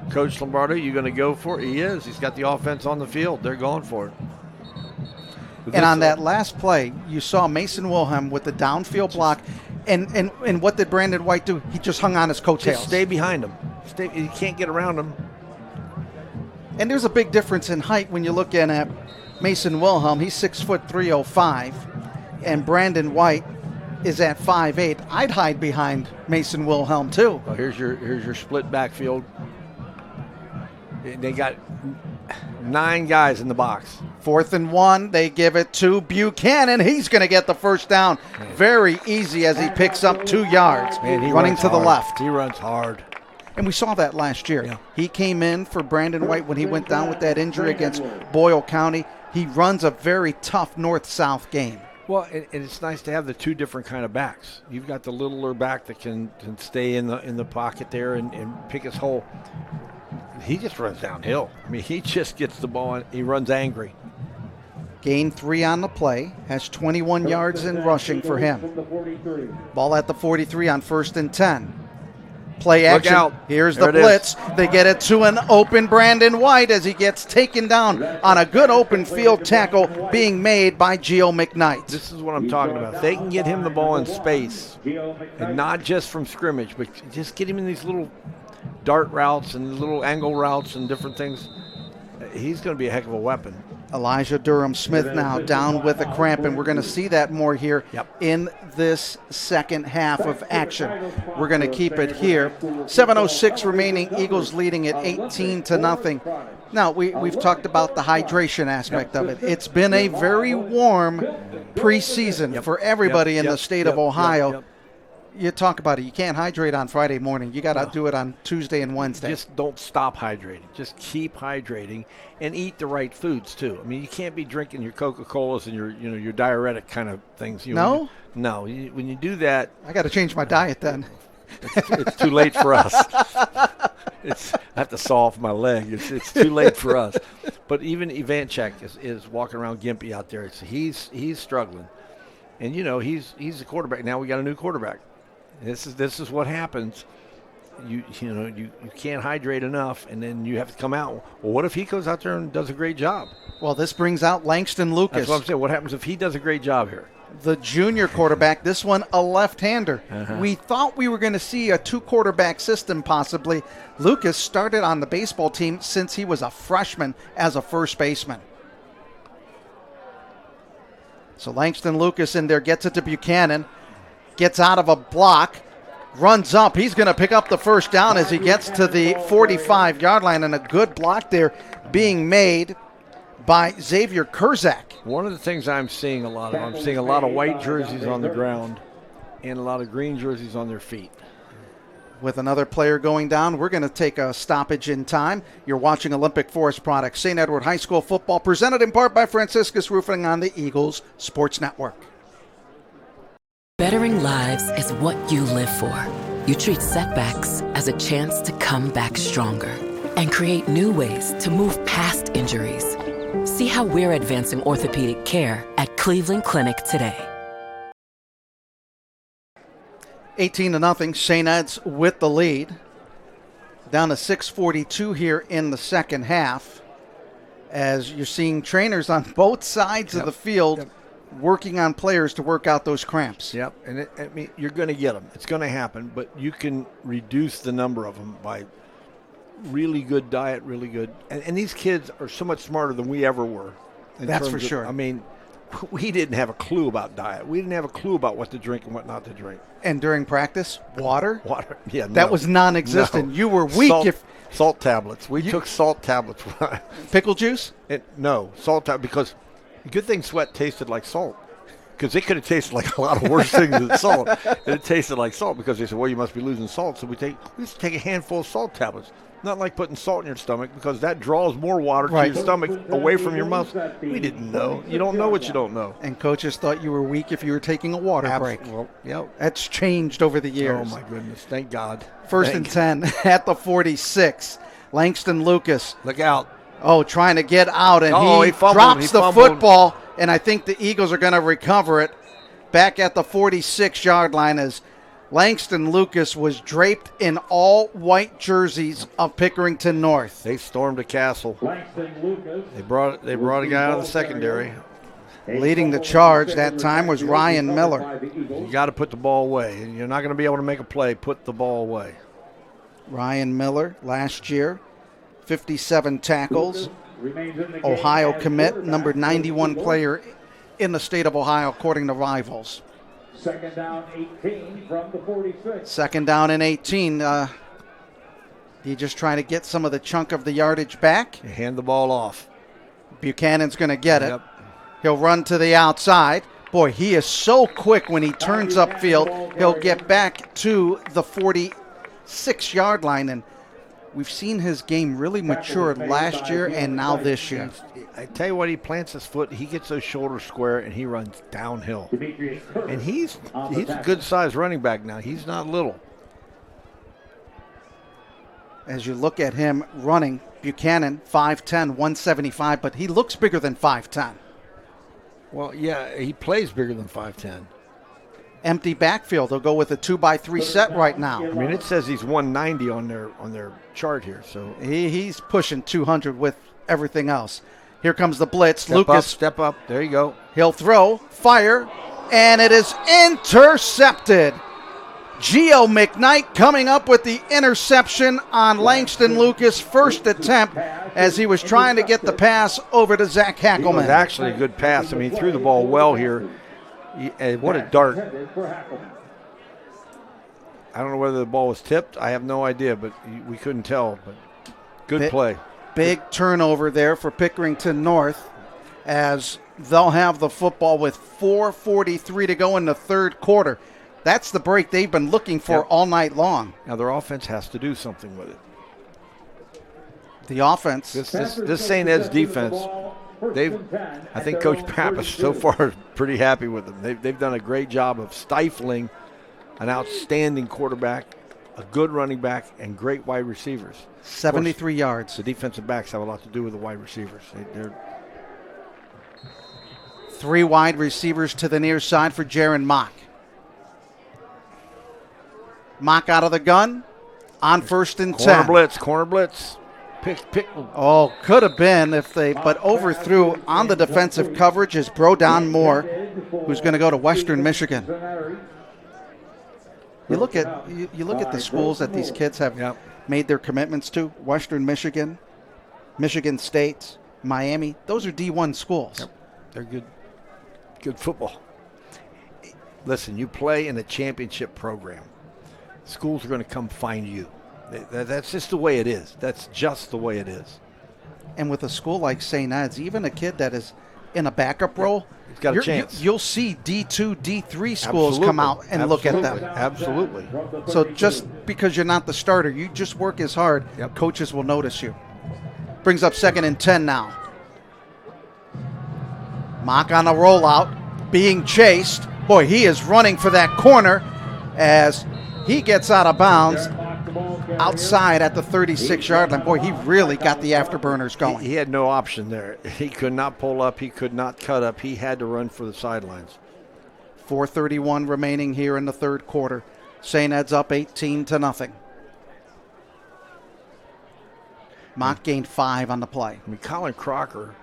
Coach Lombardo, you going to go for it? He is. He's got the offense on the field. They're going for it. And on that last play, you saw Mason Wilhelm with the downfield block. And what did Brandon White do? He just hung on his coattails. Just stay behind him. You can't get around him. And there's a big difference in height when you're looking at Mason Wilhelm. He's 6'3", 305, and Brandon White is at 5'8". I'd hide behind Mason Wilhelm too. Well, here's your split backfield. They got 9 guys in the box. 4th and 1, they give it to Buchanan. He's going to get the first down. Very easy as he picks up 2 yards. Running to the left. He runs hard. And we saw that last year. Yeah. He came in for Brandon White when he went down with that injury against Boyle County. He runs a very tough north-south game. Well, and it's nice to have the 2 different kind of backs. You've got the littler back that can stay in the pocket there and pick his hole. He just runs downhill. I mean, he just gets the ball and he runs angry. Gain 3 on the play. Has 21 yards in rushing for him. Ball at the 43 on 1st and 10. Play action. Look out. Here's the blitz. They get it to an open Brandon White as he gets taken down on a good open field tackle being made by Gio McKnight. This is what I'm talking about. If they can get him the ball in space, and not just from scrimmage, but just get him in these little dart routes and little angle routes and different things, he's going to be a heck of a weapon. Elijah Durham-Smith now down with a cramp, and we're going to see that more here in this second half of action. We're going to keep it here. 7:06 remaining, Eagles leading at 18-0. Now, we've talked about the hydration aspect of it. It's been a very warm preseason for everybody in the state of Ohio. You talk about it. You can't hydrate on Friday morning. You got to do it on Tuesday and Wednesday. Just don't stop hydrating. Just keep hydrating and eat the right foods too. I mean, you can't be drinking your Coca-Colas and your diuretic kind of things. No? No. When you do that, I got to change my diet then. It's too late for us. I have to saw off my leg. It's too late for us. But even Ivanchek is walking around gimpy out there. He's struggling, and he's the quarterback. Now we got a new quarterback. This is what happens. You can't hydrate enough, and then you have to come out. Well, what if he goes out there and does a great job? Well, this brings out Langston Lucas. That's what I'm saying. What happens if he does a great job here? The junior quarterback, this one a left-hander. We thought we were going to see a 2-quarterback system possibly. Lucas started on the baseball team since he was a freshman as a first baseman. So Langston Lucas in there gets it to Buchanan. Gets out of a block, runs up. He's going to pick up the first down as he gets to the 45-yard line, and a good block there being made by Xavier Kurzak. One of the things I'm seeing a lot of white jerseys on the ground and a lot of green jerseys on their feet. With another player going down, we're going to take a stoppage in time. You're watching Olympic Forest Products, St. Edward High School football, presented in part by Franciscus Roofing on the Eagles Sports Network. Bettering lives is what you live for. You treat setbacks as a chance to come back stronger and create new ways to move past injuries. See how we're advancing orthopedic care at Cleveland Clinic today. 18-0, St. Ed's with the lead. Down to 6:42 here in the second half. As you're seeing trainers on both sides of the field working on players to work out those cramps. Yep, and I mean, you're going to get them. It's going to happen, but you can reduce the number of them by really good diet, really good. And these kids are so much smarter than we ever were. That's for sure. I mean, we didn't have a clue about diet. We didn't have a clue about what to drink and what not to drink. And during practice, water? Water, yeah. That was non-existent. No. You were weak Salt tablets. We took salt tablets. Pickle juice? No, salt tablets, because good thing Sweat tasted like salt. Because it could have tasted like a lot of worse things than salt. And it tasted like salt because they said, well, you must be losing salt. So we used to take a handful of salt tablets. Not like putting salt in your stomach, because that draws more water to your stomach away from your mouth. We didn't know. You don't know what you don't know. And coaches thought you were weak if you were taking a water break. Well, yeah. That's changed over the years. Oh, my goodness. Thank God. First and 10 at the 46. Langston Lucas. Look out. Oh, trying to get out, and he fumbled. drops the football, and I think the Eagles are going to recover it back at the 46-yard line as Langston Lucas was draped in all white jerseys of Pickerington North. They stormed the castle. They brought a guy out of the secondary. Leading the charge that time was Ryan Miller. You got to put the ball away. You're not going to be able to make a play. Put the ball away. Ryan Miller last year, 57 tackles. Ohio commit, number 91 player in the state of Ohio, according to Rivals. Second down 18 from the 46. Second down and 18. You just trying to get some of the chunk of the yardage back. You hand the ball off. Buchanan's going to get it. He'll run to the outside. Boy, he is so quick when he turns upfield. He'll get back to the 46-yard line, and we've seen his game really mature last year and now this year. I tell you what, he plants his foot, he gets those shoulders square, and he runs downhill. And he's a good-sized running back now. He's not little. As you look at him running, Buchanan, 5'10", 175, but he looks bigger than 5'10". Well, yeah, he plays bigger than 5'10". Empty backfield. They'll go with a 2x3 set right now. I mean, it says he's 190 on their chart here. So he's pushing 200 with everything else. Here comes the blitz. Lucas. Step up. There you go. He'll throw, fire, and it is intercepted. Gio McKnight coming up with the interception on Langston Lucas' first attempt as he was trying to get the pass over to Zach Hackelman. It was actually a good pass. I mean, he threw the ball well here. What a dart. I don't know whether the ball was tipped. I have no idea, but we couldn't tell. But good play. Big turnover there for Pickerington North as they'll have the football with 4:43 to go in the third quarter. That's the break they've been looking for all night long. Now their offense has to do something with it. The offense. This St. Ed's defense, I think Coach Pappas so far is pretty happy with them. They've done a great job of stifling an outstanding quarterback, a good running back, and great wide receivers. 73 yards. The defensive backs have a lot to do with the wide receivers. They're 3 wide receivers to the near side for Jaron Mock. Mock out of the gun on 1st and 10. Corner blitz. Pick. Oh, could have been but overthrew on the defensive coverage is Brodon Moore, who's going to go to Western Michigan. You look at the schools that these kids have made their commitments to. Western Michigan, Michigan State, Miami. Those are D1 schools. Yep. They're good football. Listen, you play in a championship program. Schools are going to come find you. That's just the way it is. That's just the way it is. And with a school like St. Ed's, even a kid that is in a backup role, he's got a chance. You'll see D2, D3 schools come out and look at them. Absolutely. So just because you're not the starter, you just work as hard, coaches will notice you. Brings up 2nd and 10 now. Mock on a rollout, being chased. Boy, he is running for that corner as he gets out of bounds outside at the 36-yard line. Boy, he really got the afterburners going. He had no option there. He could not pull up. He could not cut up. He had to run for the sidelines. 4:31 remaining here in the third quarter. St. Ed's up 18-0. Mock gained 5 on the play. I mean, Colin Crocker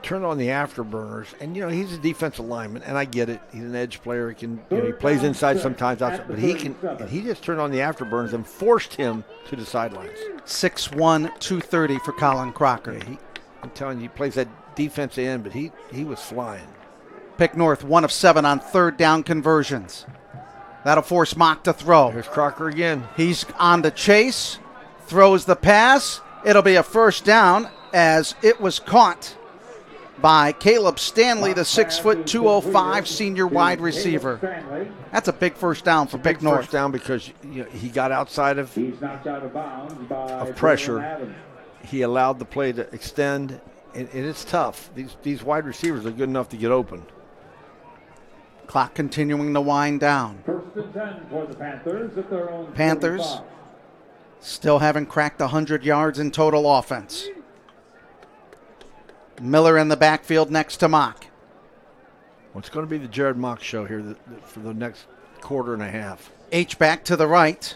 turned on the afterburners, and he's a defensive lineman, and I get it. He's an edge player. He plays inside sometimes, outside, but he just turned on the afterburners and forced him to the sidelines. 6'1", 230 for Colin Crocker. Yeah, I'm telling you, he plays that defensive end, but he was flying. Pick North 1 of 7 on third down conversions. That'll force Mock to throw. There's Crocker again. He's on the chase, throws the pass. It'll be a first down as it was caught by Caleb Stanley, the 6', 205 senior wide receiver. That's a big first down for Pick North. First down because he got outside of pressure. He allowed the play to extend, and it's tough. These wide receivers are good enough to get open. Clock continuing to wind down. First and 10 for the Panthers at their own Panthers 45. still haven't cracked 100 yards in total offense. Miller in the backfield next to Mock. Well, it's going to be the Jared Mock show here for the next quarter and a half. H-back to the right.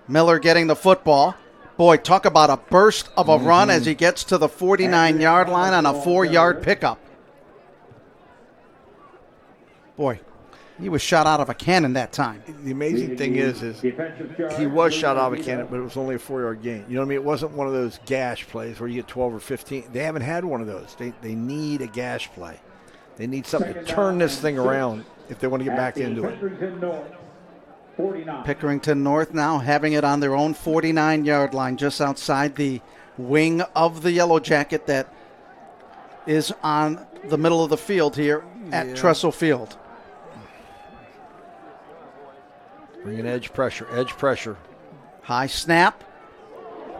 Miller getting the football. Boy, talk about a burst of a run as he gets to the 49-yard line on a 4-yard pickup. Boy, he was shot out of a cannon that time. The amazing thing is he was shot out of a cannon, but it was only a 4-yard gain. You know what I mean? It wasn't one of those gash plays where you get 12 or 15. They haven't had one of those. They need a gash play. They need something to turn this thing around if they want to get back into it. Pickerington North now having it on their own 49-yard line, just outside the wing of the Yellow Jacket that is on the middle of the field here at Trestle Field. Bringing edge pressure. High snap.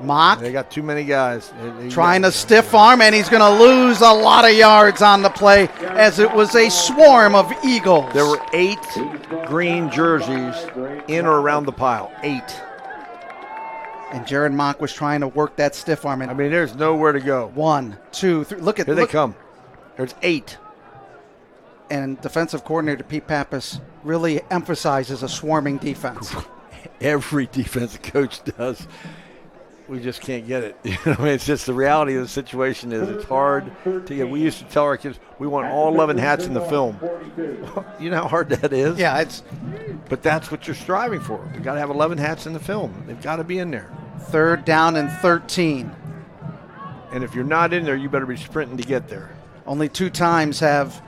Mock. They got too many guys. Trying to stiff arm, and he's going to lose a lot of yards on the play as it was a swarm of Eagles. There were 8 green jerseys in or around the pile. 8. And Jared Mock was trying to work that stiff arm. I mean, there's nowhere to go. 1, 2, 3. Look at Here they come. There's 8. And defensive coordinator Pete Pappas really emphasizes a swarming defense. Every defensive coach does. We just can't get it. I mean, it's just the reality of the situation is it's hard to get. We used to tell our kids we want all 11 hats in the film. You know how hard that is? Yeah, but that's what you're striving for. You got to have 11 hats in the film. They've got to be in there. Third down and 13. And if you're not in there, you better be sprinting to get there. Only 2 times have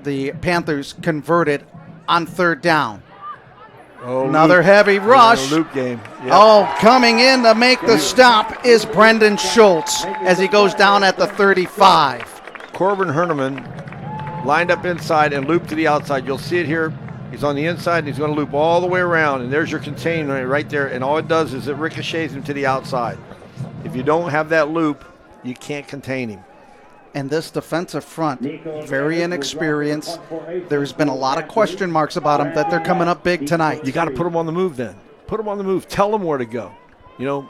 the Panthers converted on third down. Oh, another heavy rush. Loop game. Yep. Oh, coming in to make the stop is Brendan Schultz as he goes down at the 35. Corbin Herneman lined up inside and looped to the outside. You'll see it here. He's on the inside, and he's going to loop all the way around, and there's your containment right there, and all it does is it ricochets him to the outside. If you don't have that loop, you can't contain him. And this defensive front, very inexperienced. There's been a lot of question marks about them that they're coming up big tonight. You got to put them on the move then. Put them on the move. Tell them where to go.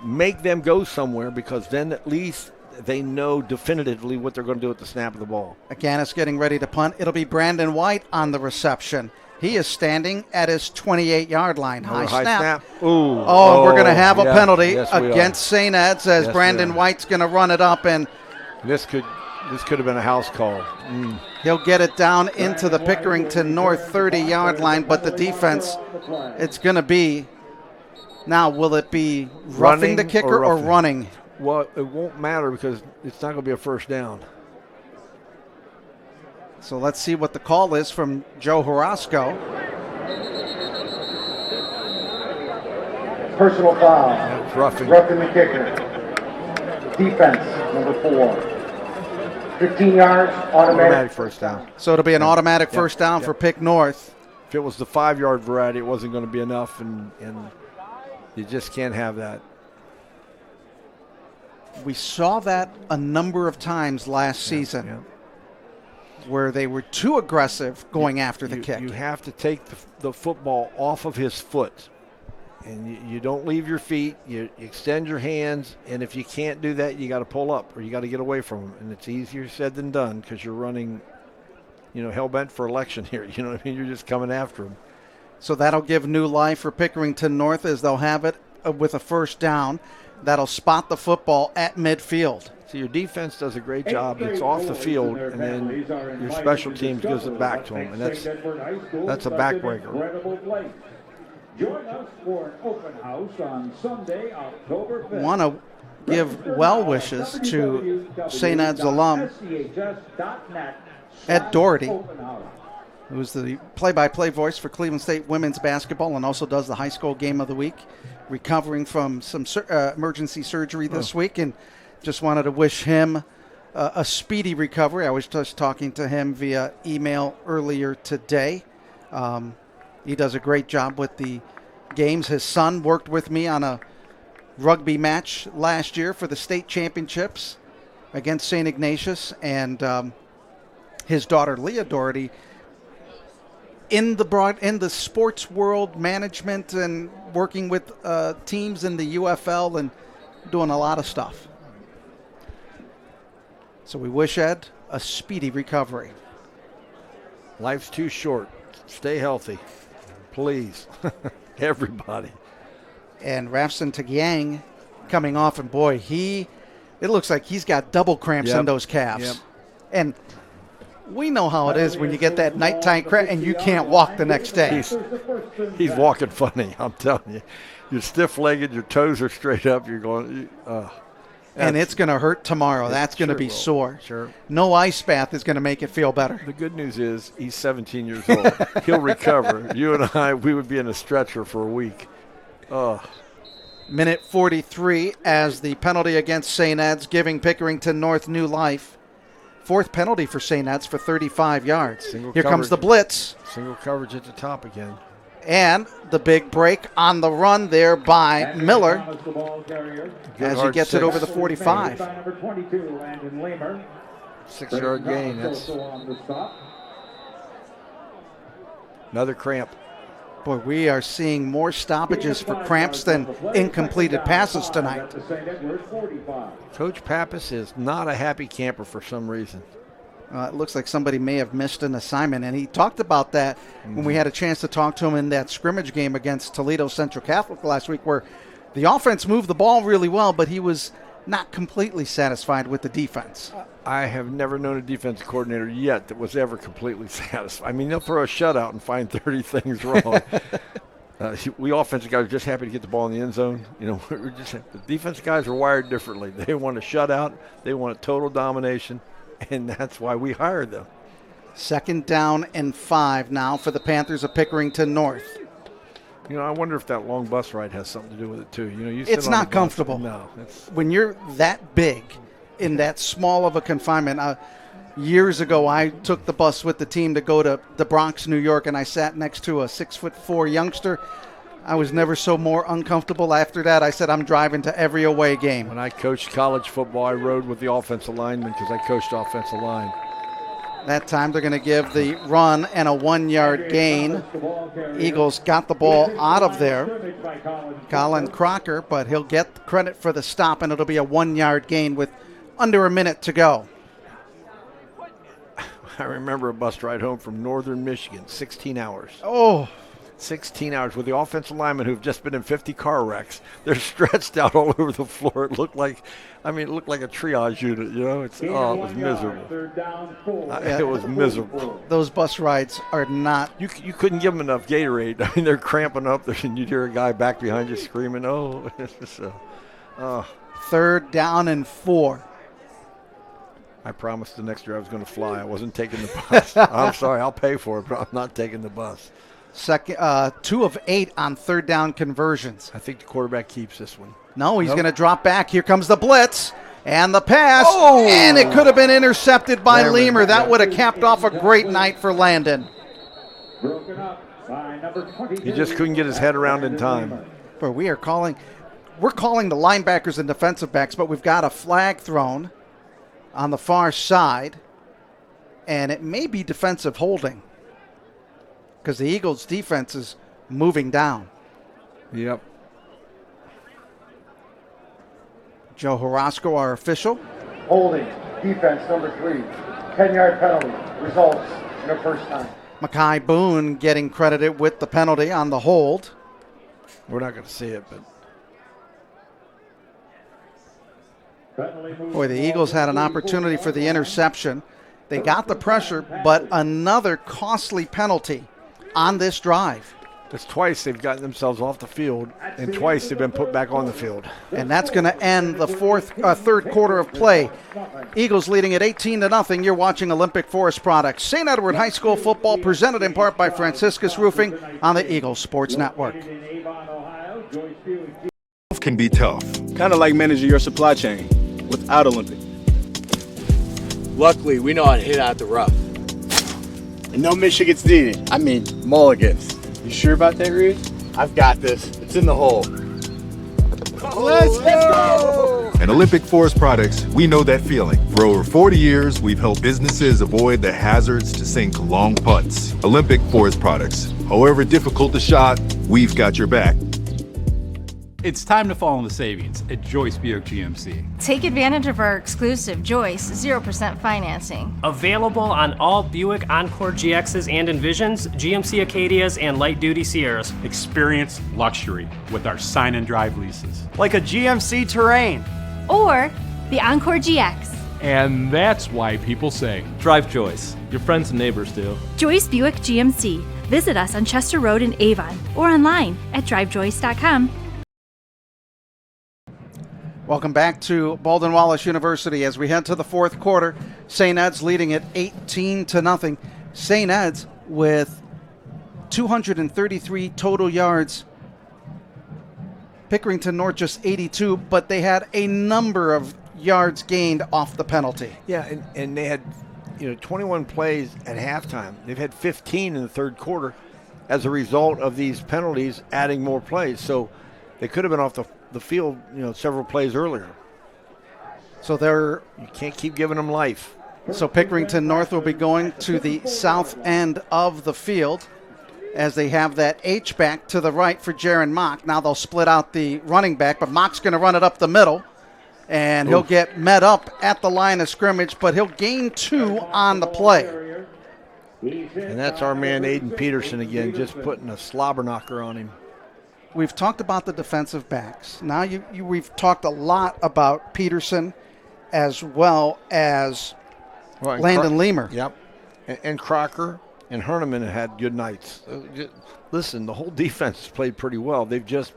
Make them go somewhere because then at least they know definitively what they're going to do at the snap of the ball. Again, it's getting ready to punt. It'll be Brandon White on the reception. He is standing at his 28-yard line. High snap. Ooh. We're going to have a penalty against are. St. Ed's as Brandon White's going to run it up, and this could have been a house call. He'll get it down into the Pickerington North 30-yard line, but the defense, it's going to be, now will it be roughing the kicker or running? Well, it won't matter because it's not going to be a first down. So let's see what the call is from Joe Horosco. Personal foul. Yeah, roughing the kicker. Defense, number 4. 15 yards, automatic first down. So it'll be an automatic first down for Pick North. If it was the 5-yard variety, it wasn't going to be enough, and you just can't have that. We saw that a number of times last season where they were too aggressive going after the kick. You have to take the football off of his foot, and you don't leave your feet. You extend your hands, and if you can't do that, you got to pull up or you got to get away from him, and it's easier said than done because you're running, hell-bent for election here. You know what I mean? You're just coming after him. So that'll give new life for Pickerington North as they'll have it with a first down. that'll spot the football at midfield. So your defense does a great job. It's off the field, and then your special teams gives it back to them, and that's a backbreaker. Join us for an open house on Sunday, October 5th. Want to give well wishes to St. Ed's alum Ed Doherty, who's the play-by-play voice for Cleveland State women's basketball and also does the high school game of the week, recovering from some emergency surgery this week, and just wanted to wish him a speedy recovery. I was just talking to him via email earlier today. He does a great job with the games. His son worked with me on a rugby match last year for the state championships against St. Ignatius, and his daughter Leah Doherty in the sports world, management, and working with teams in the UFL and doing a lot of stuff. So we wish Ed a speedy recovery. Life's too short. Stay healthy, please. Everybody. And Rafson Tagyang coming off, and boy, it looks like he's got double cramps in those calves. Yep. And we know how it is when you get that nighttime cramp and you can't walk the next day. He's walking funny, I'm telling you. You're stiff-legged, your toes are straight up, you're going, and it's going to hurt tomorrow. That's going to be sore. Sure. No ice bath is going to make it feel better. The good news is he's 17 years old. He'll recover. You and I, we would be in a stretcher for a week. Minute 43 as the penalty against St. Ed's, giving Pickerington North new life. Fourth penalty for St. Ed's for 35 yards. Here comes the blitz. Single coverage at the top again. And the big break on the run there by Miller as he gets it over the 45. 6-yard gain. That's another cramp. Boy, we are seeing more stoppages for cramps than incompleted passes tonight. Coach Pappas is not a happy camper for some reason. It looks like somebody may have missed an assignment, and he talked about that when we had a chance to talk to him in that scrimmage game against Toledo Central Catholic last week, where the offense moved the ball really well, but he was not completely satisfied with the defense. I have never known a defense coordinator yet that was ever completely satisfied. I mean, they'll throw a shutout and find 30 things wrong. We offensive guys are just happy to get the ball in the end zone. You know, the defensive guys are wired differently. They want a shutout. They want a total domination. And that's why we hired them. 2nd down and 5 now for the Panthers of Pickerington North. You know, I wonder if that long bus ride has something to do with it, too. You know, it's not comfortable. No. When you're that big in that small of a confinement. Years ago, I took the bus with the team to go to the Bronx, New York, and I sat next to a 6'4" youngster. I was never so more uncomfortable. After that, I said, I'm driving to every away game. When I coached college football, I rode with the offensive linemen because I coached offensive line. That time they're going to give the run and a 1-yard gain. Eagles got the ball out of there. Colin Crocker, but he'll get credit for the stop, and it'll be a 1-yard gain with under a minute to go. I remember a bus ride home from northern Michigan, 16 hours. Oh. 16 hours with the offensive linemen who've just been in 50 car wrecks. They're stretched out all over the floor. It looked like a triage unit, you know. It was miserable. It was miserable. Those bus rides are not. You couldn't give them enough Gatorade. I mean, they're cramping up there, and you'd hear a guy back behind you screaming, oh. 3rd down and 4. I promised the next year I was going to fly. I wasn't taking the bus. I'm sorry, I'll pay for it, but I'm not taking the bus. 2 of 8 on 3rd down conversions. I think the quarterback keeps this one. No, he's going to drop back. Here comes the blitz and the pass. Oh! And it could have been intercepted by Lemur. That would have capped off a great night for Landon. He just couldn't get his head around in time. But we're calling the linebackers and defensive backs, but we've got a flag thrown on the far side, and it may be defensive holding because the Eagles' defense is moving down. Yep. Joe Horosco, our official. Holding, defense number 3, 10-yard penalty, results in a first down. Makai Boone getting credited with the penalty on the hold. We're not going to see it, but Boy, the Eagles had an opportunity for the interception. They got the pressure, but another costly penalty on this drive. That's twice they've gotten themselves off the field, and twice they've been put back on the field. And that's going to end the third quarter of play. Eagles leading at 18-0. You're watching Olympic Forest Products. St. Edward High School football presented in part by Franciscus Roofing on the Eagles Sports Network. Can be tough. Kind of like managing your supply chain without Olympic. Luckily, we know how to hit out the rough. And no Michigans needed. I mean, mulligans. You sure about that, Reed? I've got this. It's in the hole. Let's go! At Olympic Forest Products, we know that feeling. For over 40 years, we've helped businesses avoid the hazards to sink long putts. Olympic Forest Products. However difficult the shot, we've got your back. It's time to fall in the savings at Joyce Buick GMC. Take advantage of our exclusive Joyce 0% financing. Available on all Buick Encore GXs and Envisions, GMC Acadias, and light-duty Sierras. Experience luxury with our sign and drive leases. Like a GMC Terrain. Or the Encore GX. And that's why people say, drive Joyce. Your friends and neighbors do. Joyce Buick GMC. Visit us on Chester Road in Avon or online at drivejoyce.com. Welcome back to Baldwin Wallace University as we head to the fourth quarter. St. Ed's leading at 18-0. St. Ed's with 233 total yards. Pickerington North just 82, but they had a number of yards gained off the penalty. Yeah, and they had 21 plays at halftime. They've had 15 in the third quarter as a result of these penalties adding more plays. So they could have been off the field, several plays earlier. So you can't keep giving them life. So Pickerington North will be going to the south end of the field as they have that H-back to the right for Jaron Mock. Now they'll split out the running back, but Mock's going to run it up the middle, and he'll get met up at the line of scrimmage, but he'll gain 2 on the play. And that's our man Aiden Peterson again, just putting a slobber knocker on him. We've talked about the defensive backs. Now we've talked a lot about Peterson as well as Landon Leamer. Yep. And Crocker and Herneman had good nights. Listen, the whole defense has played pretty well. They've just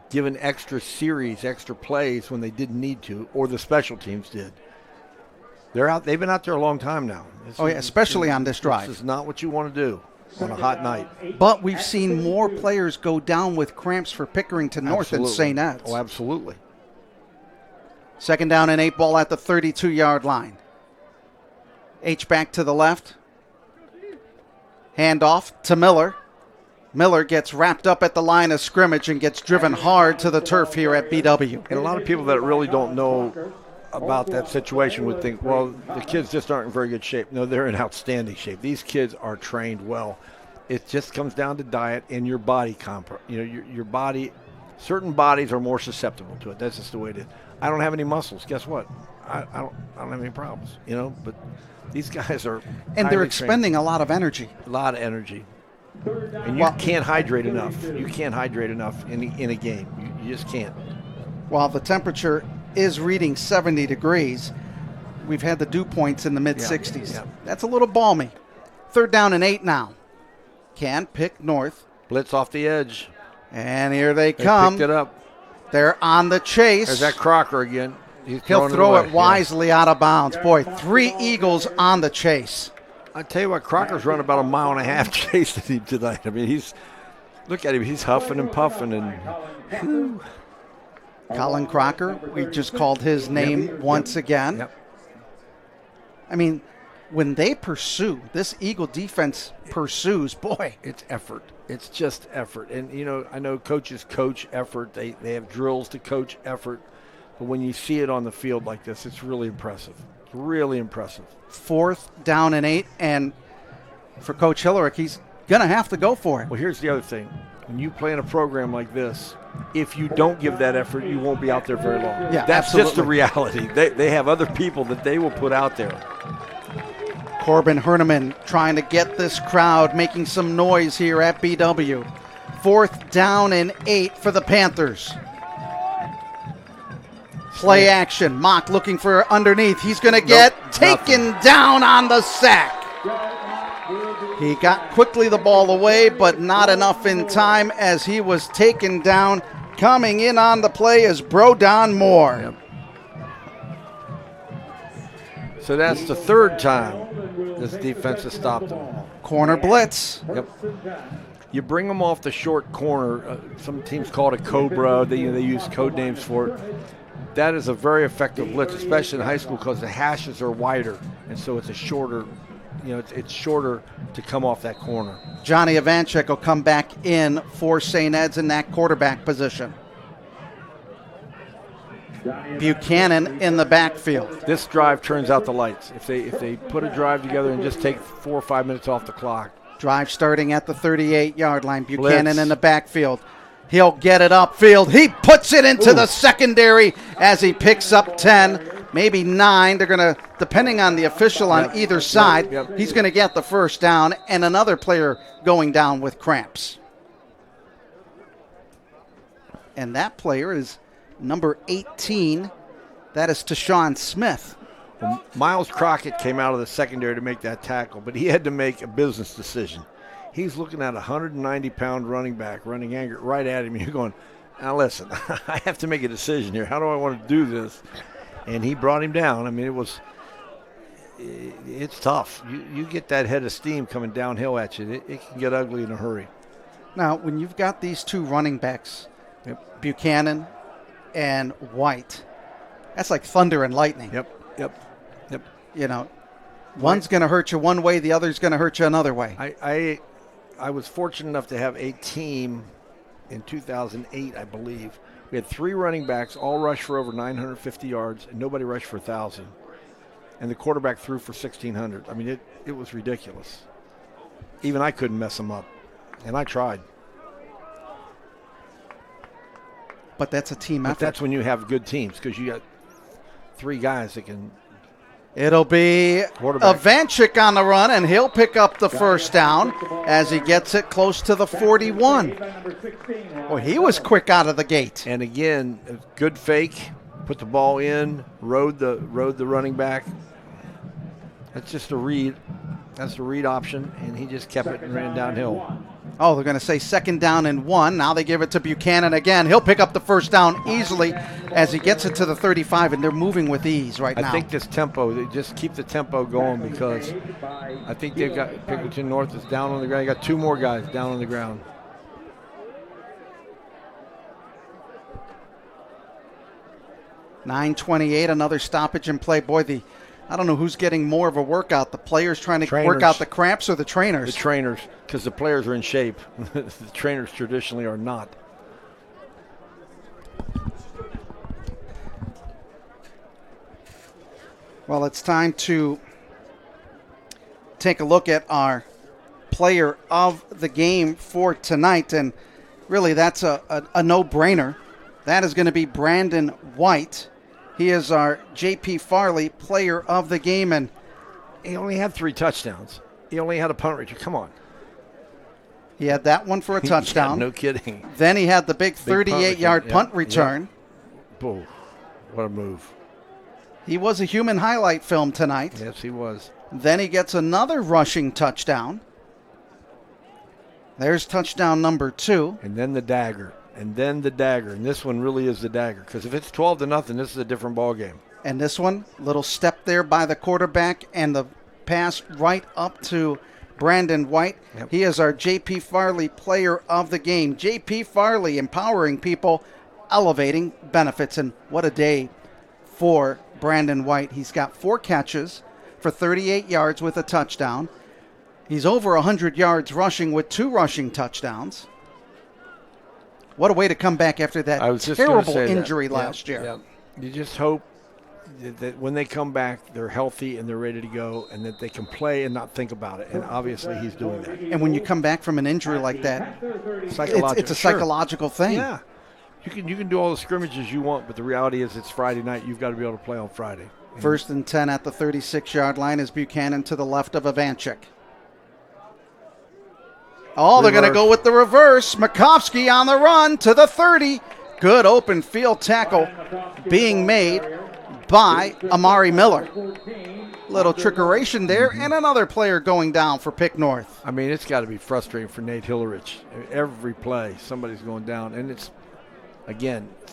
given extra series, extra plays when they didn't need to, or the special teams did. They've been out there a long time now. Especially on this drive. This is not what you want to do on a hot night. But we've seen more players go down with cramps for Pickerington North than St. Ed's. Oh, absolutely. Second down and 8 ball at the 32-yard line. H-back to the left. Handoff to Miller. Miller gets wrapped up at the line of scrimmage and gets driven hard to the turf here at BW. And a lot of people that really don't know about that situation would think, well, the kids just aren't in very good shape. No, they're in outstanding shape. These kids are trained well. It just comes down to diet and your body your body. Certain bodies are more susceptible to it. That's just the way it is. I don't have any muscles. Guess what? I don't have any problems. But these guys are and they're expending a lot of energy. A lot of energy. And you can't hydrate enough. You can't hydrate enough in a game. You just can't. While the temperature is reading 70 degrees, we've had the dew points in the mid-60s. Yeah. That's a little balmy. Third down and 8 now. Can pick North. Blitz off the edge. And here they come. Picked it up. They're on the chase. There's that Crocker again. He'll throw it wisely out of bounds. Boy, 3 Eagles on the chase. I tell you what, Crocker's run about a mile and a half chasing him tonight. I mean, look at him. He's huffing and puffing. And Colin Crocker, we just called his name once again. Yep. I mean, when they pursue, this Eagle defense pursues, boy. It's effort. It's just effort. And, I know coaches coach effort. They have drills to coach effort. But when you see it on the field like this, it's really impressive. It's really impressive. Fourth down and 8. And for Coach Hillerick, he's going to have to go for it. Well, here's the other thing. When you play in a program like this, if you don't give that effort, you won't be out there very long. Yeah, that's absolutely. Just the reality. They have other people that they will put out there. Corbin Herneman trying to get this crowd making some noise here at BW. Fourth down and 8 for the Panthers. Play action. Mock looking for underneath. He's going to get taken down on the sack. He got quickly the ball away, but not enough in time as he was taken down. Coming in on the play is Brodon Moore. Yep. So that's the third time this defense has stopped him. Corner blitz. Yep. You bring them off the short corner. Some teams call it a cobra. They use code names for it. That is a very effective blitz, especially in high school because the hashes are wider, and so it's a shorter. It's shorter to come off that corner. Johnny Ivanchik will come back in for St. Ed's in that quarterback position. Buchanan in the backfield. This drive turns out the lights. If they put a drive together and just take 4 or 5 minutes off the clock. Drive starting at the 38-yard line. Buchanan in the backfield. He'll get it upfield. He puts it into the secondary as he picks up 10, maybe 9. They're going to, depending on the official on either side, he's going to get the first down, and another player going down with cramps. And that player is number 18. That is Tashawn Smith. Well, Miles Crockett came out of the secondary to make that tackle, but he had to make a business decision. He's looking at a 190-pound running back running right at him. You're going, now listen, I have to make a decision here. How do I want to do this? And he brought him down. I mean, it's tough. You get that head of steam coming downhill at you. It can get ugly in a hurry. Now, when you've got these two running backs, Buchanan and White, that's like thunder and lightning. Yep. One's going to hurt you one way, the other's going to hurt you another way. I was fortunate enough to have a team in 2008, I believe. We had 3 running backs, all rushed for over 950 yards, and nobody rushed for 1,000. And the quarterback threw for 1,600. I mean, it was ridiculous. Even I couldn't mess them up, and I tried. But that's a team effort. But that's when you have good teams, because you got 3 guys that can. It'll be Ivanchik on the run, and he'll pick up the first down as he gets it close to the 41. Well, he was quick out of the gate. And again, a good fake, put the ball in, rode the running back. That's just a read. That's the read option, and he just kept it and ran downhill. Oh, they're going to say 2nd down and 1. Now they give it to Buchanan again. He'll pick up the first down easily as he gets it to the 35, and they're moving with ease now. I think this tempo, they just keep the tempo going because I think they've got Pickerington North is down on the ground. You got 2 more guys down on the ground. .928, another stoppage in play. Boy, I don't know who's getting more of a workout, the players trying to work out the cramps or the trainers? The trainers, because the players are in shape. The trainers traditionally are not. Well, it's time to take a look at our player of the game for tonight, and really that's a no-brainer. That is going to be Brandon White. He is our J.P. Farley player of the game, and he only had 3 touchdowns. He only had a punt return. Come on. He had that one for a touchdown. Yeah, no kidding. Then he had the big 38-yard punt return. Boom. What a move. He was a human highlight film tonight. Yes, he was. Then he gets another rushing touchdown. There's touchdown number 2. And then the dagger. And then the dagger. And this one really is the dagger. Because if it's 12-0, this is a different ball game. And this one, little step there by the quarterback and the pass right up to Brandon White. Yep. He is our J.P. Farley player of the game. J.P. Farley empowering people, elevating benefits. And what a day for Brandon White. He's got 4 catches for 38 yards with a touchdown. He's over 100 yards rushing with 2 rushing touchdowns. What a way to come back after that terrible injury last year. Yeah. You just hope that when they come back, they're healthy and they're ready to go and that they can play and not think about it. And obviously he's doing that. And when you come back from an injury like that, it's a psychological thing. Yeah. You can do all the scrimmages you want, but the reality is it's Friday night. You've got to be able to play on Friday. 1st and 10 at the 36-yard line is Buchanan to the left of Ivanchik. Oh, they're going to go with the reverse. Makovsky on the run to the 30. good open field tackle being made by Amari Miller. Little trickeration there, and another player going down for Pick North. I mean, it's got to be frustrating for Nate Hillerich. Every play, somebody's going down, and it's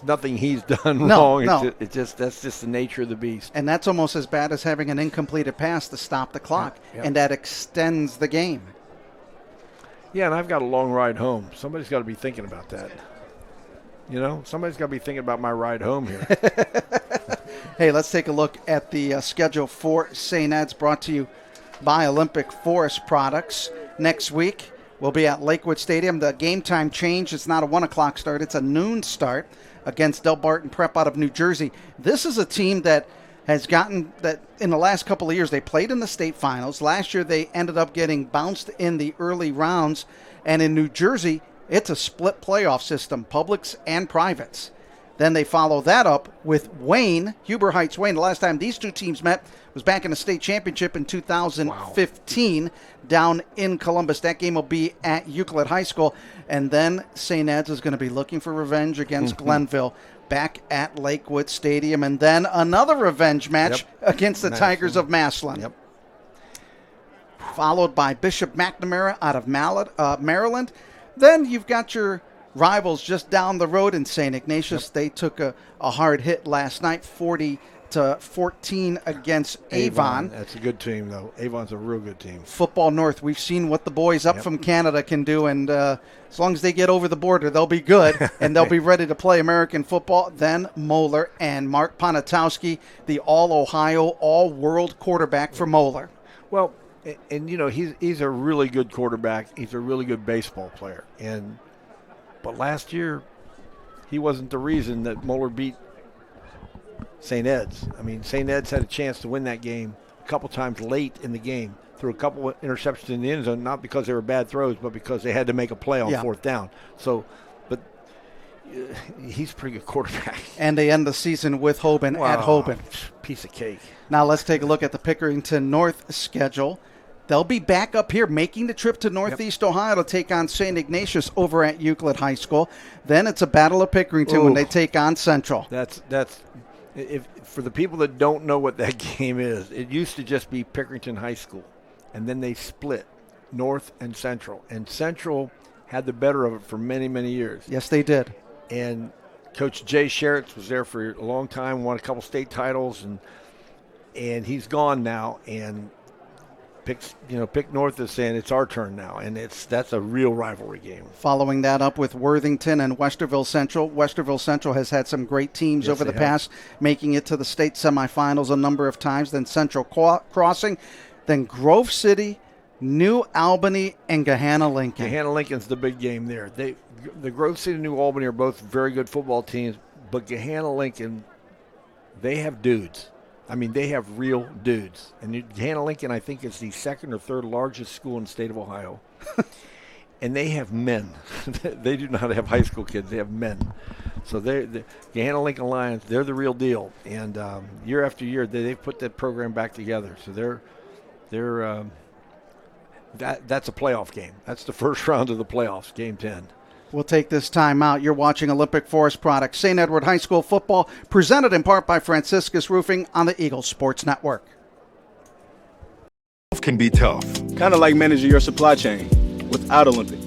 nothing he's done wrong. No. It's just that's just the nature of the beast. And that's almost as bad as having an incompleted pass to stop the clock, and that extends the game. Yeah, and I've got a long ride home. Somebody's got to be thinking about that. Somebody's got to be thinking about my ride home here. Hey, let's take a look at the schedule for St. Ed's, brought to you by Olympic Forest Products. Next week, we'll be at Lakewood Stadium. The game time change. It's not a 1 o'clock start. It's a noon start against Del Barton Prep out of New Jersey. This is a team that has gotten that in the last couple of years. They played in the state finals. Last year, they ended up getting bounced in the early rounds. And in New Jersey, it's a split playoff system, publics and privates. Then they follow that up with Wayne, Huber Heights Wayne. The last time these two teams met was back in the state championship in 2015 down in Columbus. That game will be at Euclid High School. And then St. Ed's is going to be looking for revenge against Glenville back at Lakewood Stadium. And then another revenge match against the Tigers of Massillon. Followed by Bishop McNamara out of Maryland. Then you've got your rivals just down the road in St. Ignatius. They took a hard hit last night, 40-14 against Avon. That's a good team, though. Avon's a real good team. Football North, we've seen what the boys up from Canada can do, and as long as they get over the border, they'll be good, and they'll be ready to play American football. Then Moeller and Mark Ponatowski, the All-Ohio, All-World quarterback for Moeller. Well, and he's a really good quarterback. He's a really good baseball player, but last year, he wasn't the reason that Moeller beat St. Ed's. I mean, St. Ed's had a chance to win that game a couple times late in the game, threw a couple of interceptions in the end zone, not because they were bad throws, but because they had to make a play on fourth down. So, but he's a pretty good quarterback. And they end the season with Hoban at Hoban. Piece of cake. Now let's take a look at the Pickerington North schedule. They'll be back up here making the trip to Northeast Ohio to take on St. Ignatius over at Euclid High School. Then it's a battle of Pickerington when they take on Central. That's if for the people that don't know what that game is, it used to just be Pickerington High School, and then they split North and Central. And Central had the better of it for many, many years. Yes, they did. And Coach Jay Sheritz was there for a long time, won a couple state titles, and he's gone now. And Pick North is saying it's our turn now, and that's a real rivalry game. Following that up with Worthington and Westerville Central. Westerville Central has had some great teams over the past, making it to the state semifinals a number of times. Then Central Crossing, then Grove City, New Albany, and Gahanna Lincoln. Gahanna Lincoln's the big game there. The Grove City and New Albany are both very good football teams, but Gahanna Lincoln, they have dudes. I mean, they have real dudes. And Gahanna Lincoln, I think, is the second or third largest school in the state of Ohio. And they have men. They do not have high school kids. They have men. So the Gahanna Lincoln Lions, they're the real deal. And year after year, they've put that program back together. So that's a playoff game. That's the first round of the playoffs, Game 10. We'll take this time out. You're watching Olympic Forest Products, St. Edward High School football, presented in part by Franciscus Roofing on the Eagle Sports Network. Can be tough. Kind of like managing your supply chain without Olympic.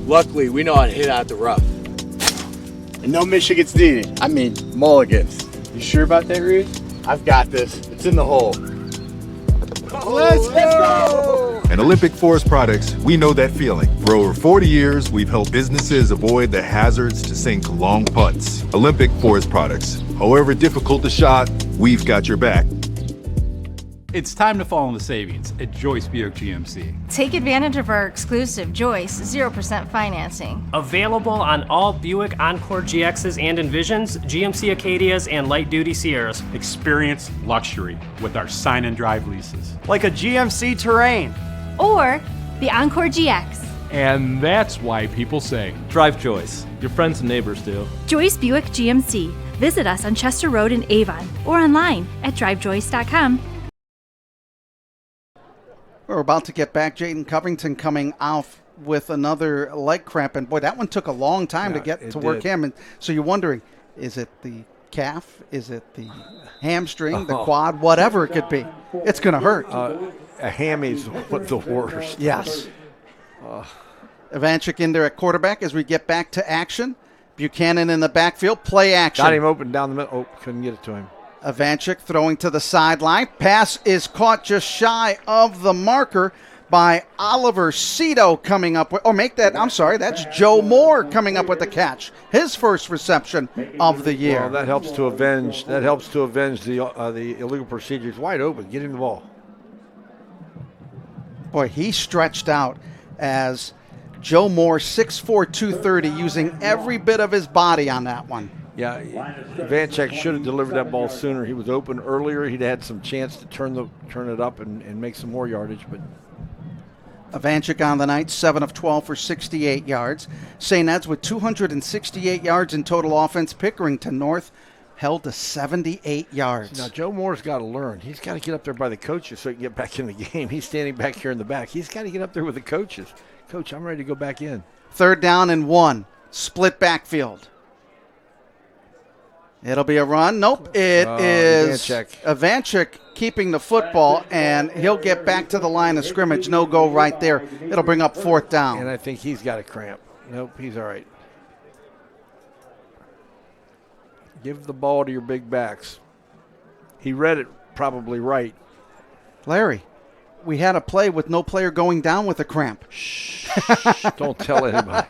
Luckily, we know how to hit out the rough. And no Michigans needed. I mean, mulligans. You sure about that, Reed? I've got this. It's in the hole. Let's go! At Olympic Forest Products, we know that feeling. For over 40 years, we've helped businesses avoid the hazards to sink long putts. Olympic Forest Products. However difficult the shot, we've got your back. It's time to fall in the savings at Joyce Buick GMC. Take advantage of our exclusive Joyce 0% financing. Available on all Buick Encore GXs and Envisions, GMC Acadias, and light-duty Sierras. Experience luxury with our sign and drive leases. Like a GMC Terrain. Or the Encore GX. And that's why people say, drive Joyce. Your friends and neighbors do. Joyce Buick GMC. Visit us on Chester Road in Avon or online at drivejoyce.com. We're about to get back. Jaden Covington coming off with another leg cramp, and boy, that one took a long time to get to work him. And so you're wondering, is it the calf? Is it the hamstring, the quad, whatever it could be? It's going to hurt. A hammy's the worst. Yes. Ivanchik in there at quarterback as we get back to action. Buchanan in the backfield, play action. Got him open down the middle. Oh, couldn't get it to him. Ivanchik throwing to the sideline. Pass is caught just shy of the marker by Oliver Cito coming up with, that's Joe Moore coming up with the catch. His first reception of the year. Well, that helps to avenge the illegal procedures. Wide open. Get him the ball. Boy, he stretched out as Joe Moore, 6'4", 230, using every bit of his body on that one. Yeah, Ivanchik should have delivered that ball sooner. He was open earlier. He'd had some chance to turn it up and make some more yardage. But Ivanchik on the night, 7 of 12 for 68 yards. St. Ed's with 268 yards in total offense. Pickerington North held to 78 yards. Now, Joe Moore's got to learn. He's got to get up there by the coaches so he can get back in the game. He's standing back here in the back. He's got to get up there with the coaches. Coach, I'm ready to go back in. 3rd down and 1. Split backfield. It'll be a run. Nope, it is Ivanchik keeping the football, and he'll get back to the line of scrimmage. No go right there. It'll bring up 4th down. And I think he's got a cramp. Nope, he's all right. Give the ball to your big backs. He read it probably right. Larry, we had a play with no player going down with a cramp. Shh, don't tell anybody.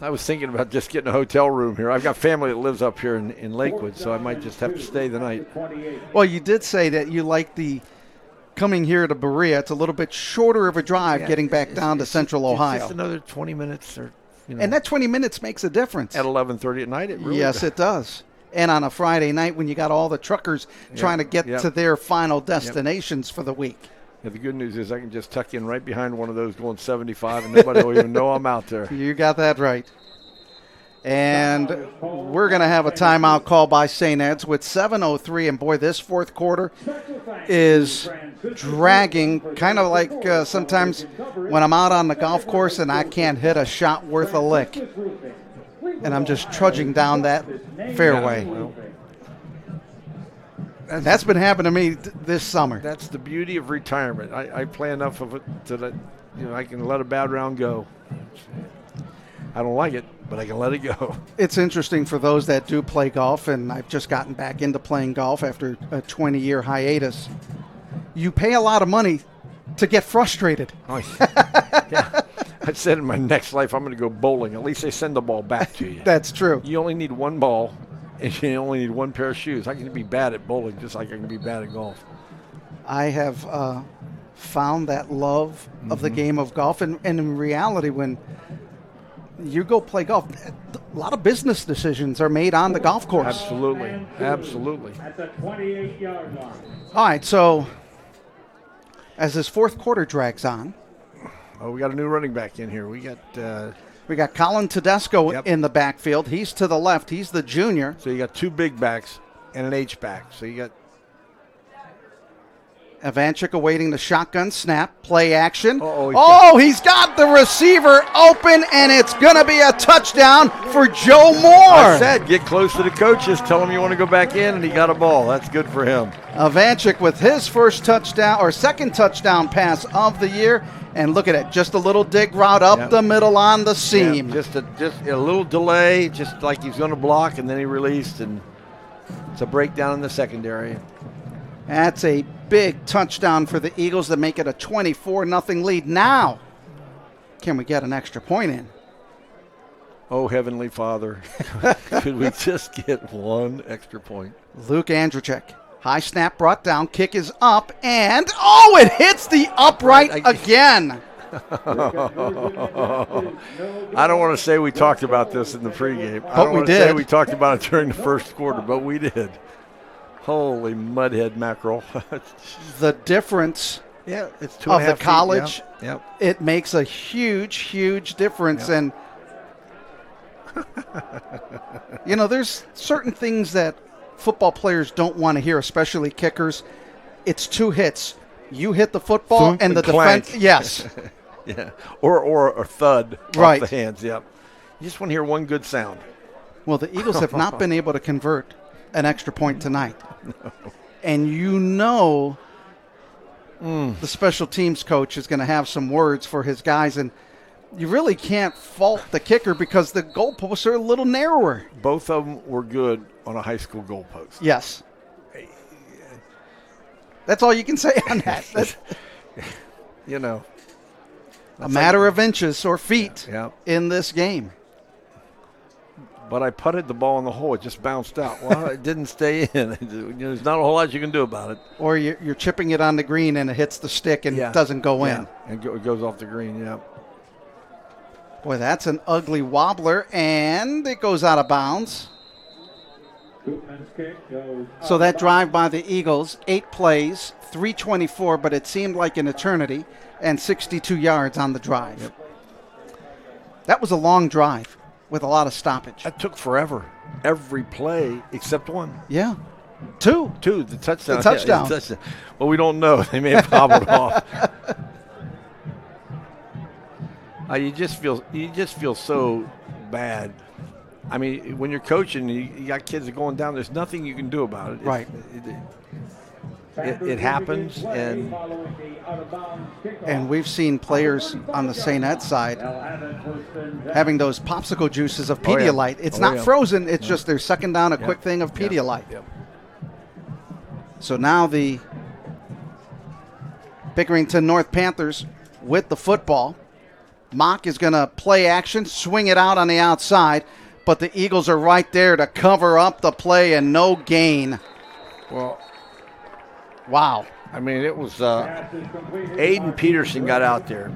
I was thinking about just getting a hotel room here. I've got family that lives up here in Lakewood, so I might just have to stay the night. Well, you did say that you like the coming here to Berea. It's a little bit shorter of a drive getting back down to Central Ohio. Just another 20 minutes. And that 20 minutes makes a difference. At 11:30 at night, it really Yes, does. it does. And on a Friday night when you got all the truckers trying to get to their final destinations for the week. Yeah, the good news is I can just tuck in right behind one of those going 75, and nobody will even know I'm out there. You got that right. And we're going to have a timeout call by St. Ed's with 7:03. And, boy, this fourth quarter is dragging, kind of like sometimes when I'm out on the golf course and I can't hit a shot worth a lick. And I'm just trudging down that fairway. That's been happening to me this summer. That's the beauty of retirement. I play enough of it that I can let a bad round go. I don't like it, but I can let it go. It's interesting for those that do play golf, and I've just gotten back into playing golf after a 20-year hiatus. You pay a lot of money to get frustrated. Oh, yeah. I said in my next life I'm going to go bowling. At least they send the ball back to you. That's true. You only need one ball, and you only need one pair of shoes. I can be bad at bowling just like I can be bad at golf. I have found that love of the game of golf, and in reality, when you go play golf, a lot of business decisions are made on the golf course. Absolutely. Absolutely. At the 28-yard line. All right, so as this fourth quarter drags on. Oh, we got a new running back in here. We got Colin Tedesco in the backfield. He's to the left. He's the junior. So you got two big backs and an H-back. So you got Ivanchik awaiting the shotgun snap, play action. He's got the receiver open, and it's going to be a touchdown for Joe Moore. I said, get close to the coaches, tell them you want to go back in, and he got a ball. That's good for him. Ivanchik with his first touchdown, or second touchdown pass of the year, and look at it, just a little dig route up the middle on the seam. Yeah, just a little delay, just like he's going to block, and then he released, and it's a breakdown in the secondary. That's a big touchdown for the Eagles to make it a 24-0 lead. Now, can we get an extra point in? Oh, Heavenly Father, could we just get one extra point? Luke Andrzejczyk. High snap brought down, kick is up, and it hits the upright again. I don't want to say we talked about this in the pregame. I don't want to say we talked about it during the first quarter, but we did. Holy mudhead mackerel. The difference it's of the college, Yep. It makes a huge, huge difference. And, there's certain things that football players don't want to hear, especially kickers. It's two hits. You hit the football Thump and the clank. defense. Yes. Yeah, or a thud Right. off the hands. Yep. You just want to hear one good sound. Well, the Eagles have not been able to convert an extra point tonight. No. And the special teams coach is going to have some words for his guys, and you really can't fault the kicker because the goalposts are a little narrower. Both of them were good on a high school goalpost. Yes. That's all you can say on that. That's a matter of inches or feet in this game. But I putted the ball in the hole. It just bounced out. Well, it didn't stay in. There's not a whole lot you can do about it. Or you're chipping it on the green and it hits the stick and doesn't go in. And it goes off the green, Boy, that's an ugly wobbler, and it goes out of bounds. So that drive by the Eagles, 8 plays, 324, but it seemed like an eternity, and 62 yards on the drive. Yep. That was a long drive with a lot of stoppage. That took forever. Every play except one. Yeah. Two, the touchdown. The touchdown. Yeah, the touchdown. Well, we don't know. They may have gobbled off. You just feel so bad. I mean, when you're coaching, you got kids that are going down. There's nothing you can do about it. Right. It happens, and we've seen players on the St. Ed side having those popsicle juices of Pedialyte. It's not frozen. It's just they're sucking down a quick thing of Pedialyte. Yep. So now the Pickerington North Panthers with the football. Mock is going to play action, swing it out on the outside, but the Eagles are right there to cover up the play and no gain. Well, wow. I mean, it was Aiden Peterson got out there,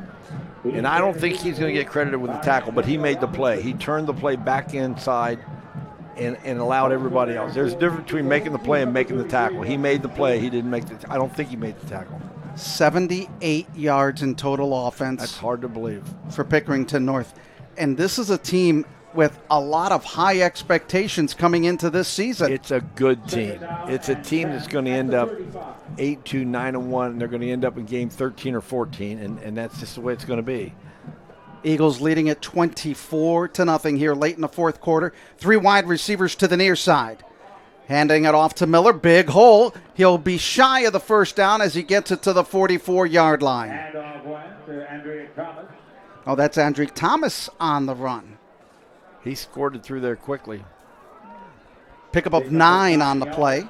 and I don't think he's going to get credited with the tackle, but he made the play. He turned the play back inside and allowed everybody else. There's a difference between making the play and making the tackle. He made the play. He didn't make I don't think he made the tackle. 78 yards in total offense. That's hard to believe. For Pickerington North. And this is a team with a lot of high expectations coming into this season. It's a good team. It's a team that's going to end up 8-2, 9-1, and they're going to end up in game 13 or 14, and that's just the way it's going to be. Eagles leading at 24-0 here late in the fourth quarter. 3 wide receivers to the near side. Handing it off to Miller. Big hole. He'll be shy of the first down as he gets it to the 44-yard line. Oh, that's Andrew Thomas on the run. He scored it through there quickly. Pickup of 9 on the play.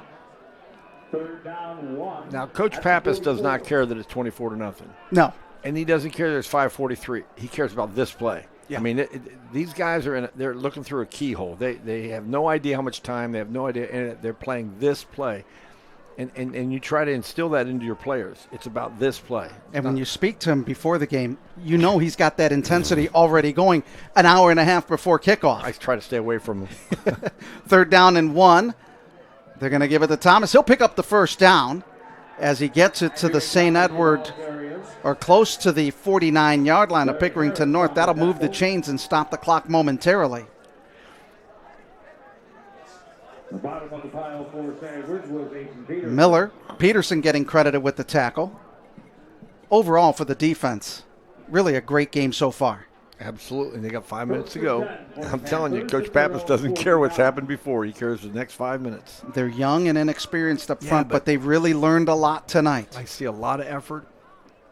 Now, Coach Pappas does not care that it's 24-0. No. And he doesn't care that it's 5:43. He cares about this play. Yeah. I mean, these guys are they're looking through a keyhole. They have no idea how much time. They have no idea. And they're playing this play. And you try to instill that into your players. It's about this play. And when you speak to him before the game, you know he's got that intensity already going an hour and a half before kickoff. I try to stay away from him. 3rd down and 1. They're going to give it to Thomas. He'll pick up the first down as he gets it to the St. Edward, or close to the 49-yard line of Pickerington North. That'll move the chains and stop the clock momentarily. The bottom of the pile for St. Edwards was Aiden Peterson. Miller, Peterson getting credited with the tackle. Overall for the defense, really a great game so far. Absolutely. They got 5 minutes to go. I'm telling you, Coach Pappas doesn't care what's happened before. He cares the next 5 minutes. They're young and inexperienced up front, but they've really learned a lot tonight. I see a lot of effort,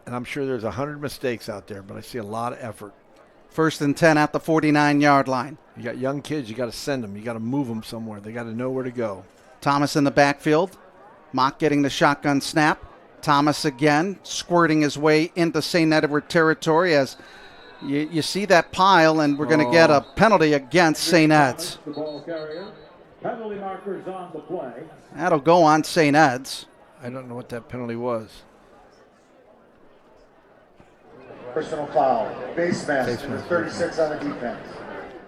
and I'm sure there's 100 mistakes out there, but I see a lot of effort. 1st and 10 at the 49-yard line. You got young kids, you got to send them. You got to move them somewhere. They got to know where to go. Thomas in the backfield. Mock getting the shotgun snap. Thomas again squirting his way into St. Edward territory as you see that pile, and we're going to get a penalty against St. Ed's. The ball carrier. Penalty markers on the play. That'll go on St. Ed's. I don't know what that penalty was. Personal foul. Face mask, number 36 on the defense.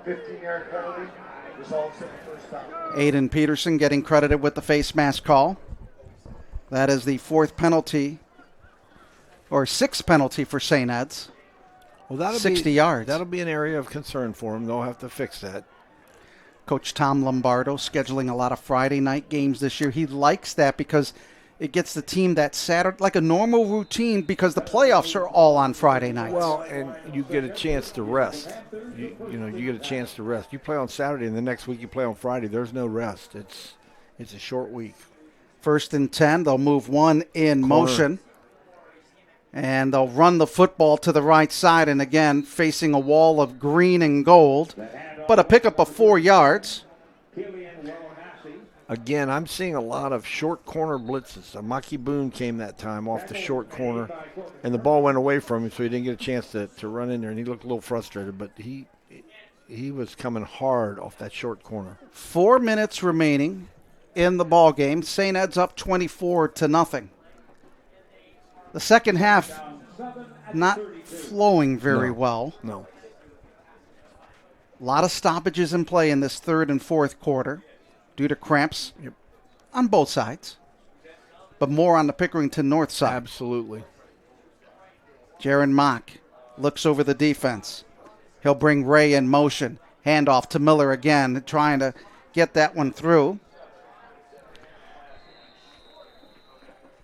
15-yard penalty. Results in the first down. Aiden Peterson getting credited with the face mask call. That is the 4th penalty, or 6th penalty for St. Ed's. Well, that'll 60 yards. That'll be an area of concern for them. They'll have to fix that. Coach Tom Lombardo scheduling a lot of Friday night games this year. He likes that because it gets the team that Saturday, like a normal routine, because the playoffs are all on Friday nights. Well, and you get a chance to rest. You get a chance to rest. You play on Saturday, and the next week you play on Friday. There's no rest. It's a short week. 1st and 10. They'll move one in motion. And they'll run the football to the right side, and again, facing a wall of green and gold, but a pickup of 4 yards. Again, I'm seeing a lot of short corner blitzes. Maki Boone came that time off the short corner, and the ball went away from him, so he didn't get a chance to run in there, and he looked a little frustrated, but he was coming hard off that short corner. 4 minutes remaining in the ball game. St. Ed's up 24-0. The second half not flowing very well. No. A lot of stoppages in play in this third and fourth quarter due to cramps on both sides, but more on the Pickerington North side. Absolutely. Jaron Mock looks over the defense. He'll bring Ray in motion. Handoff to Miller again, trying to get that one through.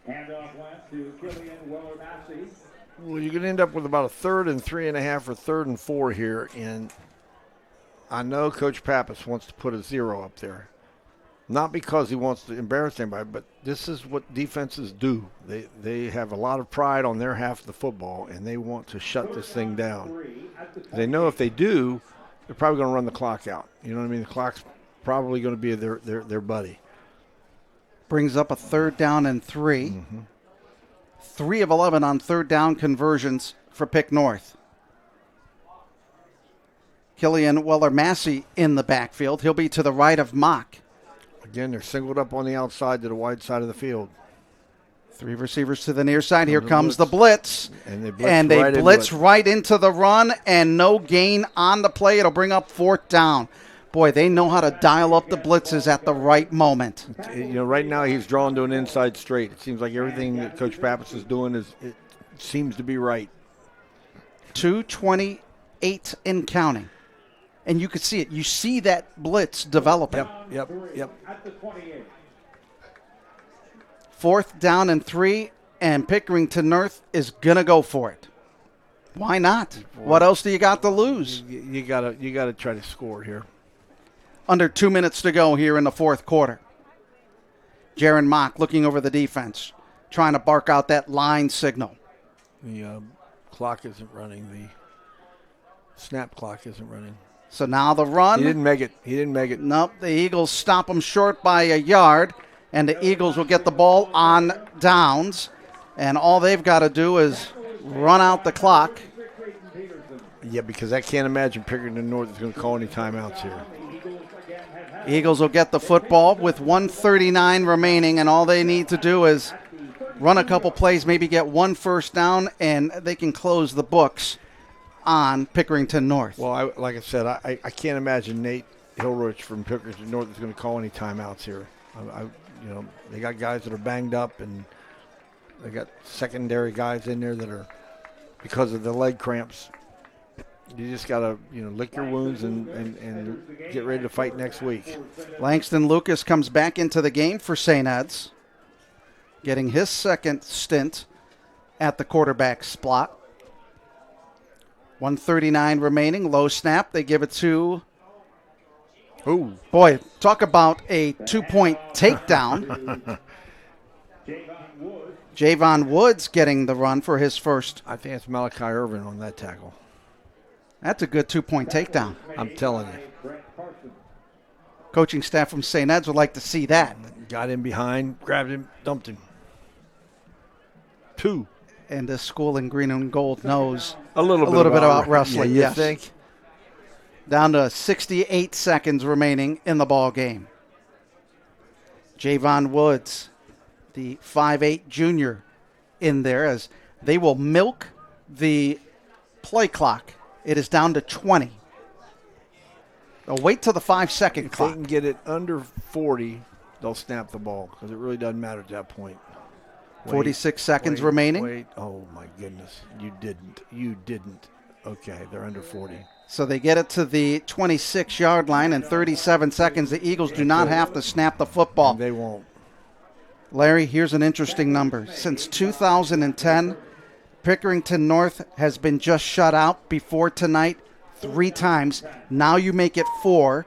Handoff went to Killian Weller-Massey. Well, you can end up with about a 3rd and 3.5 or 3rd and 4 here, and I know Coach Pappas wants to put a 0 up there. Not because he wants to embarrass anybody, but this is what defenses do. They have a lot of pride on their half of the football, and they want to shut this thing down. They know if they do, they're probably going to run the clock out. You know what I mean? The clock's probably going to be their buddy. Brings up a 3rd down and 3. 3 of 11 on 3rd down conversions for Pick North. Killian Weller-Massey in the backfield. He'll be to the right of Mock. Again, they're singled up on the outside to the wide side of the field. 3 receivers to the near side. Here comes the blitz. And they blitz right into the run, and no gain on the play. It'll bring up 4th down. Boy, they know how to dial up the blitzes at the right moment. Right now he's drawn to an inside straight. It seems like everything that Coach Pappas is doing it seems to be right. 2:28 in counting. And you could see it. You see that blitz developing. Yep. At the 28. 4th down and 3, and Pickerington North is going to go for it. Why not? What else do you got to lose? You gotta try to score here. Under 2 minutes to go here in the fourth quarter. Jaron Mock looking over the defense, trying to bark out that line signal. The clock isn't running. The snap clock isn't running. So now the run. He didn't make it. Nope, the Eagles stop him short by a yard, and the Eagles will get the ball on downs, and all they've got to do is run out the clock. Yeah, because I can't imagine Pickerington North is going to call any timeouts here. Eagles will get the football with 1:39 remaining, and all they need to do is run a couple plays, maybe get 1 first down, and they can close the books on Pickerington North. Well, like I said, I can't imagine Nate Hilrich from Pickerington North is going to call any timeouts here. They got guys that are banged up, and they got secondary guys in there that are, because of the leg cramps, you just got to, lick your wounds and get ready to fight next week. Langston Lucas comes back into the game for St. Ed's, getting his second stint at the quarterback spot. 1:39 remaining, low snap. They give it to, boy, talk about a 2-point takedown. Javon Woods getting the run for his first. I think it's Malachi Irvin on that tackle. That's a good 2-point takedown. I'm telling you. Coaching staff from St. Ed's would like to see that. Got in behind, grabbed him, dumped him. 2. And this school in green and gold knows a little bit about wrestling. Yeah, you think? Down to 68 seconds remaining in the ball game. Javon Woods, the 5'8 junior, in there as they will milk the play clock. It is down to 20. They'll wait till the 5-second clock. If they can get it under 40, they'll snap the ball because it really doesn't matter at that point. 46 seconds remaining. Wait. Oh, my goodness. You didn't. Okay, they're under 40. So they get it to the 26-yard line in 37 seconds. The Eagles do not have to snap the football. They won't. Larry, here's an interesting number. Since 2010, Pickerington North has been just shut out before tonight 3 times. Now you make it 4.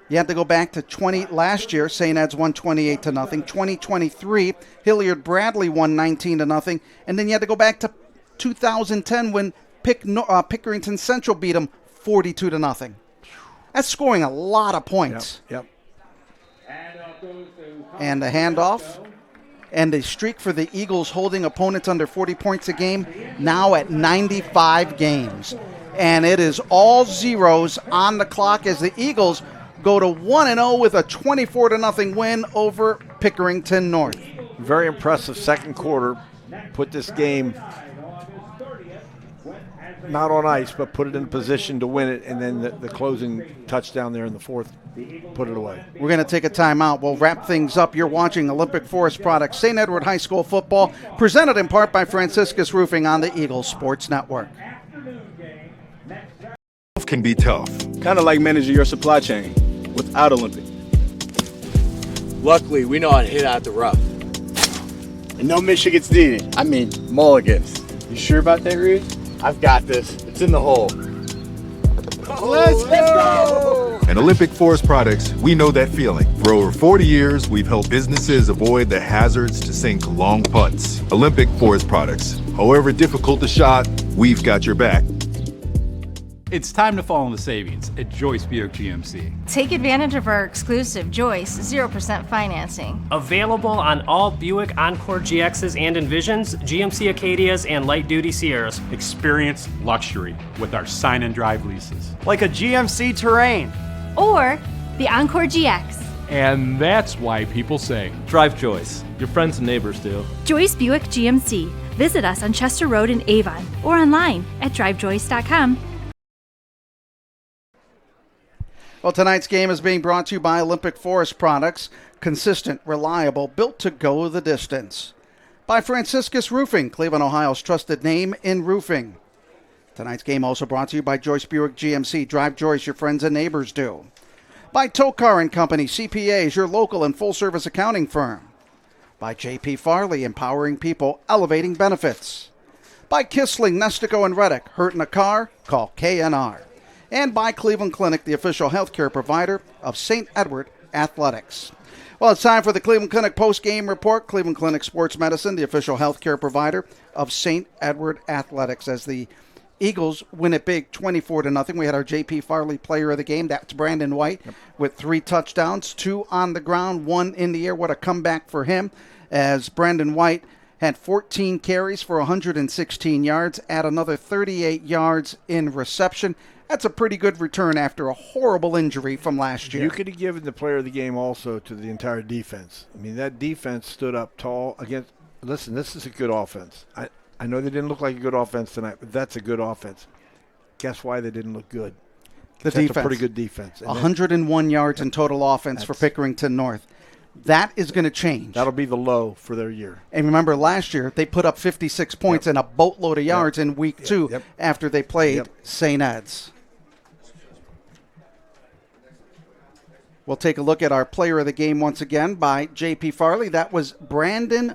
You had to go back to last year. St. Ed's won 28-0. 2023, Hilliard Bradley won 19-0. And then you had to go back to 2010 when Pickerington Central beat them 42-0. That's scoring a lot of points. Yep. And the handoff. And the streak for the Eagles holding opponents under 40 points a game now at 95 games. And it is all zeros on the clock as the Eagles go to 1-0 with a 24-0 win over Pickerington North. Very impressive second quarter. Put this game not on ice, but put it in position to win it, and then the closing touchdown there in the fourth put it away. We're going to take a timeout. We'll wrap things up. You're watching Olympic Forest Products St. Edward High School football, presented in part by Franciscus Roofing on the Eagles Sports Network. Can be tough. Kind of like managing your supply chain without Olympic. Luckily, we know how to hit out the rough. And no mission gets needed. I mean, mulligans. You sure about that, Reed? I've got this. It's in the hole. Let's go! At Olympic Forest Products, we know that feeling. For over 40 years, we've helped businesses avoid the hazards to sink long putts. Olympic Forest Products. However difficult the shot, we've got your back. It's time to follow the savings at Joyce Buick GMC. Take advantage of our exclusive Joyce 0% financing. Available on all Buick Encore GXs and Envisions, GMC Acadias, and light-duty Sierras. Experience luxury with our sign and drive leases. Like a GMC Terrain. Or the Encore GX. And that's why people say, drive Joyce. Your friends and neighbors do. Joyce Buick GMC. Visit us on Chester Road in Avon or online at drivejoyce.com. Well, tonight's game is being brought to you by Olympic Forest Products. Consistent, reliable, built to go the distance. By Franciscus Roofing, Cleveland, Ohio's trusted name in roofing. Tonight's game also brought to you by Joyce Buick GMC. Drive Joyce, your friends and neighbors do. By Tokar & Company, CPAs, your local and full-service accounting firm. By J.P. Farley, empowering people, elevating benefits. By Kissling, Nestico, and Reddick. Hurt in a car? Call KNR. And by Cleveland Clinic, the official healthcare provider of St. Edward Athletics. Well, it's time for the Cleveland Clinic post-game report. Cleveland Clinic Sports Medicine, the official healthcare provider of St. Edward Athletics, as the Eagles win it big, 24-0. We had our J.P. Farley player of the game. That's Brandon White with 3 touchdowns, 2 on the ground, 1 in the air. What a comeback for him, as Brandon White had 14 carries for 116 yards, add another 38 yards in reception. That's a pretty good return after a horrible injury from last year. You could have given the player of the game also to the entire defense. I mean, that defense stood up tall against – listen, this is a good offense. I know they didn't look like a good offense tonight, but that's a good offense. Guess why they didn't look good? The That's defense. a pretty good defense. And 101 yards in total offense for Pickerington North. That is going to change. That'll be the low for their year. And remember, last year they put up 56 points and a boatload of yards in week 2 after they played St. Ed's. We'll take a look at our player of the game once again by J.P. Farley. That was Brandon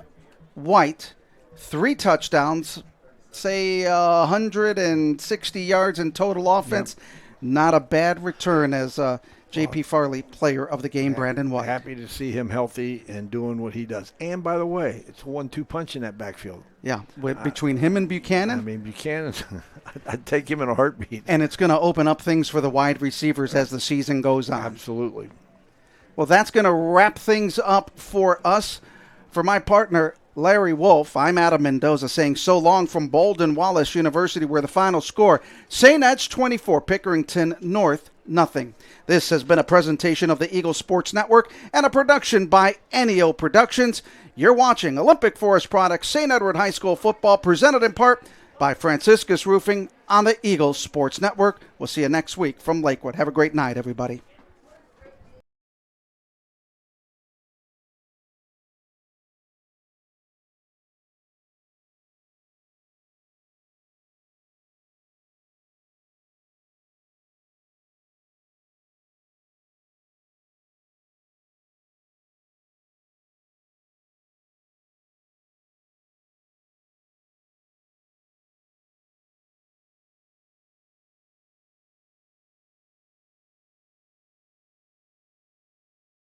White. 3 touchdowns, say 160 yards in total offense. Not a bad return as J.P. Farley, player of the game, Brandon White. Happy to see him healthy and doing what he does. And, by the way, it's a 1-2 punch in that backfield. Yeah, between him and Buchanan. I mean, Buchanan, I'd take him in a heartbeat. And it's going to open up things for the wide receivers as the season goes on. Absolutely. Well, that's going to wrap things up for us. For my partner, Larry Wolf, I'm Adam Mendoza saying so long from Bolden Wallace University, where the final score, St. Ed's 24, Pickerington North, nothing. This has been a presentation of the Eagle Sports Network and a production by NEO Productions. You're watching Olympic Forest Products St. Edward High School football, presented in part by Franciscus Roofing on the Eagle Sports Network. We'll see you next week from Lakewood. Have a great night, everybody.